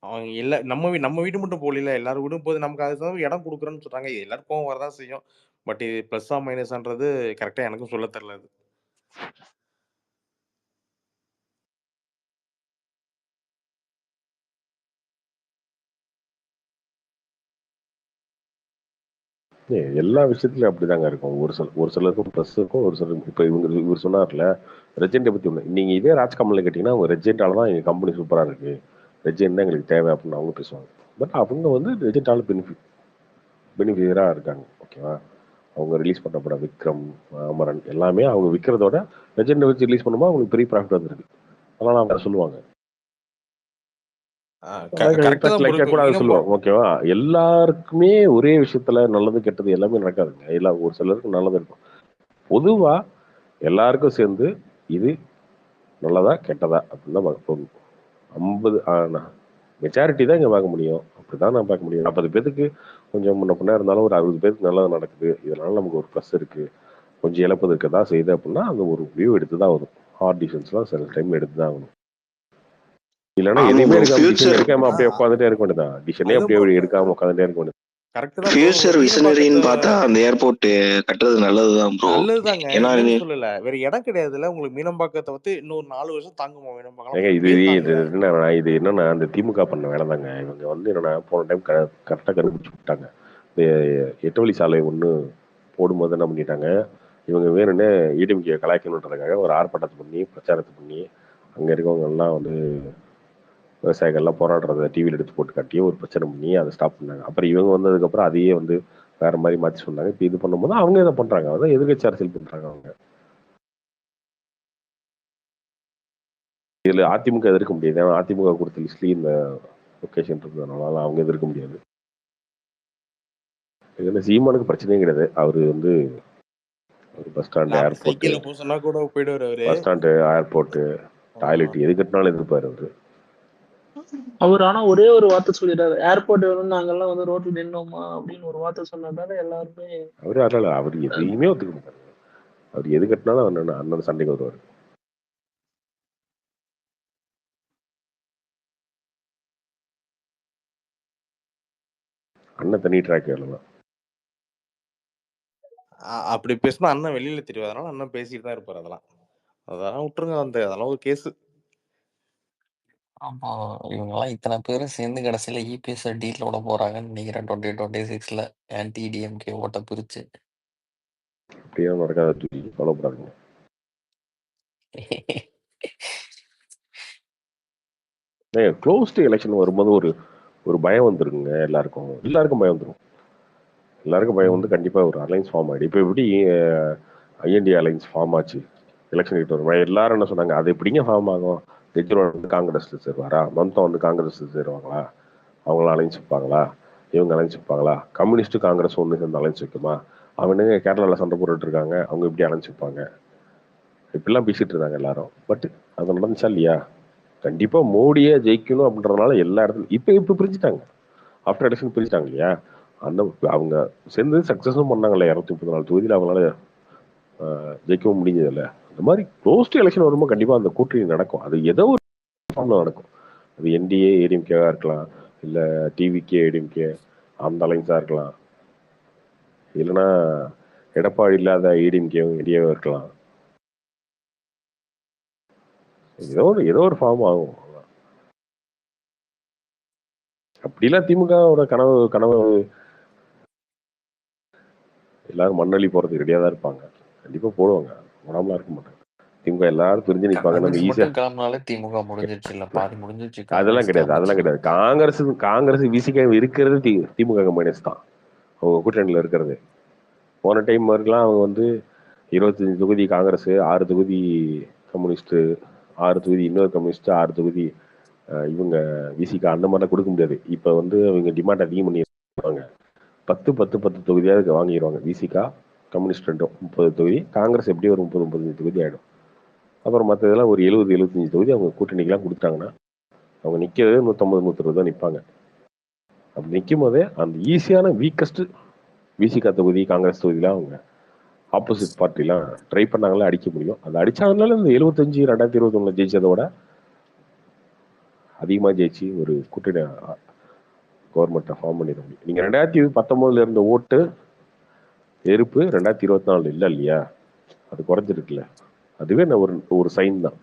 அவங்க இல்ல நம்ம வீடு மட்டும் போகல, எல்லாரும் வீடும் போது நமக்கு அதுக்கு இடம் கொடுக்குறோன்னு சொல்றாங்க. எல்லாரும் கோவம் வரதான் செய்யும். பட் இது பிளஸ்ஸா மைனஸ்ன்றது கரெக்டா எனக்கும் சொல்ல தெரியல. அது எல்லா விஷயத்துலயும் அப்படிதாங்க இருக்கும். ஒரு சிலருக்கும் ப்ளஸ் இருக்கும், ஒரு சிலருக்கு. இப்போ இவர் சொன்னார்ல ரெஜெண்டை பத்தி ஒன்று, நீங்க இதே ராஜ்கமலில் கேட்டீங்கன்னா அவங்க ரெஜெண்டால தான் எங்க கம்பெனி சூப்பரா இருக்கு, ரெஜெண்ட் தான் எங்களுக்கு தேவை அப்படின்னு அவங்க பேசுவாங்க. பட் அவங்க வந்து ரெஜெண்டால பெனிஃபிஷியரா இருக்காங்க. ஓகேவா? அவங்க ரிலீஸ் பண்ண படம் விக்ரம், அமரன் எல்லாமே அவங்க விற்கிறதோட ரெஜெண்டை வச்சு ரிலீஸ் பண்ணும்போது அவங்களுக்கு பெரிய ப்ராஃபிட் வந்துருக்கு. அதனால அவங்க சொல்லுவாங்க. சொல்லுவாங்க. ஓகேவா? எல்லாருக்குமே ஒரே விஷயத்துல நல்லது கெட்டது எல்லாமே நடக்காதுங்க. எல்லாம் ஒரு சிலருக்கு நல்லது இருக்கும். பொதுவா எல்லாருக்கும் சேர்ந்து இது நல்லதா கெட்டதா அப்படின்னு தான் பார்க்க 50 மெஜாரிட்டி தான் இங்க பார்க்க முடியும். அப்படிதான் நான் பார்க்க முடியும். 40 பேருக்கு கொஞ்சம் முன்ன பின்ன இருந்தாலும் ஒரு 60 பேருக்கு நல்லது நடக்குது, இதனால நமக்கு ஒரு ப்ளஸ் இருக்கு, கொஞ்சம் இழப்பது இருக்கதான் செய்யுது அப்படின்னா அந்த ஒரு வியூ எடுத்து தான் ஆகணும். ஹார்ட் டிசிஷன்ஸ்லாம் சில டைம் எடுத்து தான் ஆகணும். இல்லன்னா எதுவுமே எடுக்காம அப்படியே உட்காந்துட்டே இருக்க வேண்டியதான். டிசிஷனே அப்படியே எடுக்காம உட்காந்துட்டே இருக்க வேண்டியது. ஃபியூச்சர் விஷனரின்னு பார்த்தா அந்த ஏர்போர்ட் கட்டுறது நல்லதுதான் ப்ரோ. நல்லதுதாங்க, ஏன்னா சொல்லல. வேற இடம் கிடையாதுல்ல உங்களுக்கு. மீனம்பாக்கத்தை வந்து இன்னொரு 4 வருஷம் தாங்குமா மீனம்பாக்கம்? இது என்னன்னா இந்த திமுக பண்ண வேலை தாங்க. இவங்க வந்து என்னன்னா போன டைம் கரெக்டாக கண்டுபிடிச்சு விட்டாங்க. இந்த 8 வழி சாலை ஒன்று போடும்போது என்ன பண்ணிட்டாங்க, இவங்க வேணும்னே ஈடிமிக்க கலாய்க்கணுன்றதுக்காக ஒரு ஆர்ப்பாட்டத்தை பண்ணி பிரச்சாரத்தை பண்ணி அங்க இருக்கவங்க எல்லாம் வந்து விவசாயிகள்லாம் போராடுறத டிவியில் எடுத்து போட்டு காட்டி ஒரு பிரச்சனை பண்ணி அதை ஸ்டாப் பண்ணாங்க. அப்புறம் இவங்க வந்ததுக்கப்புறம் அதையே வந்து வேற மாதிரி மாற்றி சொன்னாங்க. இப்போ இது பண்ணும்போது அவங்க இதை பண்றாங்க. அதான் எதிர்கட்சி அரசியல் பண்றாங்க அவங்க. இதுல அதிமுக எதிர்க்க முடியாது. ஏன்னா அதிமுக கொடுத்த லிஸ்ட்லயும் இந்த லொக்கேஷன் இருந்ததுனால அவங்க எதிர்க்க முடியாது. இதுல சீமானுக்கு பிரச்சனையே கிடையாது. அவரு வந்து bus stand, airport, bus stand, airport, toilet எது கட்டினாலும் எதிர்ப்பாரு அவரு. அவர் ஆனா ஒரே ஒரு வார்த்தை சொல்லிடுறாரு, ஏர்போர்ட் வேணும், நாங்கெல்லாம் வந்து ரோட்ல நின்னோமா அப்படின்னு ஒரு வார்த்தை சொன்னதால எல்லாருமே அவர் எதையுமே ஒத்துக்க மாட்டாரு. அவர் எது கட்டினாலும் அண்ணன் சண்டைக்கு வருவாரு. அண்ணன் தனி ட்ராக் வேலை தான். அப்படி பேசினா அண்ணன் வெளியில தெரியும், அதனால அண்ணன் பேசிட்டு தான் இருப்பாரு. அதெல்லாம் விட்டுருங்க, அதெல்லாம் ஒரு கேஸ். ஆமா, இவங்கெல்லாம் இத்தனை பேரும் சேர்ந்து கடைசியில இபிஎஸ் டீட்ல விட போறாங்கன்னு நினைக்கிறேன் 2026ல ஆன்டி டிஎம்கே ஓட்ட பிரிச்சு. அப்படியே நடக்காத தூக்கி கவலைப்படாதீங்க. க்ளோஸ்டு எலெக்ஷன் வரும்போது ஒரு பயம் வந்துருக்குங்க. எல்லாருக்கும் பயம் வந்துடும். எல்லாருக்கும் பயம் வந்து கண்டிப்பாக ஒரு அலைன்ஸ் ஃபார்ம் ஆகிடும். இப்போ எப்படி ஐஎன்டி அலைன்ஸ் ஃபார்ம் ஆச்சு எலெக்ஷன் கிட்ட வரும், எல்லாரும் என்ன சொன்னாங்க, அது எப்படிங்க ஃபார்ம் ஆகும், கெஜ்ரிவால் வந்து காங்கிரஸ்ல சேருவாரா, மம்தா வந்து காங்கிரஸ்ல சேருவாங்களா, அவங்களாம் அலைன்ஸ் வைப்பாங்களா, இவங்க அலைன்ஸ் வைப்பாங்களா, கம்யூனிஸ்ட் காங்கிரஸ் ஒன்று சேர்ந்து அலைன்ஸ் வைக்குமா, அவனுங்க கேரளாவில் சண்டை போட்டுட்டு இருக்காங்க, அவங்க எப்படி அலைன்ஸ் வைப்பாங்க, இப்படிலாம் பேசிட்டு இருந்தாங்க எல்லாரும். பட் அது நடந்துச்சா இல்லையா? கண்டிப்பா மோடியே ஜெயிக்கணும் அப்படின்றதுனால எல்லா இடத்துலையும் இப்போ பிரிஞ்சுட்டாங்க. ஆஃப்டர் எலெக்ஷன் பிரிச்சுட்டாங்க இல்லையா? அந்த அவங்க சேர்ந்து சக்சஸும் பண்ணாங்கல்ல. 234 தொகுதியில் அவங்களால ஜெயிக்கவும் முடிஞ்சதில்ல. இந்த மாதிரி க்ளோஸ்டு எலெக்ஷன் வரும்போது கண்டிப்பா அந்த கூட்டணி நடக்கும். அது ஏதோ ஒரு ஃபார்ம்ல நடக்கும். அது என்டிஏ ஏடிஎம்கேவா இருக்கலாம், இல்ல டிவிகே ஏடிஎம்கே அந்த அலைன்ஸா இருக்கலாம், இல்லைன்னா எடப்பாடி இல்லாத ஏடிஎம்கேவும் என்டிஏவா இருக்கலாம். ஏதோ ஒரு ஃபார்ம் ஆகும். அப்படிலாம் திமுகவோட கனவு எல்லாரும் மண்ணள்ளி போறதுக்கு ரெடியா தான் இருப்பாங்க. கண்டிப்பா போடுவாங்க, போடாமலாம் இருக்க மாட்டாங்க. திமுக எல்லாரும் பிரிஞ்சு நிற்பாங்க. நம்ம ஈஸியா கிளம்பினாலே திமுக முடிஞ்சிருச்சு, இல்ல பாதி முடிஞ்சிருச்சு. அதெல்லாம் கிடையாது. காங்கிரஸ் விசிக இருக்கிறது திமுக மைனஸ் தான் அவங்க கூட்டணியில் இருக்கிறது. போன டைம் வரைக்கும் அவங்க வந்து 25 தொகுதி காங்கிரஸ், 6 தொகுதி கம்யூனிஸ்ட், 6 தொகுதி இன்னொரு கம்யூனிஸ்ட், 6 தொகுதி இவங்க விசிகா, அந்த மாதிரிலாம் கொடுக்க முடியாது. இப்போ வந்து அவங்க டிமாண்ட் அதிகம் பண்ணிடுவாங்க. 10 தொகுதியாவது வாங்கிடுவாங்க. விசிகா கம்யூனிஸ்ட் ரெண்டும் 30 தொகுதி, காங்கிரஸ் எப்படி ஒரு 30-35 தொகுதி ஆகிடும். அப்புறம் மற்ற இதெல்லாம் ஒரு 70-75 தொகுதி அவங்க கூட்டணிக்கெல்லாம் கொடுத்தாங்கன்னா அவங்க நிற்கிறது 150-120 தான் நிற்பாங்க. அப்படி நிற்கும் போதே அந்த ஈஸியான வீக்கஸ்ட் விசிகா தொகுதி, காங்கிரஸ் தொகுதியெலாம் அவங்க ஆப்போசிட் பார்ட்டிலாம் ட்ரை பண்ணாங்களே அடிக்க முடியும். அது அடித்தாங்கனால இந்த 75 2021 ஜெயிச்சதை விட அதிகமாக ஜெயிச்சு ஒரு கூட்டணி கவர்மெண்ட்டை ஃபார்ம் பண்ணிட முடியும். நீங்கள் 2019 இருந்த ஓட்டு எதிர்ப்பு 2024 இல்லை இல்லையா? அது குறைஞ்சிருக்குல்ல. அதுவே ஒரு சைன் தான்.